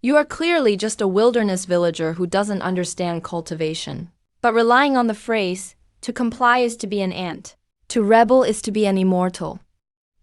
You are clearly just a wilderness villager who doesn't understand cultivation. But relying on the phrase, to comply is to be an ant, to rebel is to be an immortal.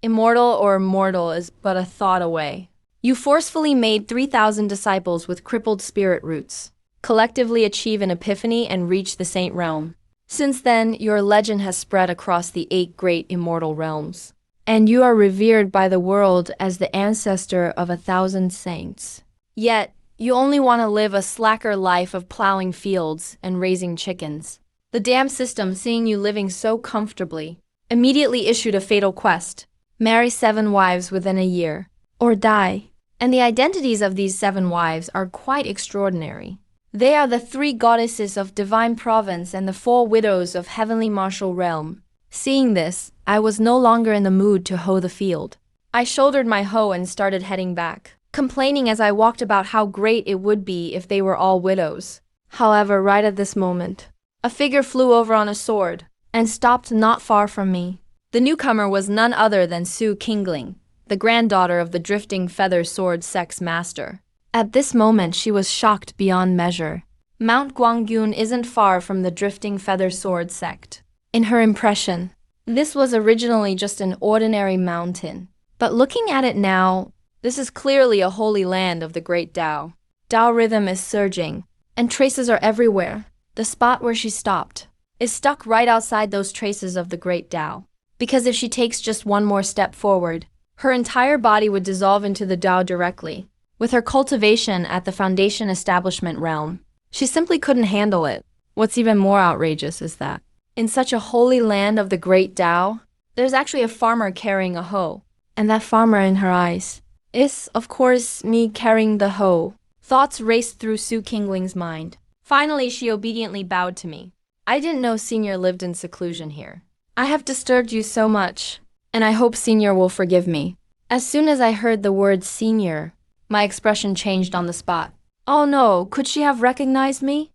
Immortal or mortal is but a thought away. You forcefully made 3,000 disciples with crippled spirit roots collectively achieve an epiphany and reach the saint realm. Since then, your legend has spread across the 8 great immortal realms, and you are revered by the world as the ancestor of 1,000 saints. Yet, you only want to live a slacker life of plowing fields and raising chickens. The dam system, seeing you living so comfortably, immediately issued a fatal quest: marry 7 wives within a year, or die. And the identities of these 7 wives are quite extraordinary. They are the 3 goddesses of divine province and the 4 widows of heavenly martial realm. Seeing this, I was no longer in the mood to hoe the field. I shouldered my hoe and started heading back, complaining as I walked about how great it would be if they were all widows. However, right at this moment, a figure flew over on a sword and stopped not far from me. The newcomer was none other than Su Qingling, the granddaughter of the drifting feather sword sex master. At this moment, she was shocked beyond measure. Mount Guangyun isn't far from the drifting feather sword sect. In her impression, this was originally just an ordinary mountain. But looking at it now, this is clearly a holy land of the great Tao. Tao rhythm is surging, and traces are everywhere. The spot where she stopped is stuck right outside those traces of the great Tao. Because if she takes just one more step forward, her entire body would dissolve into the Tao directly. With her cultivation at the Foundation Establishment realm, she simply couldn't handle it. What's even more outrageous is that, in such a holy land of the great Tao, there's actually a farmer carrying a hoe. And that farmer in her eyes is, of course, me carrying the hoe. Thoughts raced through Su Qingling's mind. Finally, she obediently bowed to me. I didn't know Senior lived in seclusion here. I have disturbed you so much, and I hope Senior will forgive me. As soon as I heard the word Senior, my expression changed on the spot. Oh no, could she have recognized me?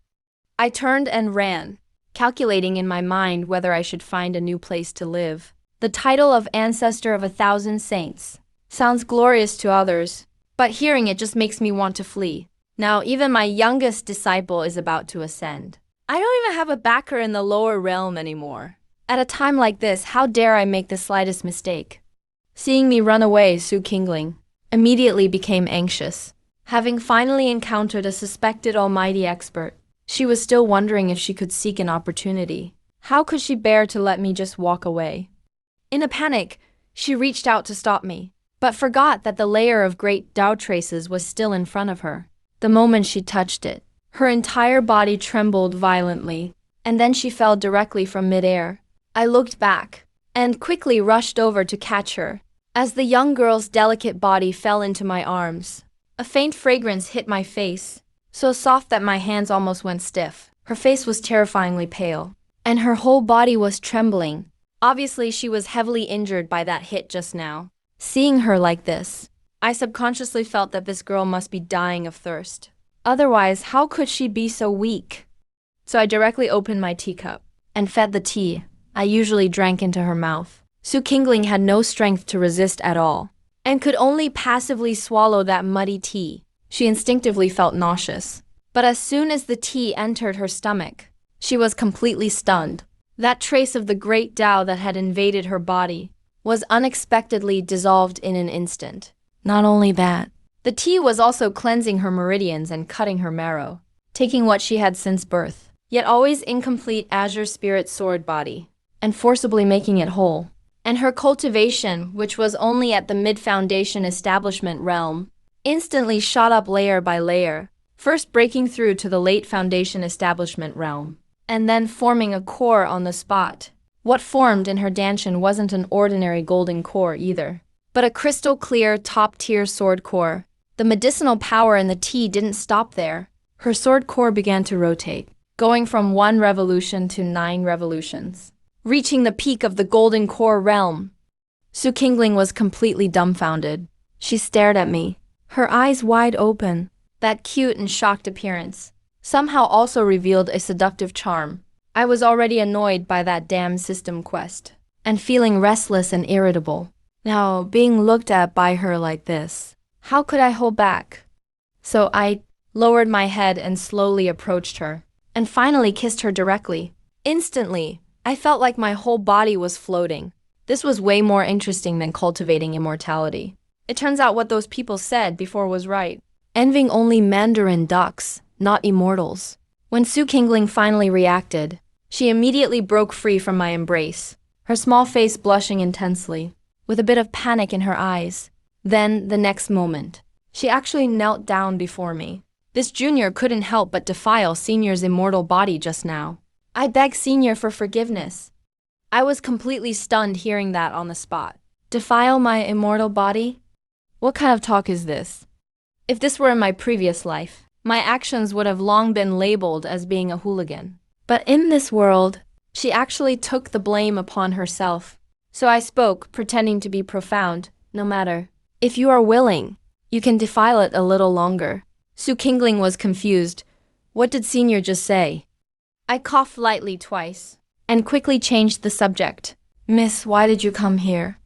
I turned and ran, calculating in my mind whether I should find a new place to live. The title of Ancestor of 1,000 Saints sounds glorious to others, but hearing it just makes me want to flee. Now even my youngest disciple is about to ascend. I don't even have a backer in the lower realm anymore. At a time like this, how dare I make the slightest mistake? Seeing me run away, Su Qingling immediately became anxious. Having finally encountered a suspected almighty expert, she was still wondering if she could seek an opportunity. How could she bear to let me just walk away? In a panic, she reached out to stop me, but forgot that the layer of great Tao traces was still in front of her. The moment she touched it, her entire body trembled violently, and then she fell directly from midair. I looked back and quickly rushed over to catch her. As the young girl's delicate body fell into my arms, a faint fragrance hit my face, so soft that my hands almost went stiff. Her face was terrifyingly pale, and her whole body was trembling. Obviously, she was heavily injured by that hit just now. Seeing her like this, I subconsciously felt that this girl must be dying of thirst. Otherwise, how could she be so weak? So I directly opened my teacup and fed the tea I usually drank into her mouth. Su Qingling had no strength to resist at all, and could only passively swallow that muddy tea. She instinctively felt nauseous, but as soon as the tea entered her stomach, she was completely stunned. That trace of the great Tao that had invaded her body was unexpectedly dissolved in an instant. Not only that, the tea was also cleansing her meridians and cutting her marrow, taking what she had since birth, yet always incomplete azure spirit sword body, and forcibly making it whole. And her cultivation, which was only at the mid-foundation establishment realm, instantly shot up layer by layer, first breaking through to the late foundation establishment realm, and then forming a core on the spot. What formed in her dantian wasn't an ordinary golden core either, but a crystal-clear top-tier sword core. The medicinal power in the tea didn't stop there. Her sword core began to rotate, going from 1 revolution to 9 revolutions, reaching the peak of the golden core realm. Su Qingling was completely dumbfounded. She stared at me, her eyes wide open. That cute and shocked appearance somehow also revealed a seductive charm. I was already annoyed by that damn system quest, and feeling restless and irritable. Now, being looked at by her like this, how could I hold back? So I lowered my head and slowly approached her, and finally kissed her directly. Instantly, I felt like my whole body was floating. This was way more interesting than cultivating immortality. It turns out what those people said before was right. Envying only Mandarin ducks, not immortals. When Su Qingling finally reacted, she immediately broke free from my embrace, her small face blushing intensely, with a bit of panic in her eyes. Then, the next moment, she actually knelt down before me. This junior couldn't help but defile Senior's immortal body just now. I begged Senior for forgiveness. I was completely stunned hearing that on the spot. Defile my immortal body? What kind of talk is this? If this were in my previous life, my actions would have long been labeled as being a hooligan. But in this world, she actually took the blame upon herself. So I spoke, pretending to be profound. No matter. If you are willing, you can defile it a little longer. Su Qingling was confused. What did Senior just say? I coughed lightly twice, and quickly changed the subject. Miss, why did you come here?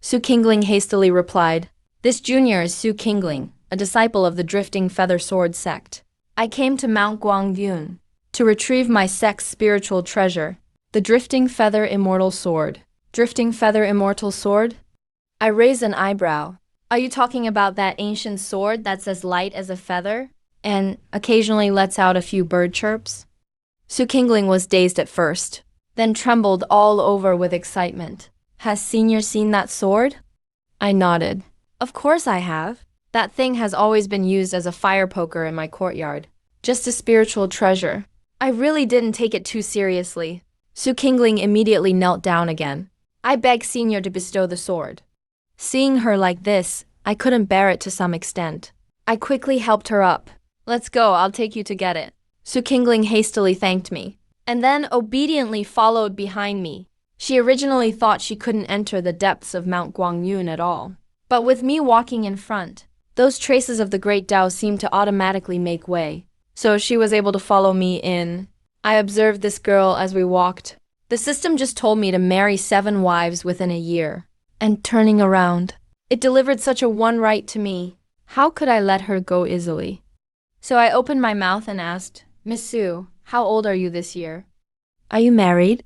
Su Qingling hastily replied. This junior is Su Qingling, a disciple of the Drifting Feather Sword sect. I came to Mount Guangyun to retrieve my sect's spiritual treasure, the Drifting Feather Immortal Sword. Drifting Feather Immortal Sword? I raised an eyebrow. Are you talking about that ancient sword that's as light as a feather, and occasionally lets out a few bird chirps? Su Qingling was dazed at first, then trembled all over with excitement. Has Senior seen that sword? I nodded. Of course I have. That thing has always been used as a fire poker in my courtyard. Just a spiritual treasure. I really didn't take it too seriously. Su Qingling immediately knelt down again. I begged Senior to bestow the sword. Seeing her like this, I couldn't bear it to some extent. I quickly helped her up. Let's go, I'll take you to get it. Su Qingling hastily thanked me, and then obediently followed behind me. She originally thought she couldn't enter the depths of Mount Guangyun at all. But with me walking in front, those traces of the Great Tao seemed to automatically make way. So she was able to follow me in. I observed this girl as we walked. The system just told me to marry 7 wives within a year. And turning around, it delivered such a one right to me. How could I let her go easily? So I opened my mouth and asked, Miss Su, how old are you this year? Are you married?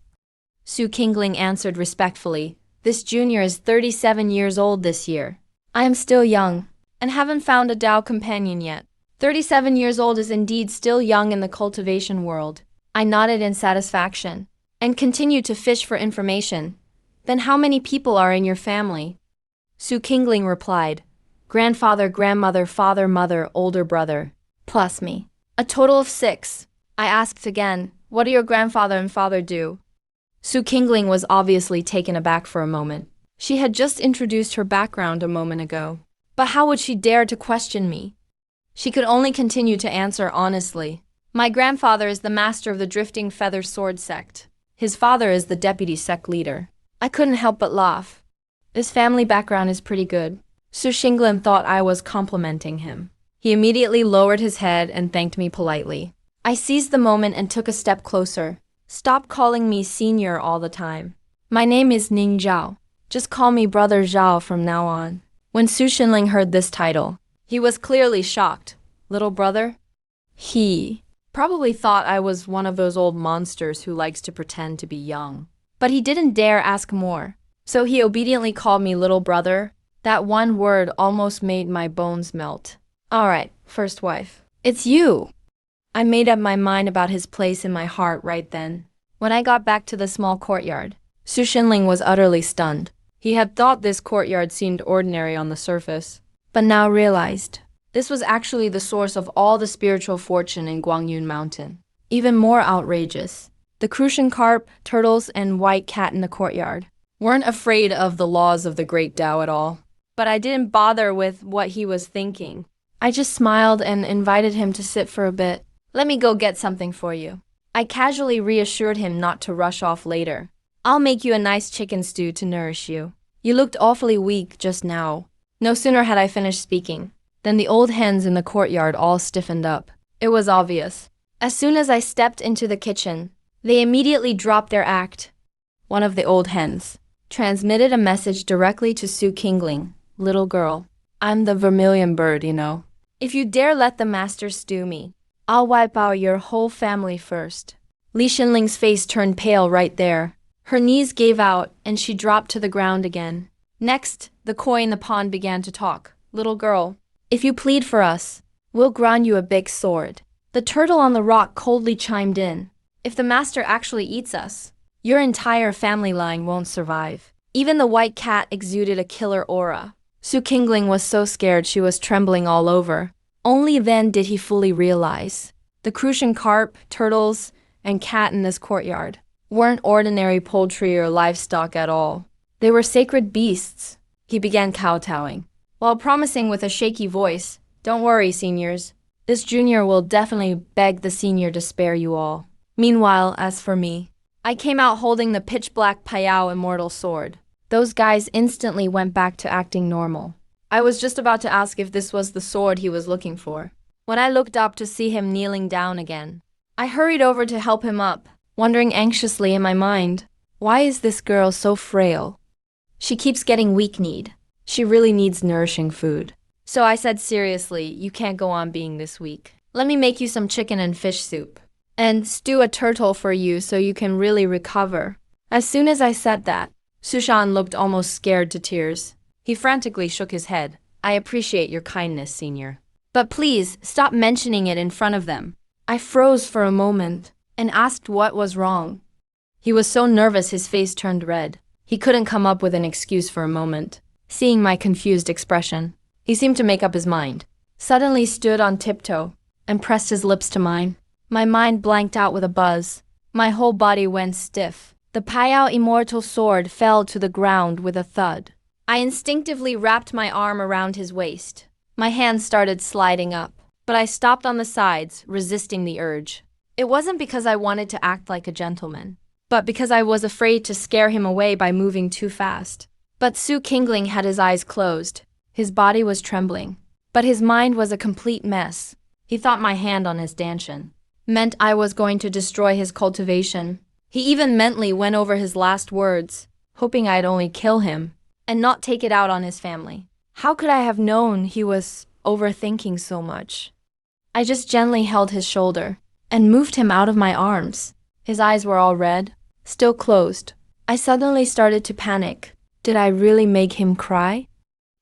Su Qingling answered respectfully. This junior is 37 years old this year. I am still young, and haven't found a Tao companion yet. 37 years old is indeed still young in the cultivation world. I nodded in satisfaction, and continued to fish for information. Then how many people are in your family? Su Qingling replied, grandfather, grandmother, father, mother, older brother, plus me. A total of 6. I asked again, what do your grandfather and father do? Su Qingling was obviously taken aback for a moment. She had just introduced her background a moment ago. But how would she dare to question me? She could only continue to answer honestly. My grandfather is the master of the Drifting Feather Sword sect. His father is the deputy sect leader. I couldn't help but laugh. This family background is pretty good. Su Qingling thought I was complimenting him. He immediately lowered his head and thanked me politely. I seized the moment and took a step closer. Stop calling me Senior all the time. My name is Ning Zhao. Just call me Brother Zhao from now on. When Su Qingling heard this title, he was clearly shocked. Little brother? He probably thought I was one of those old monsters who likes to pretend to be young. But he didn't dare ask more. So he obediently called me little brother. That one word almost made my bones melt. All right, first wife. It's you. I made up my mind about his place in my heart right then. When I got back to the small courtyard, Su Qingling was utterly stunned. He had thought this courtyard seemed ordinary on the surface, but now realized this was actually the source of all the spiritual fortune in Guangyun Mountain. Even more outrageous, the crucian carp, turtles, and white cat in the courtyard weren't afraid of the laws of the Great Tao at all. But I didn't bother with what he was thinking. I just smiled and invited him to sit for a bit. Let me go get something for you. I casually reassured him not to rush off later. I'll make you a nice chicken stew to nourish you. You looked awfully weak just now. No sooner had I finished speaking than the old hens in the courtyard all stiffened up. It was obvious. As soon as I stepped into the kitchen, they immediately dropped their act. One of the old hens transmitted a message directly to Su Qingling. Little girl, I'm the vermilion bird, you know. If you dare let the master stew me, I'll wipe out your whole family first. Li Xinling's face turned pale right there. Her knees gave out and she dropped to the ground again. Next, the koi in the pond began to talk. Little girl, if you plead for us, we'll grant you a big sword. The turtle on the rock coldly chimed in. If the master actually eats us, your entire family line won't survive. Even the white cat exuded a killer aura. Su Qingling was so scared she was trembling all over. Only then did he fully realize. The crucian carp, turtles, and cat in this courtyard weren't ordinary poultry or livestock at all. They were sacred beasts. He began kowtowing, while promising with a shaky voice, "Don't worry, seniors. This junior will definitely beg the senior to spare you all." Meanwhile, as for me, I came out holding the pitch-black Payao immortal sword. Those guys instantly went back to acting normal. I was just about to ask if this was the sword he was looking for, when I looked up to see him kneeling down again. I hurried over to help him up, wondering anxiously in my mind, why is this girl so frail? She keeps getting weak-kneed. She really needs nourishing food. So I said seriously, you can't go on being this weak. Let me make you some chicken and fish soup, and stew a turtle for you so you can really recover. As soon as I said that, Sushan looked almost scared to tears. He frantically shook his head. I appreciate your kindness, senior. But please, stop mentioning it in front of them. I froze for a moment and asked what was wrong. He was so nervous his face turned red. He couldn't come up with an excuse for a moment. Seeing my confused expression, he seemed to make up his mind. Suddenly stood on tiptoe and pressed his lips to mine. My mind blanked out with a buzz. My whole body went stiff. The Payao immortal sword fell to the ground with a thud. I instinctively wrapped my arm around his waist. My hands started sliding up, but I stopped on the sides, resisting the urge. It wasn't because I wanted to act like a gentleman, but because I was afraid to scare him away by moving too fast. But Su Qingling had his eyes closed. His body was trembling, but his mind was a complete mess. He thought my hand on his dantian meant I was going to destroy his cultivation. He even mentally went over his last words, hoping I'd only kill him and not take it out on his family. How could I have known he was overthinking so much? I just gently held his shoulder and moved him out of my arms. His eyes were all red, still closed. I suddenly started to panic. Did I really make him cry?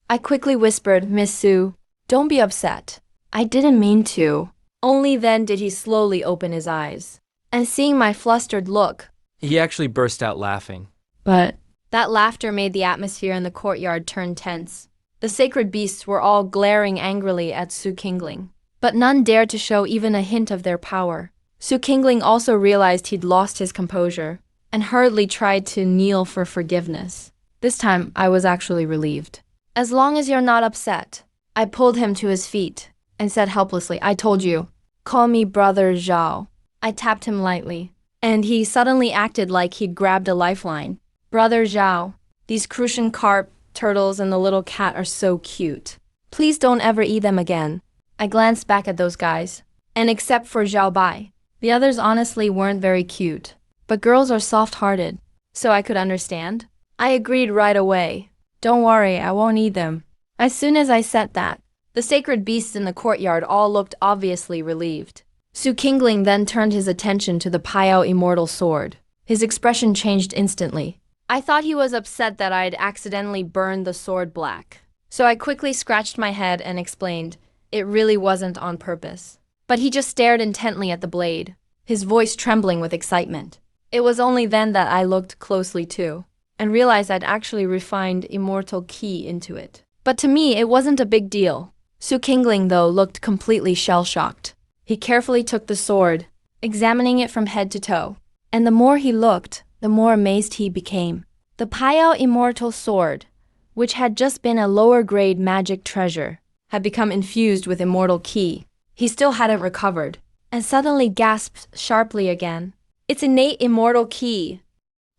I quickly whispered, "Miss Su, don't be upset. I didn't mean to." Only then did he slowly open his eyes. And seeing my flustered look, he actually burst out laughing. But that laughter made the atmosphere in the courtyard turn tense. The sacred beasts were all glaring angrily at Su Qingling, but none dared to show even a hint of their power. Su Qingling also realized he'd lost his composure and hurriedly tried to kneel for forgiveness. This time, I was actually relieved. "As long as you're not upset." I pulled him to his feet and said helplessly, "I told you. Call me Brother Zhao." I tapped him lightly, and he suddenly acted like he'd grabbed a lifeline. "Brother Zhao, these crucian carp, turtles, and the little cat are so cute. Please don't ever eat them again." I glanced back at those guys, and except for Zhao Bai, the others honestly weren't very cute. But girls are soft-hearted, so I could understand. I agreed right away. "Don't worry, I won't eat them." As soon as I said that, the sacred beasts in the courtyard all looked obviously relieved. Su Qingling then turned his attention to the Payao immortal sword. His expression changed instantly. I thought he was upset that I had accidentally burned the sword black. So I quickly scratched my head and explained, it really wasn't on purpose. But he just stared intently at the blade, his voice trembling with excitement. It was only then that I looked closely too, and realized I'd actually refined immortal ki into it. But to me, it wasn't a big deal. Su Qingling, though, looked completely shell-shocked. He carefully took the sword, examining it from head to toe. And the more he looked, the more amazed he became. The Payao immortal sword, which had just been a lower-grade magic treasure, had become infused with immortal ki. He still hadn't recovered, and suddenly gasped sharply again. "It's innate immortal ki."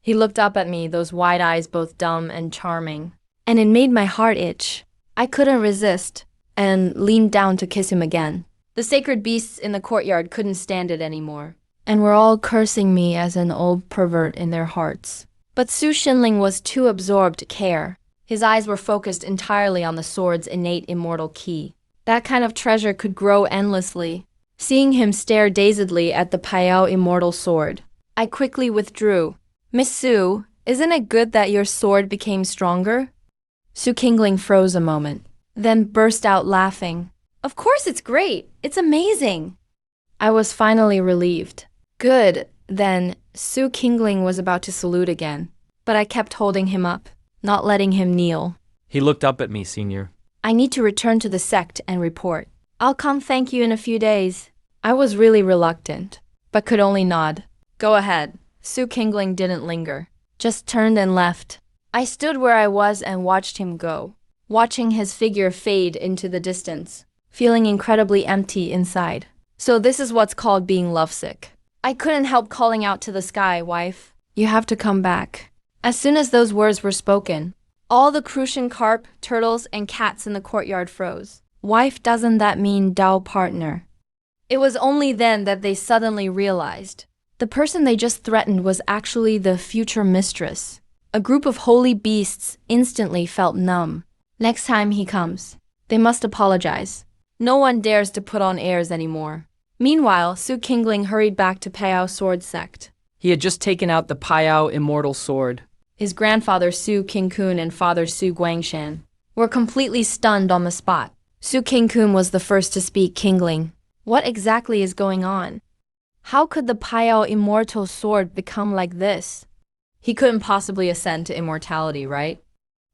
He looked up at me, those wide eyes both dumb and charming, and it made my heart itch. I couldn't resist, and leaned down to kiss him again. The sacred beasts in the courtyard couldn't stand it anymore, and were all cursing me as an old pervert in their hearts. But Su Qingling was too absorbed to care. His eyes were focused entirely on the sword's innate immortal ki. That kind of treasure could grow endlessly. Seeing him stare dazedly at the Payao immortal sword, I quickly withdrew. Miss Su, isn't it good that your sword became stronger? Su Qingling froze a moment, then burst out laughing. Of course it's great! It's amazing! I was finally relieved. Good, then, Su Qingling was about to salute again, but I kept holding him up, not letting him kneel. He looked up at me, Senior. I need to return to the sect and report. I'll come thank you in a few days. I was really reluctant, but could only nod. Go ahead. Su Qingling didn't linger, just turned and left. I stood where I was and watched him go, watching his figure fade into the distance, feeling incredibly empty inside. So this is what's called being lovesick. I couldn't help calling out to the sky, wife. You have to come back. As soon as those words were spoken, all the crucian carp, turtles, and cats in the courtyard froze. Wife, doesn't that mean Dao partner? It was only then that they suddenly realized the person they just threatened was actually the future mistress. A group of holy beasts instantly felt numb. Next time he comes, they must apologize. No one dares to put on airs anymore. Meanwhile, Su Qingling hurried back to Payao Sword Sect. He had just taken out the Payao immortal sword. His grandfather Su Qingkun and father Su Guangshan were completely stunned on the spot. Su Qingkun was the first to speak. Qingling, what exactly is going on? How could the Payao immortal sword become like this? He couldn't possibly ascend to immortality, right?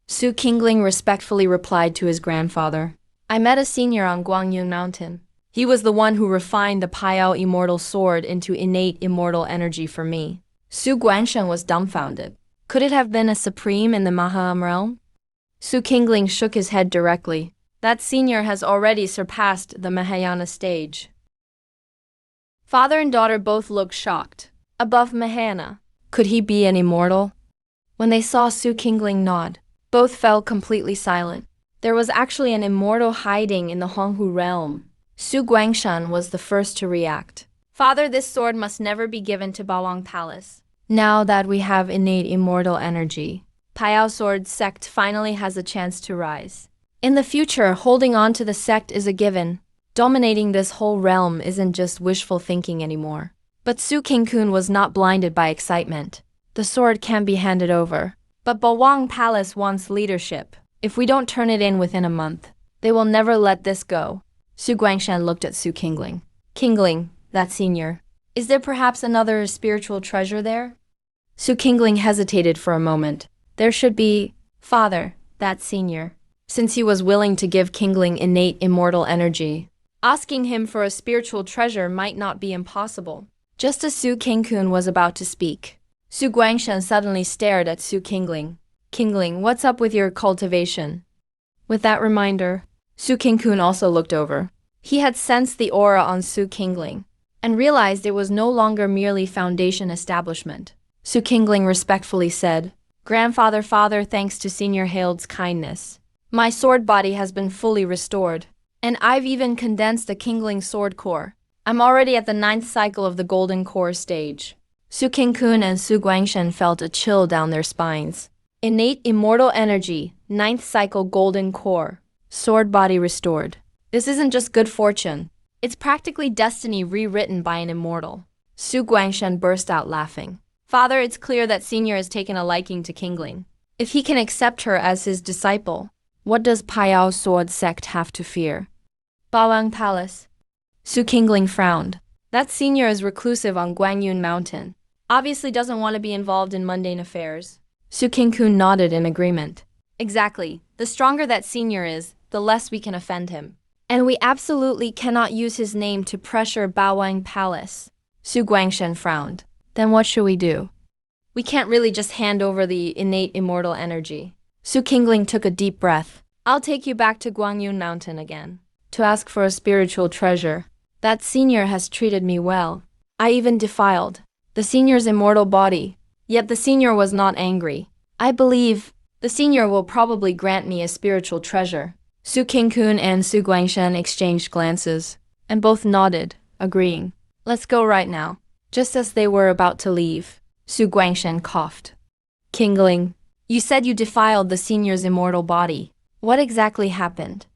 Su Qingling respectfully replied to his grandfather. I met a senior on Guangyun Mountain. He was the one who refined the Payao immortal sword into innate immortal energy for me. Su Guangshan was dumbfounded. Could it have been a supreme in the Maham realm? Su Qingling shook his head directly. That senior has already surpassed the Mahayana stage. Father and daughter both looked shocked. Above Mahayana, could he be an immortal? When they saw Su Qingling nod, both fell completely silent. There was actually an immortal hiding in the Honghu realm. Su Guangshan was the first to react. Father, this sword must never be given to Bawang Palace. Now that we have innate immortal energy, Payao Sword Sect finally has a chance to rise. In the future, holding on to the sect is a given. Dominating this whole realm isn't just wishful thinking anymore. But Su Qingkun was not blinded by excitement. The sword can be handed over. But Bawang Palace wants leadership. If we don't turn it in within a month, they will never let this go. Su Guangshan looked at Su Qingling. Qingling, that senior. Is there perhaps another spiritual treasure there? Su Qingling hesitated for a moment. There should be, father, that senior. Since he was willing to give Qingling innate immortal energy, asking him for a spiritual treasure might not be impossible. Just as Su Qingkun was about to speak, Su Guangshan suddenly stared at Su Qingling. Qingling, what's up with your cultivation? With that reminder, Su Qingkun also looked over. He had sensed the aura on Su Qingling and realized it was no longer merely foundation establishment. Su Qingling respectfully said, Grandfather, father, thanks to Senior Haild's kindness, my sword body has been fully restored, and I've even condensed a Qingling sword core. I'm already at the 9th cycle of the golden core stage. Su Qingkun and Su Guangshan felt a chill down their spines. Innate immortal energy, 9th cycle golden core, sword body restored. This isn't just good fortune. It's practically destiny rewritten by an immortal. Su Guangshan burst out laughing. Father, it's clear that Senior has taken a liking to Qingling. If he can accept her as his disciple, what does Payao Sword Sect have to fear? Bawang Palace. Su Qingling frowned. That senior is reclusive on Guangyun Mountain. Obviously doesn't want to be involved in mundane affairs. Su Qingkun nodded in agreement. Exactly. The stronger that senior is, the less we can offend him. And we absolutely cannot use his name to pressure Bawang Palace. Su Guangshan frowned. Then what should we do? We can't really just hand over the innate immortal energy. Su Qingling took a deep breath. I'll take you back to Guangyun Mountain again, to ask for a spiritual treasure. That senior has treated me well. I even defiled the senior's immortal body. Yet the senior was not angry. I believe the senior will probably grant me a spiritual treasure. Su Qingkun and Su Guangshan exchanged glances, and both nodded, agreeing. Let's go right now. Just as they were about to leave, Su Guangshan coughed. Qingling, you said you defiled the senior's immortal body. What exactly happened?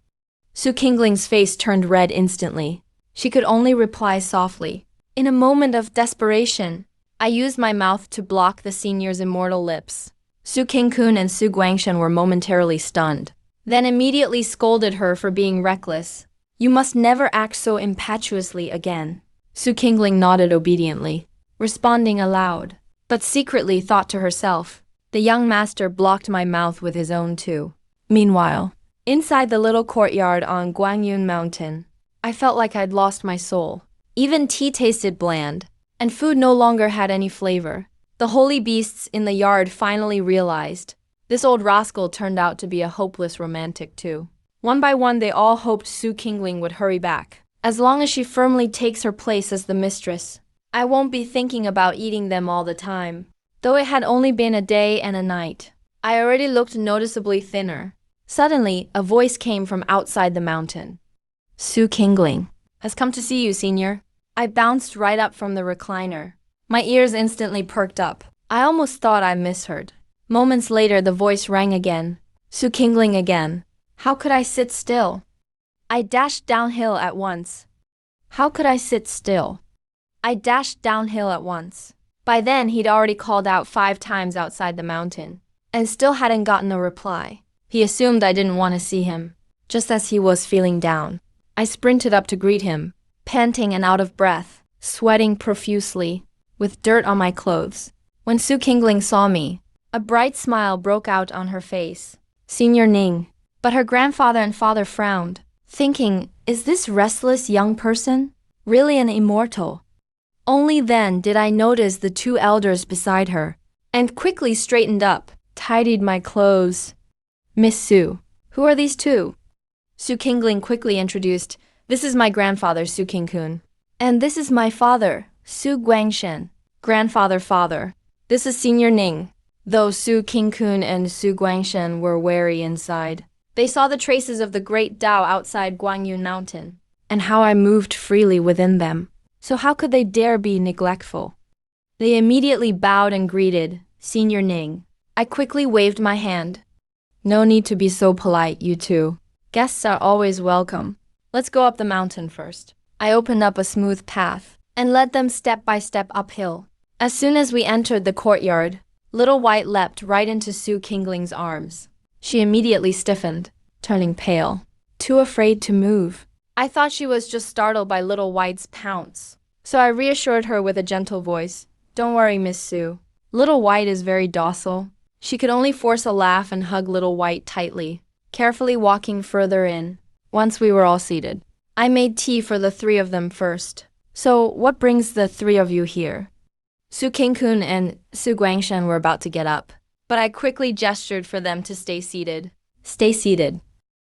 Su Qingling's face turned red instantly. She could only reply softly. In a moment of desperation, I used my mouth to block the senior's immortal lips. Su Qingkun and Su Guangshen were momentarily stunned, then immediately scolded her for being reckless. You must never act so impetuously again. Su Qingling nodded obediently, responding aloud, but secretly thought to herself, the young master blocked my mouth with his own too. Meanwhile, inside the little courtyard on Guangyun Mountain, I felt like I'd lost my soul. Even tea tasted bland, and food no longer had any flavor. The holy beasts in the yard finally realized this old rascal turned out to be a hopeless romantic too. One by one they all hoped Su Qingling would hurry back. As long as she firmly takes her place as the mistress, I won't be thinking about eating them all the time. Though it had only been a day and a night, I already looked noticeably thinner. Suddenly, a voice came from outside the mountain. Su Qingling has come to see you, senior. I bounced right up from the recliner. My ears instantly perked up. I almost thought I misheard. Moments later, the voice rang again. Su Qingling again. How could I sit still? I dashed downhill at once. How could I sit still? I dashed downhill at once. By then, he'd already called out 5 times outside the mountain, and still hadn't gotten a reply. He assumed I didn't want to see him. Just as he was feeling down, I sprinted up to greet him, panting and out of breath, sweating profusely, with dirt on my clothes. When Su Qingling saw me, a bright smile broke out on her face. Senior Ning. But her grandfather and father frowned, thinking, is this restless young person really an immortal? Only then did I notice the 2 elders beside her, and quickly straightened up, tidied my clothes. Miss Su, who are these 2? Su Qingling quickly introduced, this is my grandfather, Su Qingkun. And this is my father, Su Guangshen. Grandfather. This is Senior Ning. Though Su Qingkun and Su Guangshen were wary inside, they saw the traces of the great Tao outside Guangyun Mountain, and how I moved freely within them. So how could they dare be neglectful? They immediately bowed and greeted, Senior Ning. I quickly waved my hand. No need to be so polite, you two. Guests are always welcome. Let's go up the mountain first. I opened up a smooth path and led them step by step uphill. As soon as we entered the courtyard, Little White leapt right into Su Qingling's arms. She immediately stiffened, turning pale, too afraid to move. I thought she was just startled by Little White's pounce, so I reassured her with a gentle voice. Don't worry, Miss Su. Little White is very docile. She could only force a laugh and hug Little White tightly, carefully walking further in. Once we were all seated, I made tea for the 3 of them first. So, what brings the 3 of you here? Su Qingkun and Su Guangshen were about to get up, but I quickly gestured for them to stay seated. Stay seated.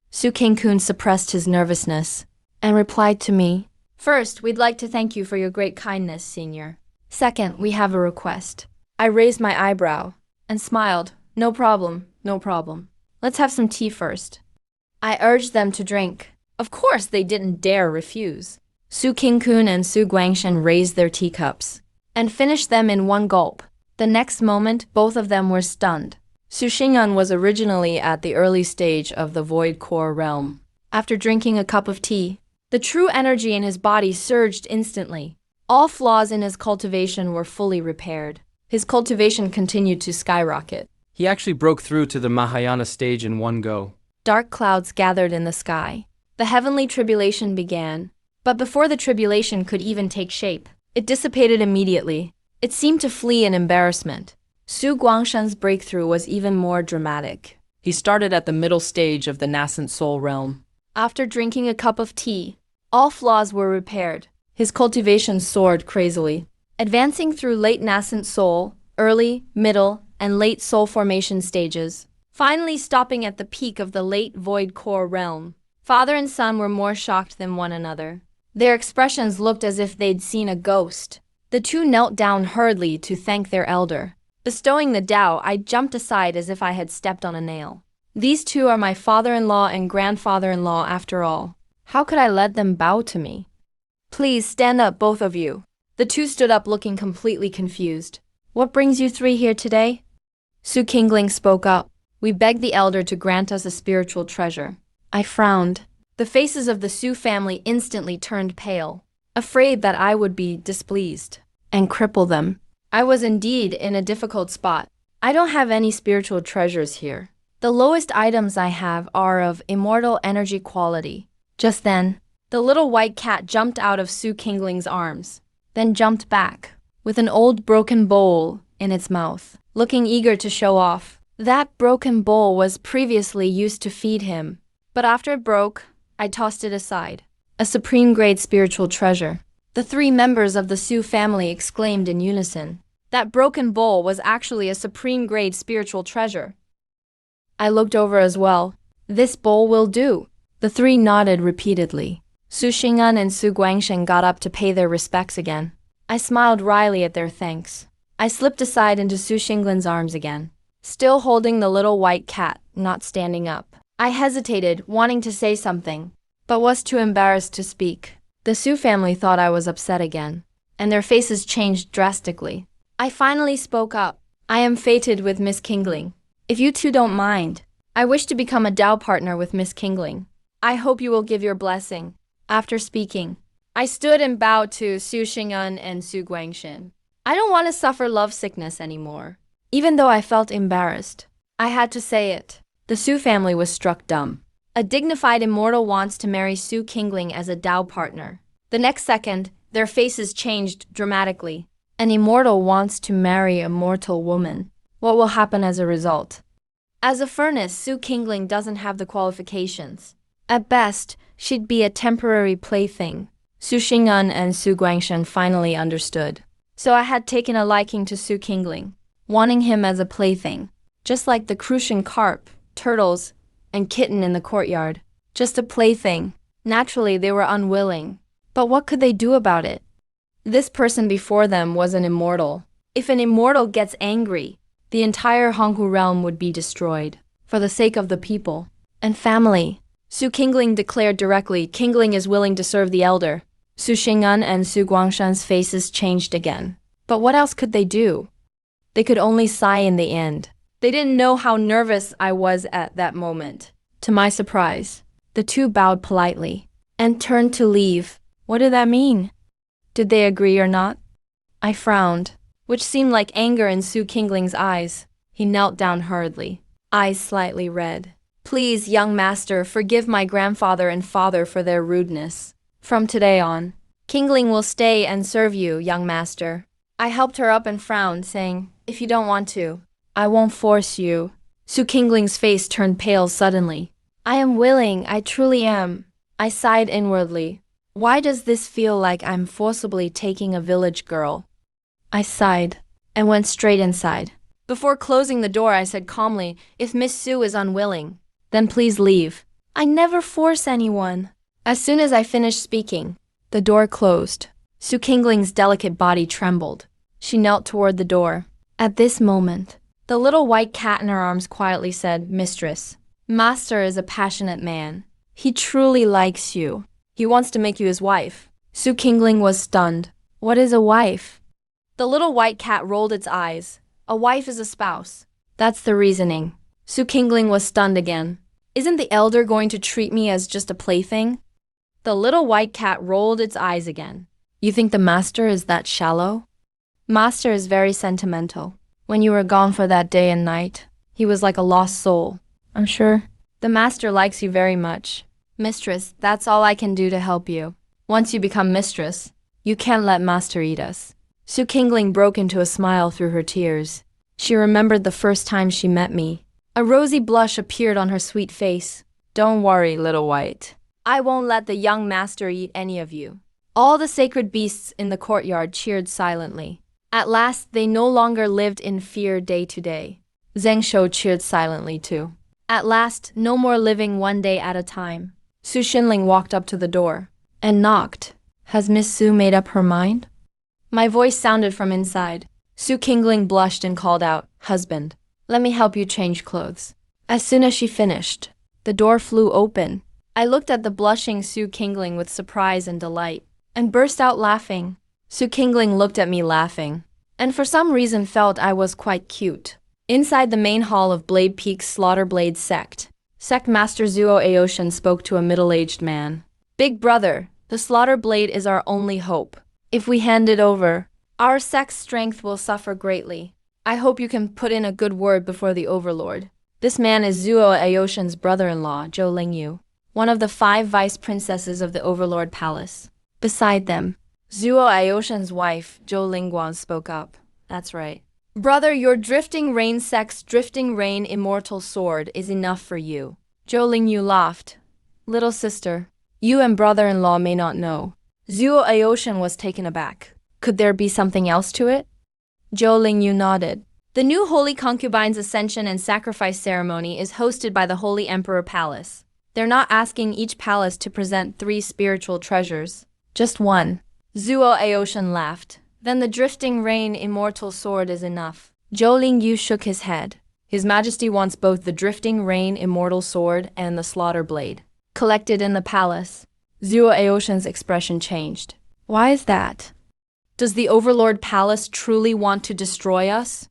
Su Qingkun suppressed his nervousness and replied to me, First, we'd like to thank you for your great kindness, Senior. Second, we have a request. I raised my eyebrow and smiled. No problem. Let's have some tea first. I urged them to drink. Of course, they didn't dare refuse. Su Qingkun and Su Guangshen raised their teacups and finished them in one gulp. The next moment, both of them were stunned. Su Xing'an was originally at the early stage of the Void Core realm. After drinking a cup of tea, the true energy in his body surged instantly. All flaws in his cultivation were fully repaired. His cultivation continued to skyrocket. He actually broke through to the Mahayana stage in one go. Dark clouds gathered in the sky. The heavenly tribulation began. But before the tribulation could even take shape, it dissipated immediately. It seemed to flee in embarrassment. Su Guangshen's breakthrough was even more dramatic. He started at the middle stage of the nascent soul realm. After drinking a cup of tea, all flaws were repaired. His cultivation soared crazily, advancing through late nascent soul, early, middle, and late soul formation stages, finally stopping at the peak of the late void core realm. Father and son were more shocked than one another. Their expressions looked as if they'd seen a ghost. The 2 knelt down hurriedly to thank their elder. Bestowing the Tao, I jumped aside as if I had stepped on a nail. These 2 are my father-in-law and grandfather-in-law after all. How could I let them bow to me? Please stand up, both of you. The 2 stood up looking completely confused. What brings you 3 here today? Su Qingling spoke up. We begged the elder to grant us a spiritual treasure. I frowned. The faces of the Su family instantly turned pale, afraid that I would be displeased and cripple them. I was indeed in a difficult spot. I don't have any spiritual treasures here. The lowest items I have are of immortal energy quality. Just then, the little white cat jumped out of Su Kingling's arms, then jumped back, with an old broken bowl in its mouth, looking eager to show off. That broken bowl was previously used to feed him, but after it broke, I tossed it aside. A supreme-grade spiritual treasure. The three members of the Su family exclaimed in unison. That broken bowl was actually a supreme-grade spiritual treasure. I looked over as well. This bowl will do. The three nodded repeatedly. Su Xing'an and Su Guangsheng got up to pay their respects again. I smiled wryly at their thanks. I slipped aside into Su Xinglan's arms again, still holding the little white cat, not standing up. I hesitated, wanting to say something, but was too embarrassed to speak. The Su family thought I was upset again, and their faces changed drastically. I finally spoke up. I am fated with Miss Kingling. If you two don't mind, I wish to become a Dao partner with Miss Kingling. I hope you will give your blessing. After speaking, I stood and bowed to Su Xing'an and Su Guangshen. I don't want to suffer lovesickness anymore. Even though I felt embarrassed, I had to say it. The Su family was struck dumb. A dignified immortal wants to marry Su Kingling as a Dao partner. The next second, their faces changed dramatically. An immortal wants to marry a mortal woman. What will happen as a result? As a furnace, Su Kingling doesn't have the qualifications. At best, she'd be a temporary plaything. Su Xing'an and Su Guangshen finally understood. So I had taken a liking to Su Kingling, wanting him as a plaything, just like the crucian carp, turtles, and kitten in the courtyard. Just a plaything. Naturally, they were unwilling. But what could they do about it? This person before them was an immortal. If an immortal gets angry, the entire Honghu realm would be destroyed. For the sake of the people and family, Su Kingling declared directly, Kingling is willing to serve the elder. Su Xing'an and Su Guangshan's faces changed again. But what else could they do? They could only sigh in the end. They didn't know how nervous I was at that moment. To my surprise, the two bowed politely and turned to leave. What did that mean? Did they agree or not? I frowned, which seemed like anger in Su Kingling's eyes. He knelt down hurriedly, eyes slightly red. Please, young master, forgive my grandfather and father for their rudeness. From today on, Kingling will stay and serve you, young master. I helped her up and frowned, saying, if you don't want to, I won't force you. Su Kingling's face turned pale suddenly. I am willing, I truly am. I sighed inwardly. Why does this feel like I'm forcibly taking a village girl? I sighed and went straight inside. Before closing the door, I said calmly, if Miss Su is unwilling, then please leave. I never force anyone. As soon as I finished speaking, the door closed. Su Kingling's delicate body trembled. She knelt toward the door. At this moment, the little white cat in her arms quietly said, Mistress, Master is a passionate man. He truly likes you. He wants to make you his wife. Su Kingling was stunned. What is a wife? The little white cat rolled its eyes. A wife is a spouse. That's the reasoning. Su Kingling was stunned again. Isn't the elder going to treat me as just a plaything? The little white cat rolled its eyes again. You think the master is that shallow? Master is very sentimental. When you were gone for that day and night, he was like a lost soul. I'm sure the master likes you very much. Mistress, that's all I can do to help you. Once you become mistress, you can't let master eat us. Su Kingling broke into a smile through her tears. She remembered the first time she met me. A rosy blush appeared on her sweet face. Don't worry, little white. I won't let the young master eat any of you. All the sacred beasts in the courtyard cheered silently. At last, they no longer lived in fear day to day. Zheng Shou cheered silently too. At last, no more living one day at a time. Su Xinling walked up to the door and knocked. Has Miss Su made up her mind? My voice sounded from inside. Su Kingling blushed and called out, Husband, let me help you change clothes. As soon as she finished, the door flew open. I looked at the blushing Su Kingling with surprise and delight, and burst out laughing. Su Kingling looked at me laughing, and for some reason felt I was quite cute. Inside the main hall of Blade Peak's Slaughter Blade sect, Sect Master Zuo Aoshin spoke to a middle-aged man. Big brother, the slaughter blade is our only hope. If we hand it over, our sect's strength will suffer greatly. I hope you can put in a good word before the overlord. This man is Zuo Aoshin's brother-in-law, Zhou Lingyu, one of the 5 vice princesses of the overlord palace. Beside them, Zuo Aoshin's wife, Zhou Lingguang, spoke up. That's right. Brother, your drifting rain sect's drifting rain immortal sword is enough for you. Zhou Lingyu laughed. Little sister, you and brother-in-law may not know. Zuo Aoshin was taken aback. Could there be something else to it? Zhou Lingyu nodded. The new Holy Concubine's Ascension and Sacrifice ceremony is hosted by the Holy Emperor Palace. They're not asking each palace to present 3 spiritual treasures. Just 1. Zuo Aoshin laughed. Then the drifting rain immortal sword is enough. Zhou Lingyu shook his head. His Majesty wants both the drifting rain immortal sword and the slaughter blade. Collected in the palace. Zuo Aoshin's expression changed. Why is that? Does the Overlord Palace truly want to destroy us?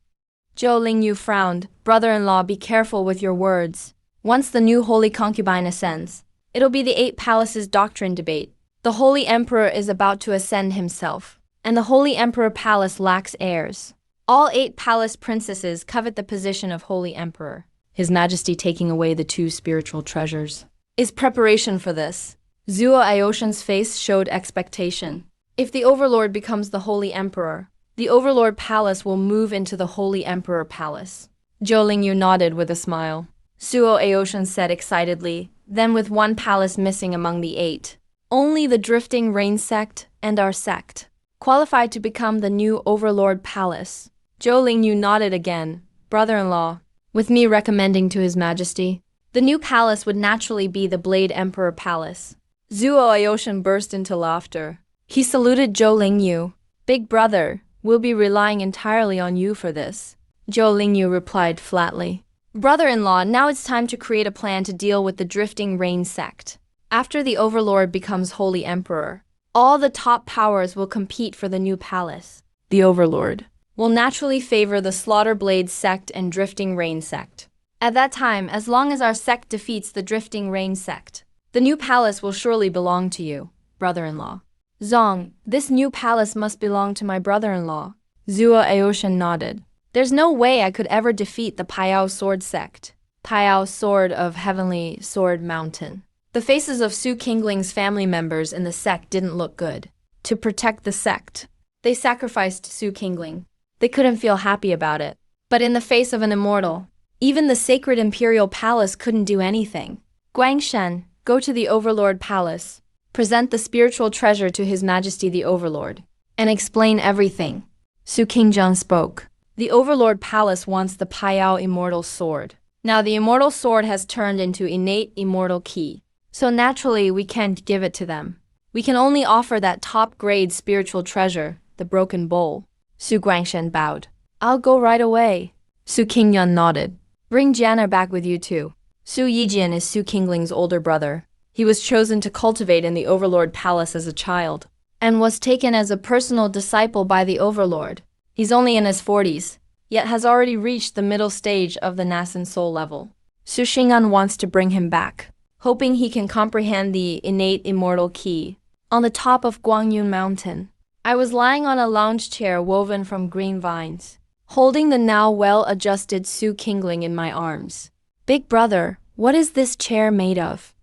Zhou Lingyu frowned. Brother-in-law, be careful with your words. Once the new Holy Concubine ascends, it'll be the 8 palaces doctrine debate. The Holy Emperor is about to ascend himself, and the Holy Emperor Palace lacks heirs. All 8 palace princesses covet the position of Holy Emperor. His Majesty taking away the 2 spiritual treasures is preparation for this. Zuo Aoshin's face showed expectation. If the Overlord becomes the Holy Emperor, the Overlord Palace will move into the Holy Emperor Palace. Zhou Lingyu nodded with a smile. Zuo Aoshin said excitedly, then with 1 palace missing among the 8, only the Drifting Rain sect and our sect qualified to become the new Overlord Palace. Zhou Lingyu nodded again. Brother-in-law, with me recommending to His Majesty, the new palace would naturally be the Blade Emperor Palace. Zuo Aoshin burst into laughter. He saluted Zhou Lingyu. Big brother, we'll be relying entirely on you for this. Zhou Lingyu replied flatly. Brother-in-law, now it's time to create a plan to deal with the Drifting Rain sect. After the Overlord becomes Holy Emperor, all the top powers will compete for the new palace. The Overlord will naturally favor the Slaughter Blade sect and Drifting Rain sect. At that time, as long as our sect defeats the Drifting Rain sect, the new palace will surely belong to you, brother-in-law. Zong, this new palace must belong to my brother-in-law. Zuo Aoshin nodded. There's no way I could ever defeat the Payao Sword sect. Payao Sword of Heavenly Sword Mountain. The faces of Su Qingling's family members in the sect didn't look good. To protect the sect, they sacrificed Su Qingling. They couldn't feel happy about it. But in the face of an immortal, even the sacred imperial palace couldn't do anything. Guangshen, go to the Overlord Palace. Present the spiritual treasure to His Majesty the Overlord, and explain everything. Su Qingzheng spoke. The Overlord Palace wants the Payao Immortal Sword. Now the Immortal Sword has turned into innate immortal key, so naturally we can't give it to them. We can only offer that top-grade spiritual treasure, the Broken Bowl. Su Guangshen bowed. I'll go right away. Su Qingyan nodded. Bring Jianer back with you too. Su Yijian is Su Qingling's older brother. He was chosen to cultivate in the Overlord Palace as a child, and was taken as a personal disciple by the Overlord. He's only in his 40s, yet has already reached the middle stage of the nascent soul level. Su Xing'an wants to bring him back, hoping he can comprehend the innate immortal key. On the top of Guangyun Mountain, I was lying on a lounge chair woven from green vines, holding the now well-adjusted Su Qingling in my arms. Big brother, what is this chair made of?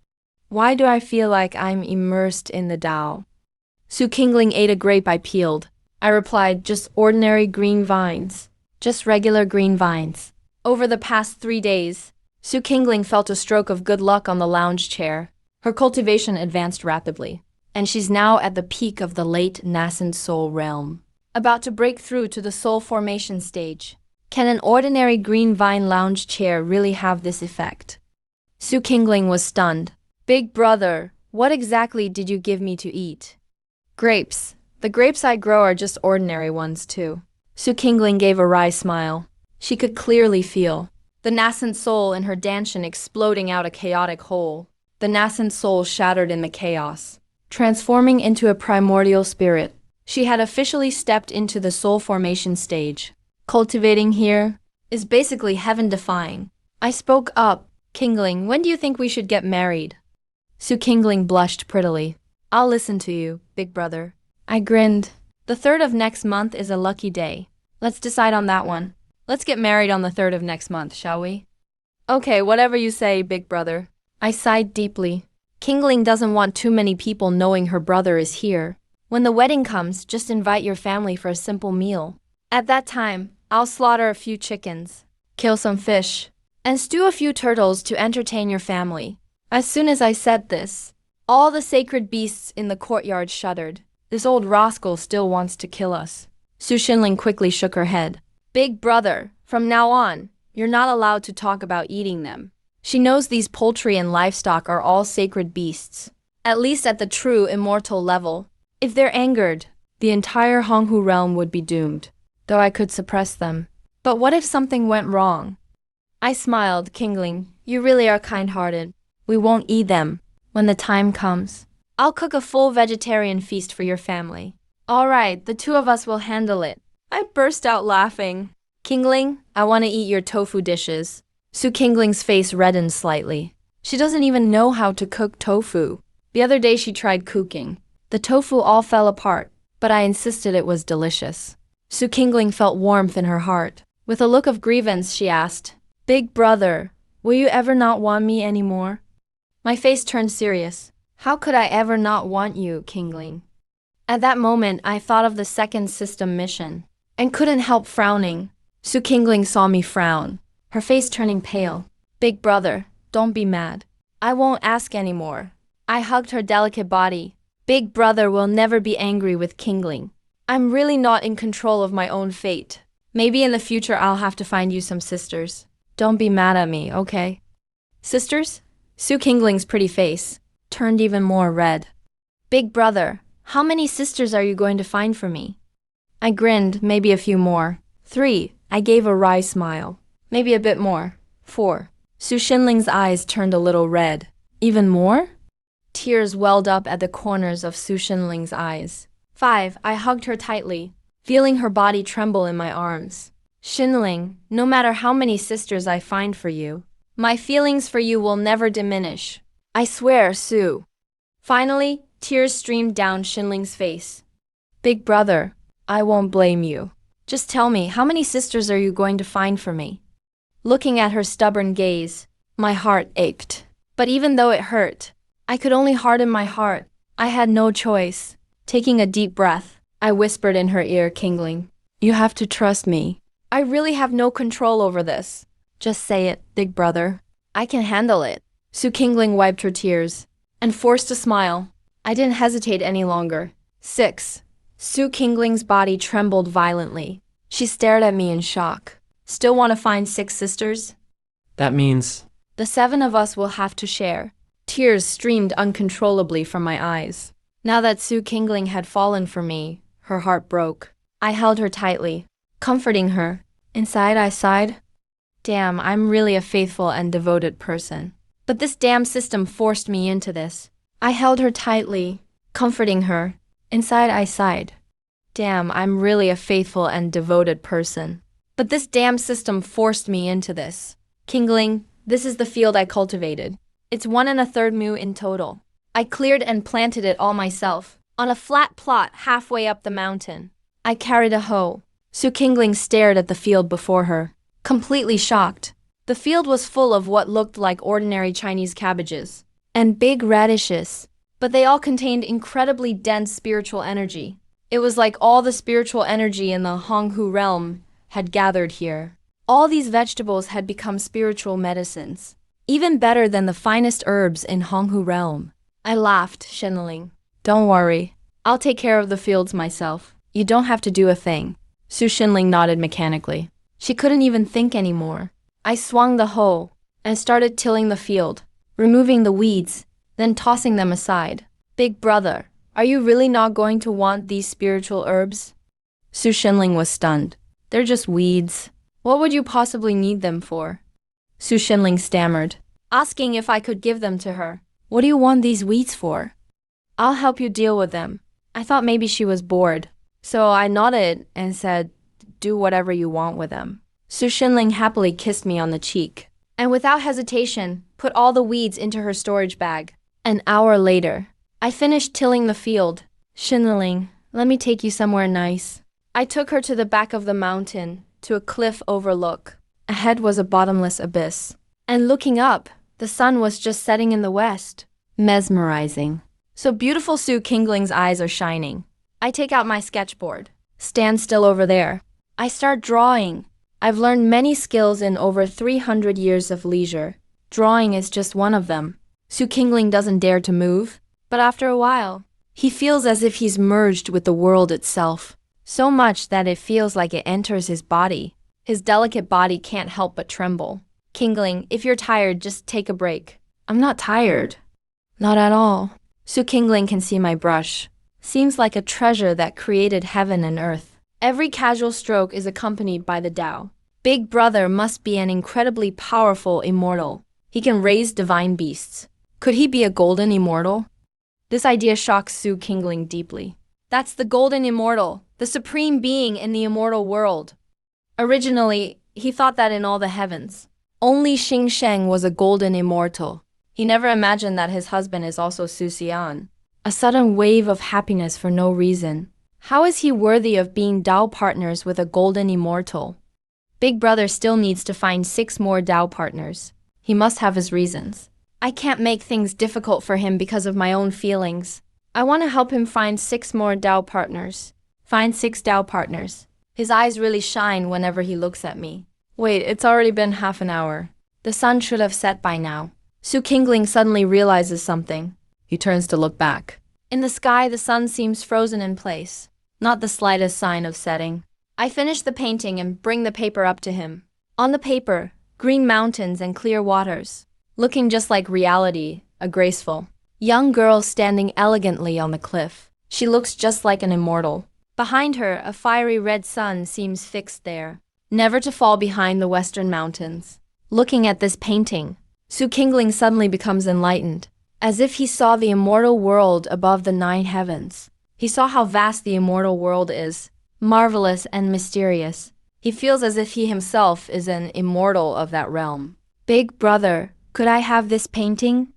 Why do I feel like I'm immersed in the Tao? Su Qingling ate a grape I peeled. I replied, just ordinary green vines. Just regular green vines. Over the past 3 days, Su Qingling felt a stroke of good luck on the lounge chair. Her cultivation advanced rapidly, and she's now at the peak of the late nascent soul realm, about to break through to the soul formation stage. Can an ordinary green vine lounge chair really have this effect? Su Qingling was stunned. Big brother, what exactly did you give me to eat? Grapes. The grapes I grow are just ordinary ones too. Su Qingling gave a wry smile. She could clearly feel the nascent soul in her danshan exploding out a chaotic hole. The nascent soul shattered in the chaos, transforming into a primordial spirit. She had officially stepped into the soul formation stage. Cultivating here is basically heaven-defying. I spoke up. Kingling, when do you think we should get married? Su Kingling blushed prettily. I'll listen to you, big brother. I grinned. The 3rd of next month is a lucky day. Let's decide on that one. Let's get married on the 3rd of next month, shall we? Okay, whatever you say, big brother. I sighed deeply. Kingling doesn't want too many people knowing her brother is here. When the wedding comes, just invite your family for a simple meal. At that time, I'll slaughter a few chickens, kill some fish, and stew a few turtles to entertain your family. As soon as I said this, all the sacred beasts in the courtyard shuddered. This old rascal still wants to kill us. Su Xinling quickly shook her head. Big brother, from now on, you're not allowed to talk about eating them. She knows these poultry and livestock are all sacred beasts, at least at the true immortal level. If they're angered, the entire Honghu realm would be doomed, though I could suppress them. But what if something went wrong? I smiled, Kingling. You really are kind-hearted. We won't eat them. When the time comes, I'll cook a full vegetarian feast for your family. All right, the 2 of us will handle it. I burst out laughing. Kingling, I want to eat your tofu dishes. Su Kingling's face reddened slightly. She doesn't even know how to cook tofu. The other day she tried cooking. The tofu all fell apart, but I insisted it was delicious. Su Kingling felt warmth in her heart. With a look of grievance, she asked, Big brother, will you ever not want me anymore? My face turned serious. How could I ever not want you, Kingling? At that moment, I thought of the second system mission, and couldn't help frowning. Su Kingling saw me frown, her face turning pale. Big brother, don't be mad. I won't ask anymore. I hugged her delicate body. Big brother will never be angry with Kingling. I'm really not in control of my own fate. Maybe in the future I'll have to find you some sisters. Don't be mad at me, okay? Sisters? Su Kingling's pretty face turned even more red. Big brother, how many sisters are you going to find for me? I grinned, maybe a few more. 3, I gave a wry smile. Maybe a bit more. 4. Su Xinling's eyes turned a little red. Even more? Tears welled up at the corners of Su Xinling's eyes. 5, I hugged her tightly, feeling her body tremble in my arms. Xinling, no matter how many sisters I find for you, my feelings for you will never diminish. I swear, Su. Finally, tears streamed down Xinling's face. Big brother, I won't blame you. Just tell me, how many sisters are you going to find for me? Looking at her stubborn gaze, my heart ached. But even though it hurt, I could only harden my heart. I had no choice. Taking a deep breath, I whispered in her ear, Kingling, you have to trust me. I really have no control over this. Just say it, big brother. I can handle it. Su Kingling wiped her tears and forced a smile. I didn't hesitate any longer. 6. Su Kingling's body trembled violently. She stared at me in shock. Still want to find 6 sisters? That means... The 7 of us will have to share. Tears streamed uncontrollably from my eyes. Now that Su Kingling had fallen for me, her heart broke. I held her tightly, comforting her. Inside I sighed. Damn, I'm really a faithful and devoted person. But this damn system forced me into this. I held her tightly, comforting her. Inside I sighed. Damn, I'm really a faithful and devoted person. But this damn system forced me into this. Kingling, this is the field I cultivated. It's 1 1/3 mu in total. I cleared and planted it all myself, on a flat plot halfway up the mountain. I carried a hoe. Su Kingling stared at the field before her, completely shocked. The field was full of what looked like ordinary Chinese cabbages, and big radishes, but they all contained incredibly dense spiritual energy. It was like all the spiritual energy in the Honghu realm had gathered here. All these vegetables had become spiritual medicines, even better than the finest herbs in Honghu realm. I laughed, Xinling. Don't worry, I'll take care of the fields myself. You don't have to do a thing. Su Xinling nodded mechanically. She couldn't even think anymore. I swung the hoe and started tilling the field, removing the weeds, then tossing them aside. Big brother, are you really not going to want these spiritual herbs? Su Xinling was stunned. They're just weeds. What would you possibly need them for? Su Xinling stammered, asking if I could give them to her. What do you want these weeds for? I'll help you deal with them. I thought maybe she was bored, so I nodded and said, do whatever you want with them. Su Xinling happily kissed me on the cheek, and without hesitation, put all the weeds into her storage bag. An hour later, I finished tilling the field. Shinling, let me take you somewhere nice. I took her to the back of the mountain, to a cliff overlook. Ahead was a bottomless abyss. And looking up, the sun was just setting in the west. Mesmerizing. So beautiful Su Qingling's eyes are shining. I take out my sketchboard. Stand still over there. I start drawing. I've learned many skills in over 300 years of leisure. Drawing is just one of them. Su Qingling doesn't dare to move, but after a while, he feels as if he's merged with the world itself. So much that it feels like it enters his body. His delicate body can't help but tremble. Qingling, if you're tired, just take a break. I'm not tired. Not at all. Su Qingling can see my brush. Seems like a treasure that created heaven and earth. Every casual stroke is accompanied by the Tao. Big Brother must be an incredibly powerful immortal. He can raise divine beasts. Could he be a golden immortal? This idea shocks Su Qingling deeply. That's the golden immortal, the supreme being in the immortal world. Originally, he thought that in all the heavens, only Xing Sheng was a golden immortal. He never imagined that his husband is also Su Xian. A sudden wave of happiness for no reason. How is he worthy of being Tao partners with a golden immortal? Big Brother still needs to find 6 more Tao partners. He must have his reasons. I can't make things difficult for him because of my own feelings. I want to help him find 6 more Tao partners. Find 6 Tao partners. His eyes really shine whenever he looks at me. Wait, it's already been half an hour. The sun should have set by now. Su Qingling suddenly realizes something. He turns to look back. In the sky, the sun seems frozen in place. Not the slightest sign of setting. I finish the painting and bring the paper up to him. On the paper, green mountains and clear waters. Looking just like reality, a graceful young girl standing elegantly on the cliff. She looks just like an immortal. Behind her, a fiery red sun seems fixed there, never to fall behind the western mountains. Looking at this painting, Su Qingling suddenly becomes enlightened, as if he saw the immortal world above the 9 heavens. He saw how vast the immortal world is, marvelous and mysterious. He feels as if he himself is an immortal of that realm. Big Brother, could I have this painting?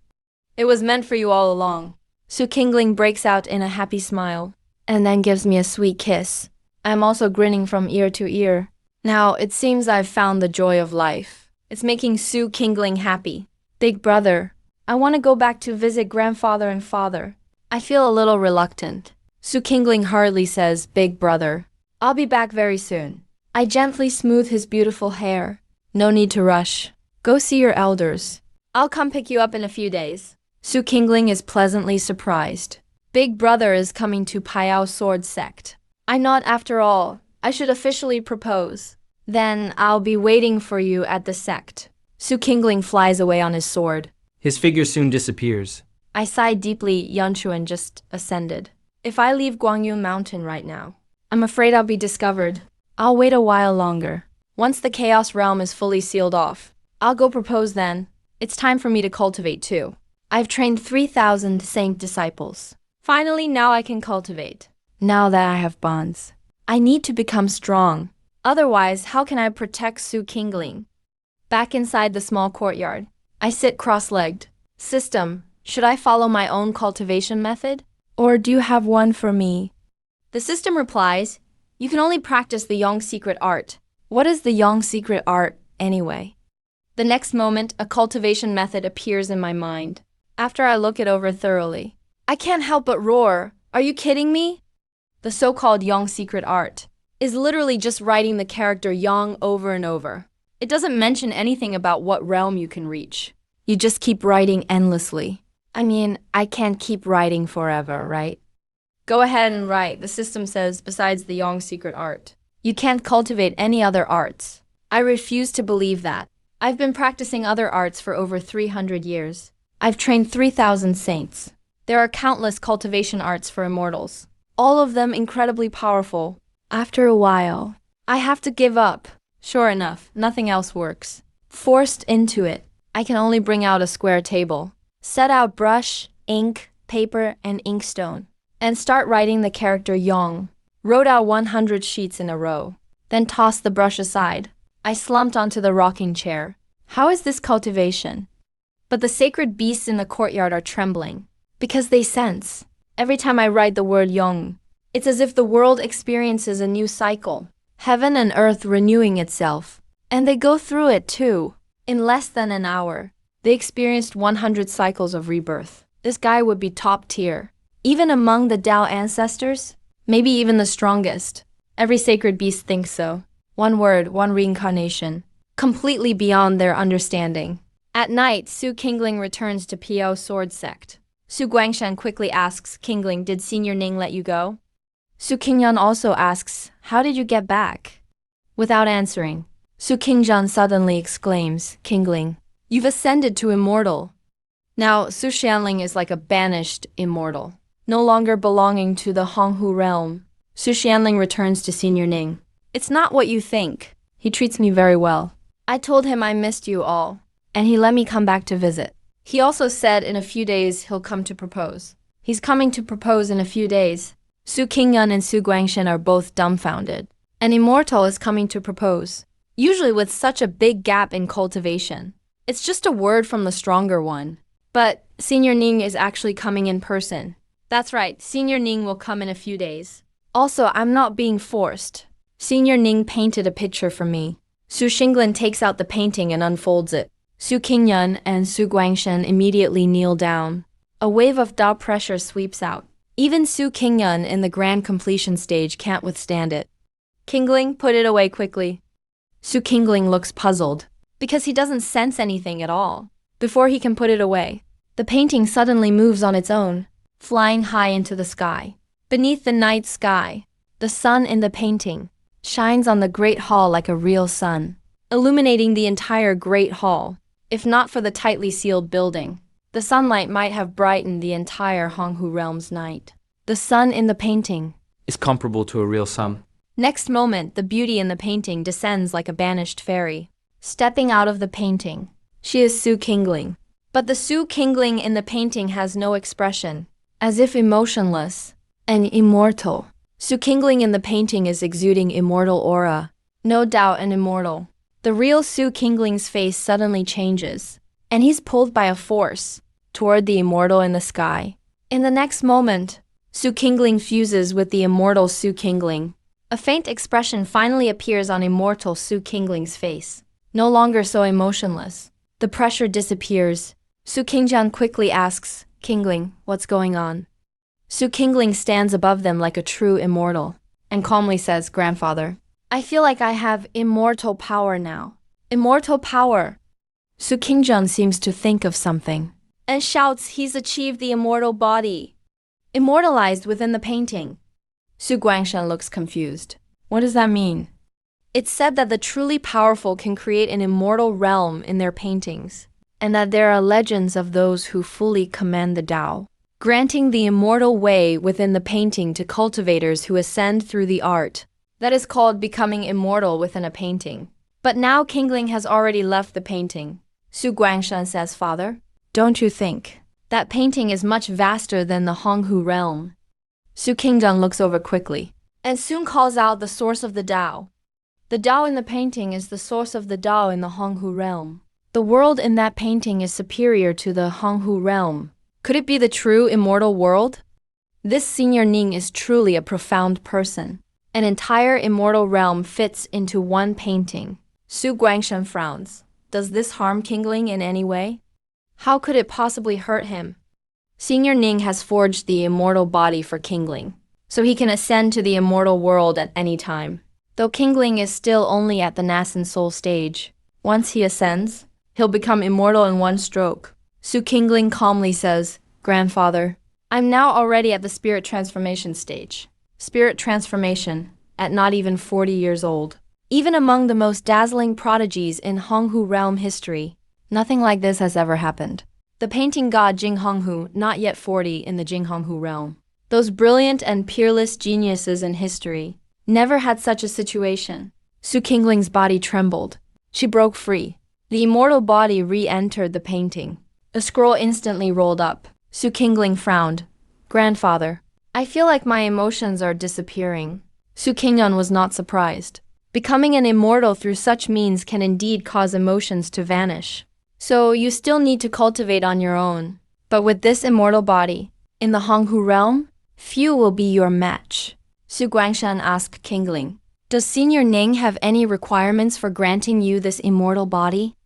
It was meant for you all along. Su Qingling breaks out in a happy smile, and then gives me a sweet kiss. I'm also grinning from ear to ear. Now, it seems I've found the joy of life. It's making Su Qingling happy. Big Brother, I want to go back to visit grandfather and father. I feel a little reluctant. Su Qingling hurriedly says, Big Brother, I'll be back very soon. I gently smooth his beautiful hair. No need to rush. Go see your elders. I'll come pick you up in a few days. Su Qingling is pleasantly surprised. Big Brother is coming to Payao Sword Sect. I nod after all. I should officially propose. Then I'll be waiting for you at the sect. Su Qingling flies away on his sword. His figure soon disappears. I sigh deeply. Yanchuan just ascended. If I leave Guangyu Mountain right now, I'm afraid I'll be discovered. I'll wait a while longer. Once the Chaos Realm is fully sealed off, I'll go propose then. It's time for me to cultivate too. I've trained 3,000 saint disciples. Finally, now I can cultivate. Now that I have bonds, I need to become strong. Otherwise, how can I protect Su Qingling? Back inside the small courtyard, I sit cross-legged. System, should I follow my own cultivation method? Or do you have one for me? The system replies, you can only practice the Yang secret art. What is the Yang secret art, anyway? The next moment, a cultivation method appears in my mind. After I look it over thoroughly, I can't help but roar. Are you kidding me? The so-called Yang secret art is literally just writing the character Yang over and over. It doesn't mention anything about what realm you can reach. You just keep writing endlessly. I mean, I can't keep writing forever, right? Go ahead and write, the system says, besides the Yang secret art. You can't cultivate any other arts. I refuse to believe that. I've been practicing other arts for over 300 years. I've trained 3,000 saints. There are countless cultivation arts for immortals, all of them incredibly powerful. After a while, I have to give up. Sure enough, nothing else works. Forced into it, I can only bring out a square table, set out brush, ink, paper, and inkstone, and start writing the character Yang. Wrote out 100 sheets in a row, then tossed the brush aside. I slumped onto the rocking chair. How is this cultivation? But the sacred beasts in the courtyard are trembling. Because they sense. Every time I write the word Yong, it's as if the world experiences a new cycle. Heaven and earth renewing itself. And they go through it too. In less than an hour, they experienced 100 cycles of rebirth. This guy would be top tier. Even among the Tao ancestors, maybe even the strongest. Every sacred beast thinks so. One word, one reincarnation. Completely beyond their understanding. At night, Su Qingling returns to Piao Sword Sect. Su Guangshan quickly asks Qingling, did Senior Ning let you go? Su Qingyan also asks, how did you get back? Without answering, Su Qingyan suddenly exclaims, Qingling, you've ascended to immortal. Now, Su Xianling is like a banished immortal. No longer belonging to the Honghu realm. Su Xianling returns to Senior Ning. It's not what you think. He treats me very well. I told him I missed you all, and he let me come back to visit. He also said in a few days he'll come to propose. He's coming to propose in a few days. Su Qingyan and Su Guangshan are both dumbfounded. An immortal is coming to propose. Usually with such a big gap in cultivation. It's just a word from the stronger one. But Senior Ning is actually coming in person. That's right, Senior Ning will come in a few days. Also, I'm not being forced. Senior Ning painted a picture for me. Su Xinglan takes out the painting and unfolds it. Su Qingyan and Su Guangshan immediately kneel down. A wave of Dao pressure sweeps out. Even Su Qingyan in the grand completion stage can't withstand it. Qingling, put it away quickly. Su Qingling looks puzzled, because he doesn't sense anything at all. Before he can put it away, the painting suddenly moves on its own, flying high into the sky. Beneath the night sky, the sun in the painting shines on the great hall like a real sun, illuminating the entire great hall. If not for the tightly sealed building, the sunlight might have brightened the entire Honghu realm's night. The sun in the painting is comparable to a real sun. Next moment, the beauty in the painting descends like a banished fairy. Stepping out of the painting, she is Su Qingling. But the Su Qingling in the painting has no expression, as if emotionless and immortal. Su Qingling in the painting is exuding immortal aura. No doubt an immortal. The real Su Qingling's face suddenly changes, and he's pulled by a force toward the immortal in the sky. In the next moment, Su Qingling fuses with the immortal Su Qingling. A faint expression finally appears on immortal Su Qingling's face. No longer so emotionless. The pressure disappears. Su Qingyan quickly asks, Qingling, what's going on? Su Qingling stands above them like a true immortal, and calmly says, Grandfather, I feel like I have immortal power now. Immortal power. Su Qingyan seems to think of something, and shouts he's achieved the immortal body. Immortalized within the painting. Su Guangshan looks confused. What does that mean? It's said that the truly powerful can create an immortal realm in their paintings, and that there are legends of those who fully command the Tao, granting the immortal way within the painting to cultivators who ascend through the art. That is called becoming immortal within a painting. But now Qingling has already left the painting. Su Guangshan says, Father, don't you think that painting is much vaster than the Honghu realm? Su Qingyan looks over quickly, and soon calls out the source of the Tao. The Tao in the painting is the source of the Tao in the Honghu realm. The world in that painting is superior to the Honghu realm. Could it be the true immortal world? This Senior Ning is truly a profound person. An entire immortal realm fits into one painting. Su Guangshan frowns. Does this harm Qingling in any way? How could it possibly hurt him? Senior Ning has forged the immortal body for Qingling, so he can ascend to the immortal world at any time. Though Qingling is still only at the nascent soul stage, once he ascends, he'll become immortal in one stroke. Su Qingling calmly says, Grandfather, I'm now already at the spirit transformation stage. Spirit transformation, at not even 40 years old. Even among the most dazzling prodigies in Honghu realm history, nothing like this has ever happened. The painting god Jing Honghu, not yet 40 in the Jing Honghu realm. Those brilliant and peerless geniuses in history never had such a situation. Su Qingling's body trembled. She broke free. The immortal body re-entered the painting. A scroll instantly rolled up. Su Qingling frowned. Grandfather, I feel like my emotions are disappearing. Su Qingyan was not surprised. Becoming an immortal through such means can indeed cause emotions to vanish. So you still need to cultivate on your own. But with this immortal body, in the Honghu realm, few will be your match. Su Guangshan asked Kingling, does Senior Ning have any requirements for granting you this immortal body?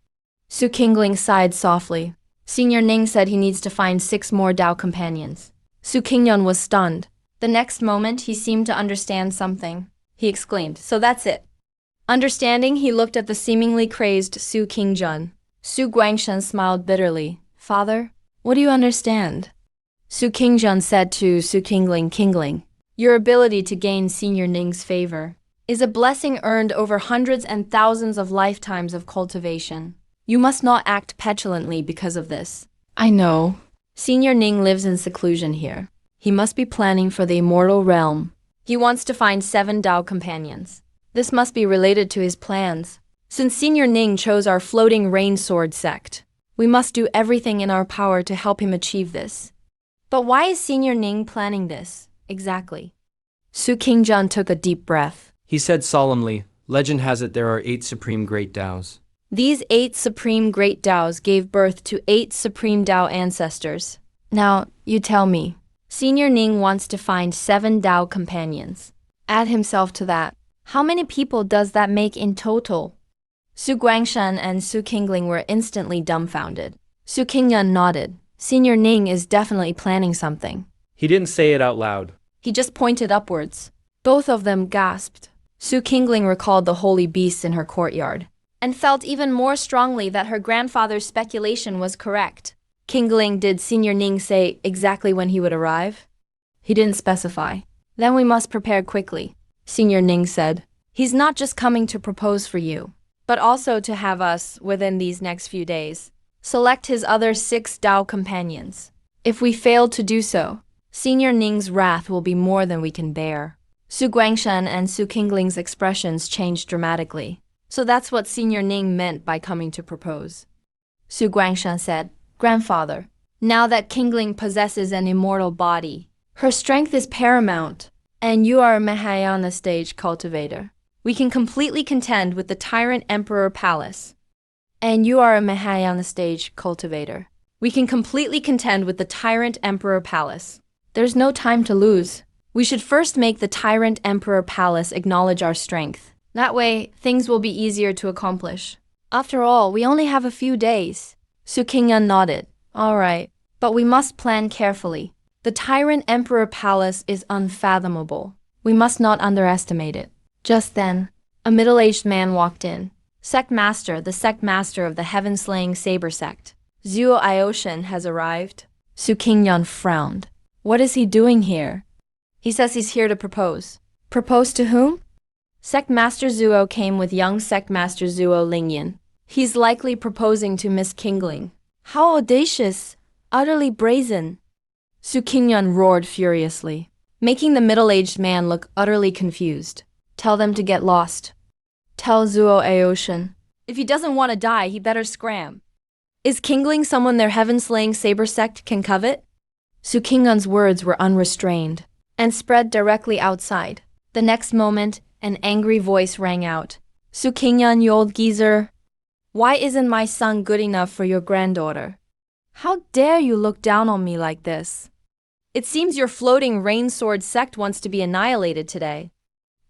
Su Kingling sighed softly. Senior Ning said he needs to find 6 more Dao companions. Su Qingyun was stunned. The next moment, he seemed to understand something. He exclaimed, so that's it. Understanding, he looked at the seemingly crazed Su Qingjun. Su Guangshan smiled bitterly. Father, what do you understand? Su Qingjun said to Su Kingling, your ability to gain Senior Ning's favor is a blessing earned over hundreds and thousands of lifetimes of cultivation. You must not act petulantly because of this. I know. Senior Ning lives in seclusion here. He must be planning for the immortal realm. He wants to find 7 Dao companions. This must be related to his plans. Since Senior Ning chose our floating rain sword sect, we must do everything in our power to help him achieve this. But why is Senior Ning planning this, exactly? Su Qingjun took a deep breath. He said solemnly, legend has it there are 8 supreme great Taos. These 8 supreme great Taos gave birth to 8 supreme Tao ancestors. Now, you tell me. Senior Ning wants to find 7 Tao companions. Add himself to that. How many people does that make in total? Su Guangshan and Su Kingling were instantly dumbfounded. Su Qingyun nodded. Senior Ning is definitely planning something. He didn't say it out loud. He just pointed upwards. Both of them gasped. Su Kingling recalled the holy beasts in her courtyard, and felt even more strongly that her grandfather's speculation was correct. Kingling, did Senior Ning say exactly when he would arrive? He didn't specify. Then we must prepare quickly, Senior Ning said. He's not just coming to propose for you, but also to have us, within these next few days, select his other 6 Dao companions. If we fail to do so, Senior Ning's wrath will be more than we can bear. Su Guangshan and Su Kingling's expressions changed dramatically. So that's what Senior Ning meant by coming to propose. Su Guangshan said, Grandfather, now that Kingling possesses an immortal body, her strength is paramount, and you are a Mahayana stage cultivator. We can completely contend with the Tyrant Emperor Palace. And you are a Mahayana stage cultivator. We can completely contend with the Tyrant Emperor Palace. There's no time to lose. We should first make the Tyrant Emperor Palace acknowledge our strength. That way, things will be easier to accomplish. After all, we only have a few days. Su Qingyun nodded. All right, but we must plan carefully. The Tyrant Emperor Palace is unfathomable. We must not underestimate it. Just then, a middle-aged man walked in. The sect master of the heaven-slaying saber sect. Zuo Ioshan has arrived. Su Qingyun frowned. What is he doing here? He says he's here to propose. Propose to whom? Sect Master Zuo came with young Sect Master Zuo Lingyan. He's likely proposing to Miss Kingling. How audacious! Utterly brazen! Su Qingyun roared furiously, making the middle-aged man look utterly confused. Tell them to get lost. Tell Zuo Aoshan. If he doesn't want to die, he better scram. Is Kingling someone their heaven-slaying saber sect can covet? Su Qingyun's words were unrestrained and spread directly outside. The next moment, an angry voice rang out. Su Qingyun, you old geezer. Why isn't my son good enough for your granddaughter? How dare you look down on me like this? It seems your floating rain sword sect wants to be annihilated today.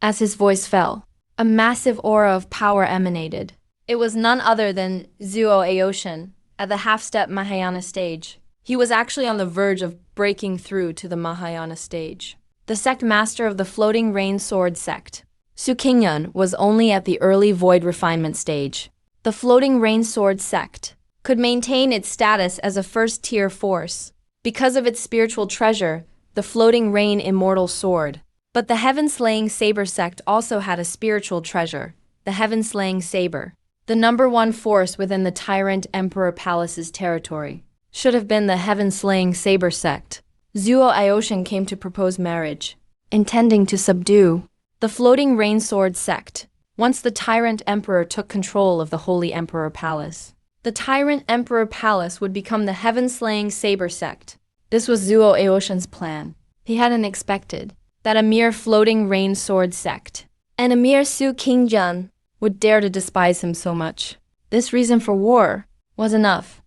As his voice fell, a massive aura of power emanated. It was none other than Zuo Aoshan at the half-step Mahayana stage. He was actually on the verge of breaking through to the Mahayana stage. The sect master of the floating rain sword sect. Su Qingyun was only at the early void refinement stage. The floating rain sword sect could maintain its status as a first-tier force because of its spiritual treasure, the floating rain immortal sword. But the heaven-slaying saber sect also had a spiritual treasure, the heaven-slaying saber. The #1 force within the Tyrant Emperor Palace's territory should have been the heaven-slaying saber sect. Zuo Ioshan came to propose marriage, intending to subdue the floating rain sword sect once the Tyrant Emperor took control of the Holy Emperor Palace. The Tyrant Emperor Palace would become the heaven-slaying saber sect. This was Zuo Aoshan's plan. He hadn't expected that a mere floating rain sword sect and a mere Su Qingjun would dare to despise him so much. This reason for war was enough.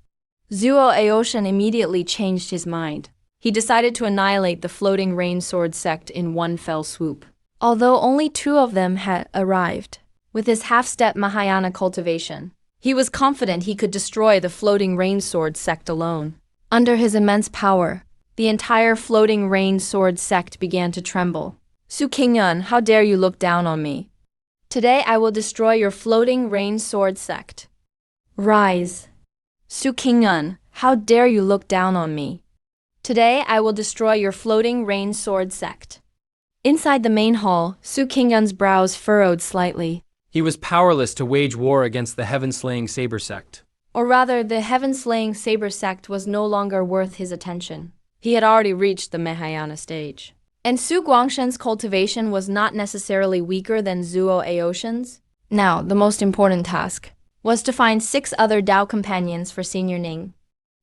Zuo Aoshan immediately changed his mind. He decided to annihilate the floating rain sword sect in one fell swoop. Although only 2 of them had arrived, with his half-step Mahayana cultivation, he was confident he could destroy the floating rain sword sect alone. Under his immense power, the entire floating rain sword sect began to tremble. Su Qingyun, how dare you look down on me? Today I will destroy your floating rain sword sect. Rise. Su Qingyun, how dare you look down on me? Today I will destroy your floating rain sword sect. Inside the main hall, Su Qingyun's brows furrowed slightly. He was powerless to wage war against the heaven-slaying saber sect. Or rather, the heaven-slaying saber sect was no longer worth his attention. He had already reached the Mahayana stage. And Su Guangshen's cultivation was not necessarily weaker than Zuo Aoshan's. Now, the most important task was to find 6 other Dao companions for Senior Ning.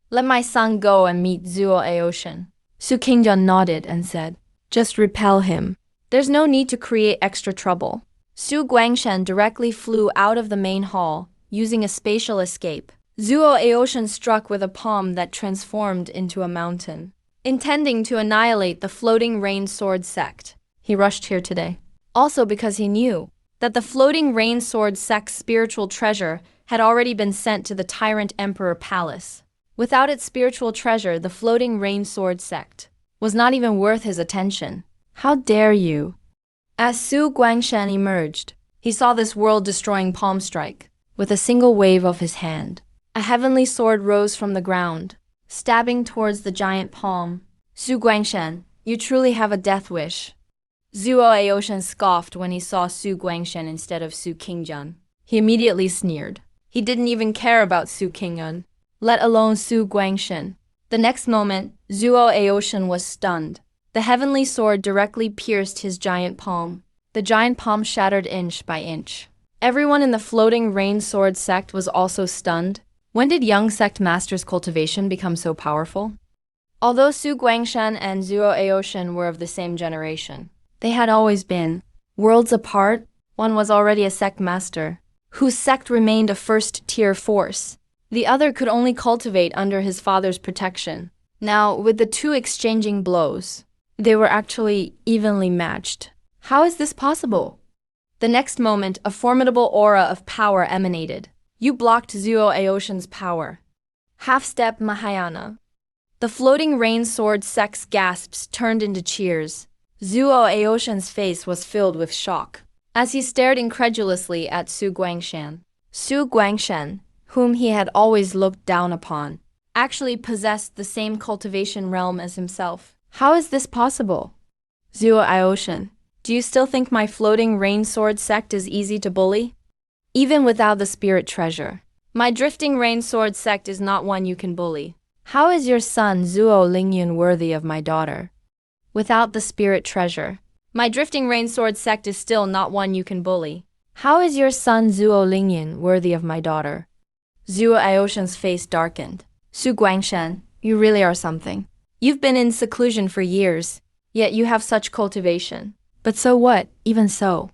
Let my son go and meet Zuo Aoshan. Su Qingyun nodded and said, just repel him. There's no need to create extra trouble. Su Guangshen directly flew out of the main hall, using a spatial escape. Zuo Aoshan struck with a palm that transformed into a mountain, intending to annihilate the floating rain sword sect. He rushed here today, also because he knew that the floating rain sword sect's spiritual treasure had already been sent to the tyrant emperor palace. Without its spiritual treasure, the floating rain sword sect was not even worth his attention. How dare you? As Su Guangshen emerged, he saw this world-destroying palm strike. With a single wave of his hand, a heavenly sword rose from the ground, stabbing towards the giant palm. Su Guangshen, you truly have a death wish. Zuo Aoshan scoffed when he saw Su Guangshen instead of Su Qingyun. He immediately sneered. He didn't even care about Su Qingyun, let alone Su Guangshen. The next moment, Zuo Aoshan was stunned. The heavenly sword directly pierced his giant palm. The giant palm shattered inch by inch. Everyone in the floating rain sword sect was also stunned. When did young sect master's cultivation become so powerful? Although Su Guangshen and Zuo Aoshan were of the same generation, they had always been worlds apart. One was already a sect master, whose sect remained a first-tier force. The other could only cultivate under his father's protection. Now, with the 2 exchanging blows, they were actually evenly matched. How is this possible? The next moment, a formidable aura of power emanated. You blocked Zuo Aoshan's power. Half-step Mahayana. The floating rain sword sect's gasps turned into cheers. Zuo Aoshan's face was filled with shock as he stared incredulously at Su Guangshen. Su Guangshen, whom he had always looked down upon, actually possessed the same cultivation realm as himself. How is this possible? Zuo Aoshan, do you still think my floating rain sword sect is easy to bully? Even without the spirit treasure, my drifting rain sword sect is not one you can bully. How is your son Zuo Lingyun worthy of my daughter? Without the spirit treasure, my drifting rain sword sect is still not one you can bully. How is your son Zuo Lingyun worthy of my daughter? Zuo Aoshan's face darkened. Su Guangshen, you really are something. You've been in seclusion for years, yet you have such cultivation. But so what, even so?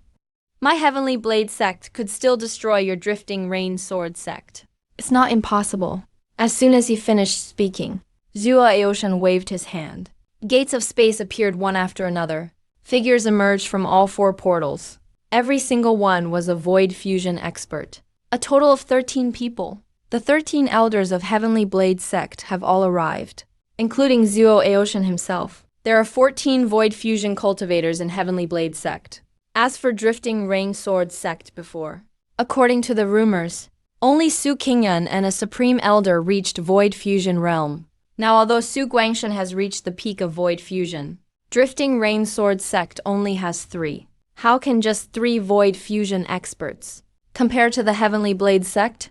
My heavenly blade sect could still destroy your drifting rain sword sect. It's not impossible. As soon as he finished speaking, Zuo Aoshan waved his hand. Gates of space appeared one after another. Figures emerged from all 4 portals. Every single one was a void fusion expert. A total of 13 people. The 13 elders of Heavenly Blade sect have all arrived, including Zuo Aoshan himself. There are 14 void fusion cultivators in Heavenly Blade sect. As for drifting rain sword sect before, according to the rumors, only Su Qingyun and a supreme elder reached void fusion realm. Now, although Su Guangshen has reached the peak of void fusion, drifting rain sword sect only has 3. How can just 3 void fusion experts compare to the Heavenly Blade sect?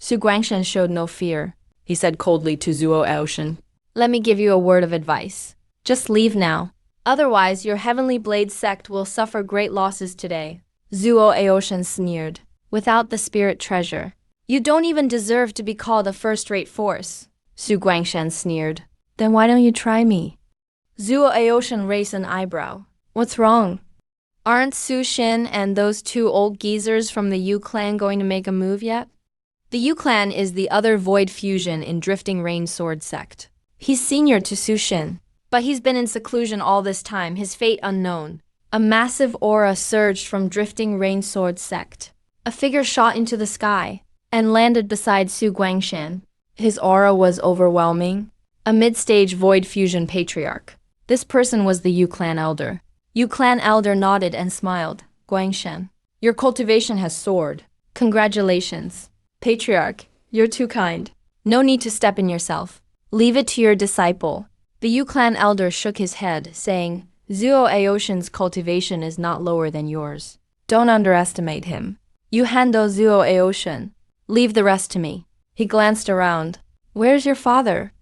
Su Guangshen showed no fear. He said coldly to Zuo Aoshan, let me give you a word of advice. Just leave now. Otherwise, your Heavenly Blade sect will suffer great losses today. Zuo Aoshan sneered. Without the spirit treasure, you don't even deserve to be called a first-rate force. Su Guangshen sneered. Then why don't you try me? Zuo Aoshan raised an eyebrow. What's wrong? Aren't Su Shin and those 2 old geezers from the Yu clan going to make a move yet? The Yu clan is the other void fusion in Drifting Rain Sword sect. He's senior to Su Shin, but he's been in seclusion all this time, his fate unknown. A massive aura surged from Drifting Rain Sword sect. A figure shot into the sky and landed beside Su Guangshan. His aura was overwhelming. A mid-stage void fusion patriarch. This person was the Yu clan elder. Yu clan elder nodded and smiled. Guangshan, your cultivation has soared. Congratulations. Patriarch, you're too kind. No need to step in yourself. Leave it to your disciple. The Yu clan elder shook his head, saying, Zuo Aoshin's cultivation is not lower than yours. Don't underestimate him. You handle Zuo Aoshin. Leave the rest to me. He glanced around. Where's your father?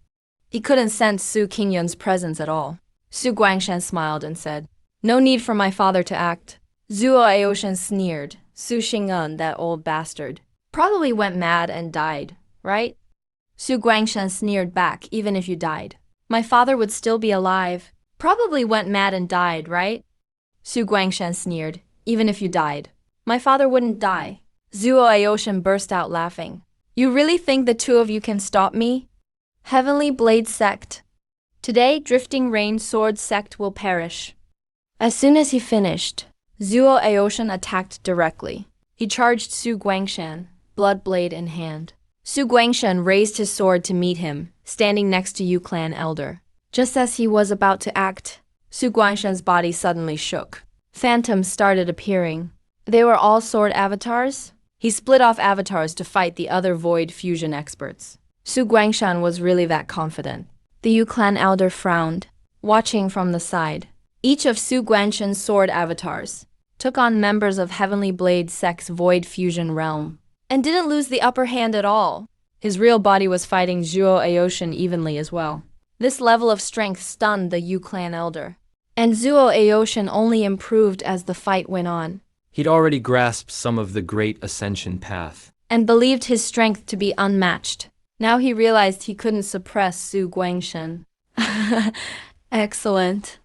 He couldn't sense Su Qingyun's presence at all. Su Guangshan smiled and said, No need for my father to act. Zuo Aoshin sneered. Su Xingyun, that old bastard, probably went mad and died, right? Su Guangshan sneered back, even if you died. My father would still be alive. Probably went mad and died, right? Su Guangshan sneered, even if you died. My father wouldn't die. Zuo Aoshin burst out laughing. You really think the two of you can stop me? Heavenly Blade Sect. Today, Drifting Rain Sword Sect will perish. As soon as he finished, Zuo Aoshin attacked directly. He charged Su Guangshan, blood blade in hand. Su Guangshan raised his sword to meet him, standing next to Yu clan elder. Just as he was about to act, Su Guangshan's body suddenly shook. Phantoms started appearing. They were all sword avatars. He split off avatars to fight the other void fusion experts. Su Guangshan was really that confident. The Yu clan elder frowned, watching from the side. Each of Su Guangshan's sword avatars took on members of Heavenly Blade Sect's void fusion realm, and didn't lose the upper hand at all. His real body was fighting Zuo Aoshin evenly as well. This level of strength stunned the Yu clan elder, and Zuo Aoshin only improved as the fight went on. He'd already grasped some of the great ascension path, and believed his strength to be unmatched. Now he realized he couldn't suppress Su Guangshan. Excellent.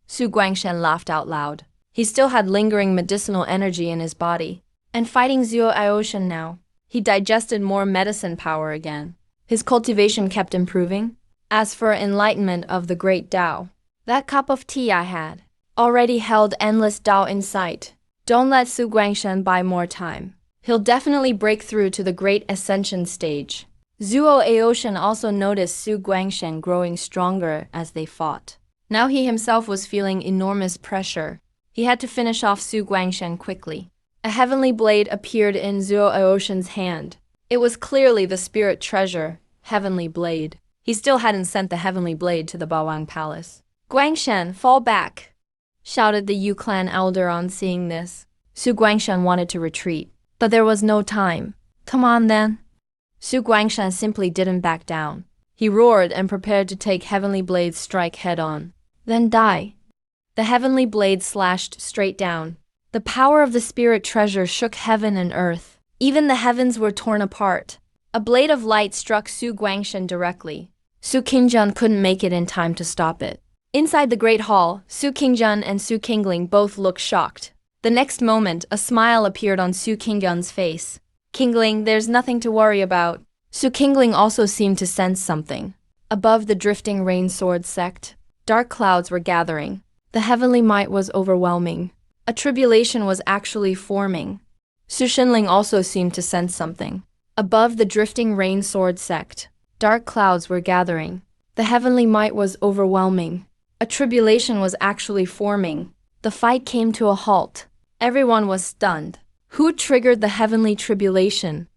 Su Guangshan laughed out loud. He still had lingering medicinal energy in his body, and fighting Zuo Aoshin now, he digested more medicine power again. His cultivation kept improving. As for enlightenment of the great Tao, that cup of tea I had already held endless Tao insight. Don't let Su Guangshan buy more time. He'll definitely break through to the great ascension stage. Zuo Aoshin also noticed Su Guangshan growing stronger as they fought. Now he himself was feeling enormous pressure. He had to finish off Su Guangshan quickly. A heavenly blade appeared in Zuo Aoshin's hand. It was clearly the spirit treasure, Heavenly Blade. He still hadn't sent the Heavenly Blade to the Bawang Palace. Guangshan, fall back! Shouted the Yu clan elder on seeing this. Su Guangshan wanted to retreat, but there was no time. Come on then. Su Guangshan simply didn't back down. He roared and prepared to take Heavenly Blade's strike head-on. Then die. The Heavenly Blade slashed straight down. The power of the spirit treasure shook heaven and earth. Even the heavens were torn apart. A blade of light struck Su Guangshan directly. Su Qingjun couldn't make it in time to stop it. Inside the Great Hall, Su Qingjun and Su Qingling both looked shocked. The next moment, a smile appeared on Su Qingjun's face. Qingling, there's nothing to worry about. Su Qingling also seemed to sense something. Above the Drifting Rain Sword sect, dark clouds were gathering. The heavenly might was overwhelming. A tribulation was actually forming. Su Shinling also seemed to sense something. Above the Drifting Rain Sword sect, dark clouds were gathering. The heavenly might was overwhelming. A tribulation was actually forming. The fight came to a halt. Everyone was stunned. Who triggered the heavenly tribulation?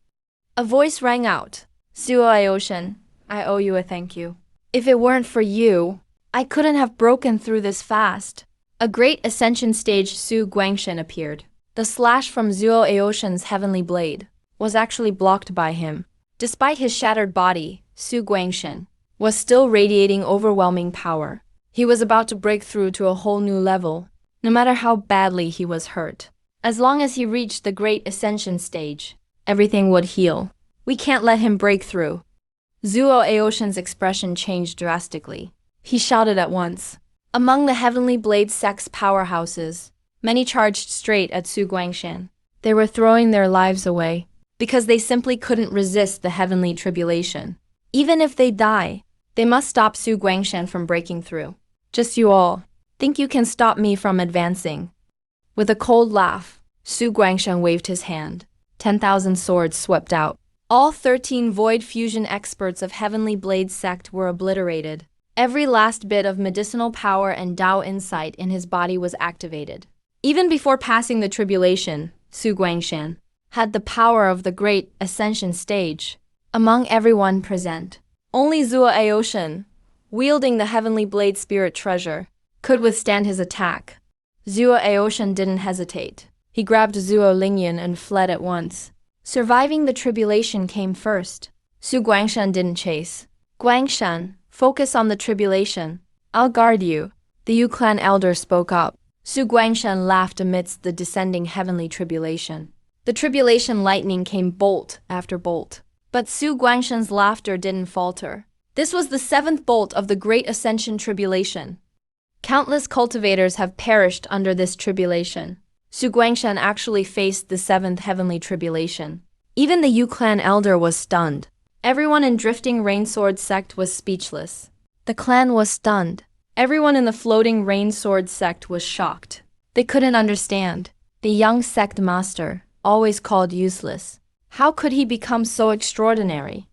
A voice rang out. Zuo Aoshin, I owe you a thank you. If it weren't for you, I couldn't have broken through this fast. A great ascension stage Su Guangshan appeared. The slash from Zuo Aoshin's heavenly blade was actually blocked by him. Despite his shattered body, Su Guangshan was still radiating overwhelming power. He was about to break through to a whole new level, no matter how badly he was hurt. As long as he reached the great ascension stage, everything would heal. We can't let him break through. Zuo Aoshin's expression changed drastically. He shouted at once. Among the Heavenly Blade sect's powerhouses, many charged straight at Su Guangshan. They were throwing their lives away. because they simply couldn't resist the heavenly tribulation. Even if they die, they must stop Su Guangshan from breaking through. Just you all think you can stop me from advancing? With a cold laugh, Su Guangshan waved his hand. 10,000 swords swept out. All 13 void fusion experts of Heavenly Blade sect were obliterated. Every last bit of medicinal power and Tao insight in his body was activated. Even before passing the tribulation, Su Guangshan had the power of the great ascension stage. Among everyone present, only Zhuo Aoshan, wielding the Heavenly Blade spirit treasure, could withstand his attack. Zhuo Aoshan didn't hesitate. He grabbed Zhuo Lingyan and fled at once. Surviving the tribulation came first. Su Guangshan didn't chase. Guangshan, focus on the tribulation. I'll guard you. The Yu clan elder spoke up. Su Guangshan laughed amidst the descending heavenly tribulation. The tribulation lightning came bolt after bolt. But Su Guangshan's laughter didn't falter. This was the 7th bolt of the Great Ascension Tribulation. Countless cultivators have perished under this tribulation. Su Guangshan actually faced the 7th heavenly tribulation. Even the Yu clan elder was stunned. Everyone in Drifting Rainsword sect was speechless. The clan was stunned. Everyone in the Floating Rainsword sect was shocked. They couldn't understand. The young sect master, always called useless. How could he become so extraordinary?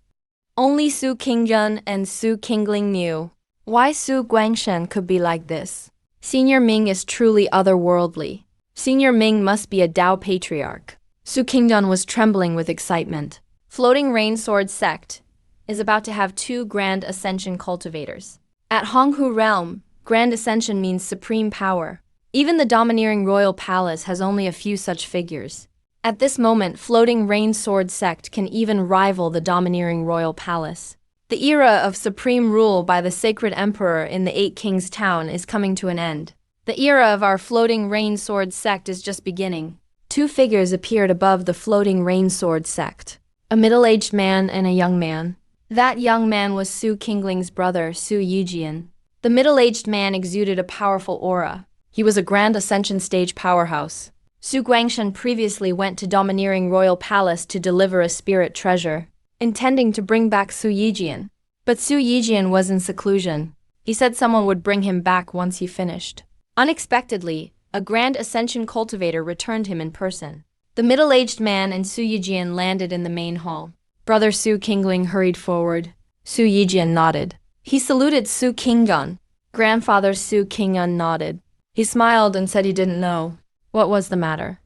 Only Su Qingjun and Su Qingling knew why Su Guangshan could be like this. Senior Ming is truly otherworldly. Senior Ming must be a Tao patriarch. Su Qingjun was trembling with excitement. Floating Rainsword sect is about to have 2 Grand Ascension cultivators. At Honghu Realm, Grand Ascension means supreme power. Even the domineering royal palace has only a few such figures. At this moment, Floating Rainsword sect can even rival the domineering royal palace. The era of supreme rule by the sacred emperor in the 8 Kings town is coming to an end. The era of our Floating Rainsword sect is just beginning. 2 figures appeared above the Floating Rainsword sect. A middle-aged man and a young man. That young man was Su Qingling's brother, Su Yijian. The middle-aged man exuded a powerful aura. He was a Grand Ascension stage powerhouse. Su Guangshan previously went to domineering royal palace to deliver a spirit treasure, intending to bring back Su Yijian. But Su Yijian was in seclusion. He said someone would bring him back once he finished. Unexpectedly, a Grand Ascension cultivator returned him in person. The middle-aged man and Su Yijian landed in the main hall. Brother Su Qingling hurried forward. Su Yijian nodded. He saluted Su Qingjun. Grandfather Su Qingyun nodded. He smiled and said he didn't know. What was the matter?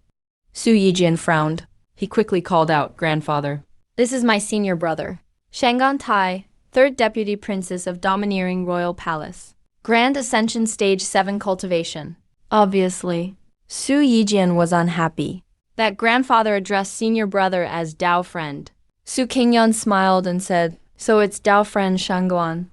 Su Yijian frowned. He quickly called out, "Grandfather." "This is my senior brother, Shangan Tai, 3rd Deputy Princess of Domineering Royal Palace. Grand Ascension Stage 7 cultivation." Obviously, Su Yijian was unhappy that grandfather addressed senior brother as Tao friend. Su Qingyun smiled and said, "So it's Tao friend Shanguan.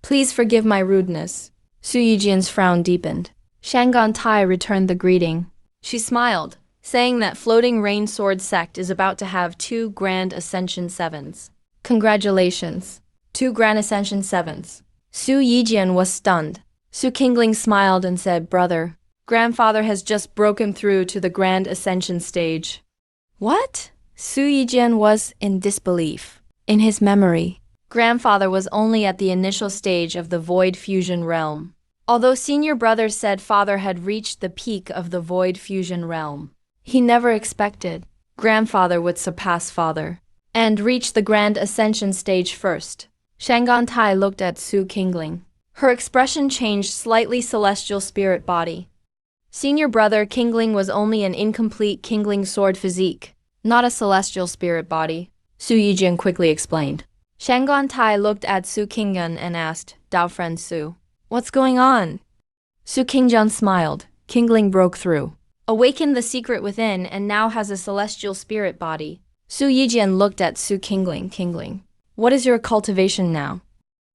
Please forgive my rudeness." Su Yijian's frown deepened. Shangan Tai returned the greeting. She smiled, saying that Floating Rainsword sect is about to have 2 Grand Ascension 7s. Congratulations. 2 Grand Ascension 7s. Su Yijian was stunned. Su Qingling smiled and said, "Brother, grandfather has just broken through to the Grand Ascension stage." What? Su Yijian was in disbelief. In his memory, grandfather was only at the initial stage of the Void Fusion realm. Although senior brother said father had reached the peak of the Void Fusion realm, he never expected grandfather would surpass father and reach the Grand Ascension stage first. Shangan Tai looked at Su Qingling. Her expression changed slightly. Celestial spirit body. Senior brother Qingling was only an incomplete Qingling sword physique, not a celestial spirit body, Su Yijian quickly explained. Shangan Tai looked at Su Qingjun and asked, "Tao friend Su, what's going on?" Su Qingjun smiled. Qingling broke through, awakened the secret within, and now has a celestial spirit body. Su Yijian looked at Su Qingling. "Qingling, what is your cultivation now?"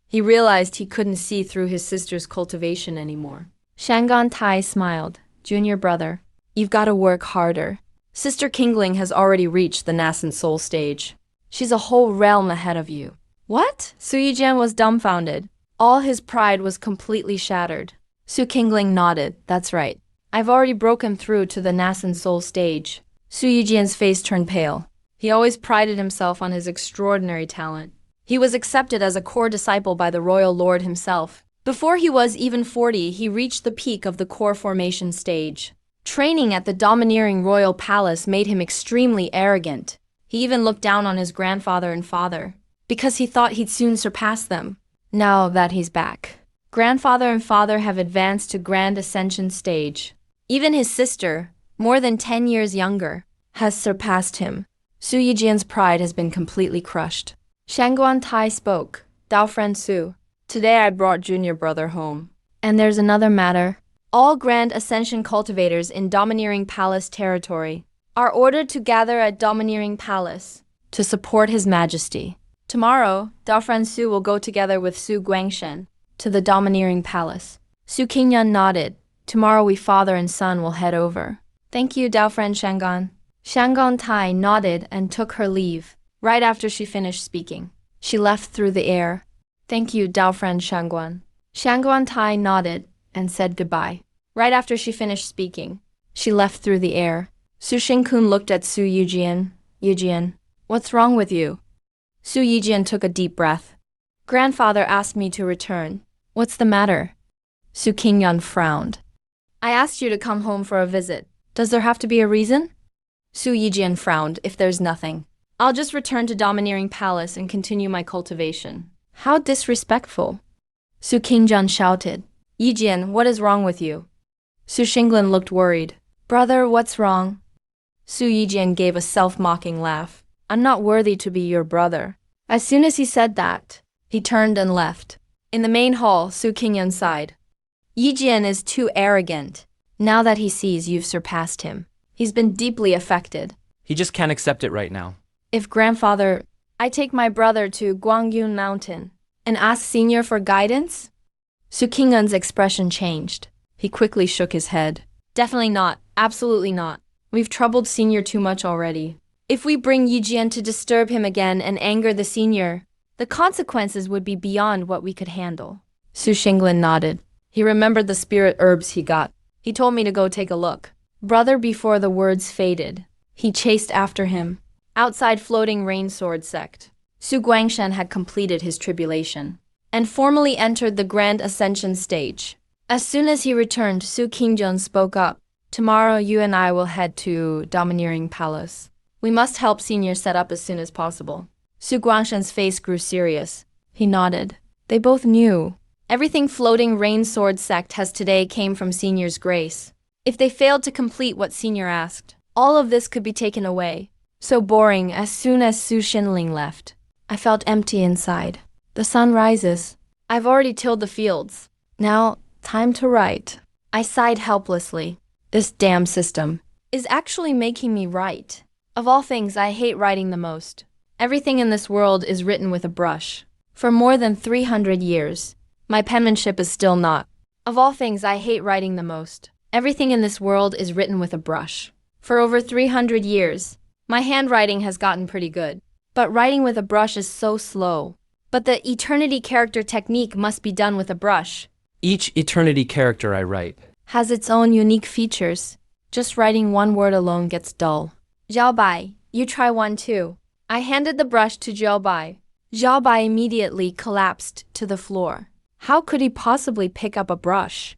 He realized he couldn't see through his sister's cultivation anymore. Shangan Tai smiled. "Junior brother, you've got to work harder. Sister Qingling has already reached the nascent soul stage. She's a whole realm ahead of you." What? Su Yijian was dumbfounded. All his pride was completely shattered. Su Qingling nodded. "That's right. I've already broken through to the nascent soul stage." Su Yijian's face turned pale. He always prided himself on his extraordinary talent. He was accepted as a core disciple by the royal lord himself. Before he was even 40, he reached the peak of the core formation stage. Training at the domineering royal palace made him extremely arrogant. He even looked down on his grandfather and father, because he thought he'd soon surpass them. Now that he's back, grandfather and father have advanced to grand ascension stage. Even his sister, more than 10 years younger, has surpassed him. Su Yijian's pride has been completely crushed. Shangguan Tai spoke. Dao friend Su, today I brought junior brother home. And there's another matter. All grand ascension cultivators in domineering palace territory are ordered to gather at domineering palace to support his majesty. Tomorrow, Dao friend Su will go together with Su Guangshen to the domineering palace. Su Qingyan nodded. Tomorrow we father and son will head over. Thank you, Dao friend Shangguan. Shangguan Tai nodded and took her leave. Right after she finished speaking, she left through the air. Thank you, Dao friend Shangguan. Shangguan Tai nodded and said goodbye. Right after she finished speaking, she left through the air. Su Xingkun looked at Su Yijian. Yijian, what's wrong with you? Su Yijian took a deep breath. Grandfather asked me to return. What's the matter? Su Qingyan frowned. I asked you to come home for a visit. Does there have to be a reason? Su Yijian frowned. If there's nothing, I'll just return to domineering palace and continue my cultivation. How disrespectful. Su Qingyan shouted. Yijian, what is wrong with you? Su Xinglan looked worried. Brother, what's wrong? Su Yijian gave a self-mocking laugh. I'm not worthy to be your brother. As soon as he said that, he turned and left. In the main hall, Su Qingyan sighed. Yijian is too arrogant. Now that he sees you've surpassed him, he's been deeply affected. He just can't accept it right now. If grandfather, I take my brother to Guangyun Mountain and ask senior for guidance? Su Qingyan's expression changed. He quickly shook his head. Definitely not. Absolutely not. We've troubled senior too much already. If we bring Yijian to disturb him again and anger the senior, the consequences would be beyond what we could handle. Su Xinglan nodded. He remembered the spirit herbs he got. He told me to go take a look. Brother, before the words faded, he chased after him. Outside floating rain sword sect, Su Guangshen had completed his tribulation and formally entered the grand ascension stage. As soon as he returned, Su Qingyan spoke up. Tomorrow you and I will head to domineering palace. We must help senior set up as soon as possible. Su Guangshen's face grew serious. He nodded. They both knew. Everything floating rain sword sect has today came from senior's grace. If they failed to complete what senior asked, all of this could be taken away. So boring. As soon as Su Xinling left, I felt empty inside. The sun rises. I've already tilled the fields. Now, time to write. I sighed helplessly. This damn system is actually making me write. Of all things, I hate writing the most. Everything in this world is written with a brush. For more than 300 years, my penmanship is still not. Of all things, I hate writing the most. Everything in this world is written with a brush. For over 300 years, my handwriting has gotten pretty good. But writing with a brush is so slow. But the eternity character technique must be done with a brush. Each eternity character I write Has its own unique features. Just writing one word alone gets dull. Zhao Bai, you try one too. I handed the brush to Zhao Bai. Zhao Bai immediately collapsed to the floor. How could he possibly pick up a brush?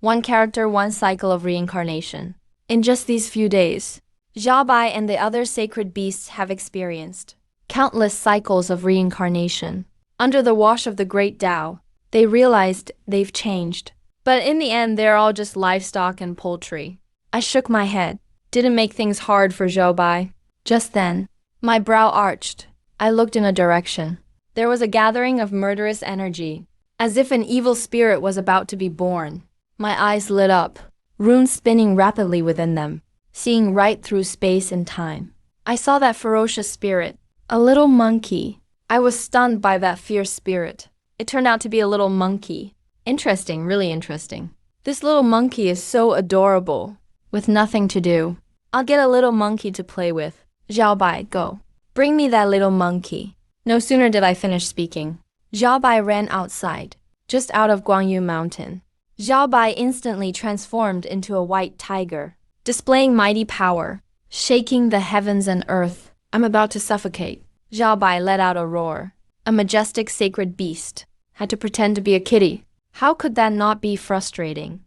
One character, one cycle of reincarnation. In just these few days, Zhao Bai and the other sacred beasts have experienced countless cycles of reincarnation. Under the wash of the great Tao, they realized they've changed. But in the end, they're all just livestock and poultry. I shook my head. Didn't make things hard for Zhao Bai. Just then, my brow arched. I looked in a direction. There was a gathering of murderous energy, as if an evil spirit was about to be born. My eyes lit up, runes spinning rapidly within them, seeing right through space and time. I saw that ferocious spirit, a little monkey. I was stunned by that fierce spirit. It turned out to be a little monkey. Interesting, really interesting. This little monkey is so adorable, with nothing to do. I'll get a little monkey to play with. Zhao Bai, go. Bring me that little monkey. No sooner did I finish speaking, Zhao Bai ran outside, just out of Guangyu Mountain. Zhao Bai instantly transformed into a white tiger, displaying mighty power. shaking the heavens and earth. I'm about to suffocate. Zhao Bai let out a roar. A majestic sacred beast had to pretend to be a kitty. How could that not be frustrating?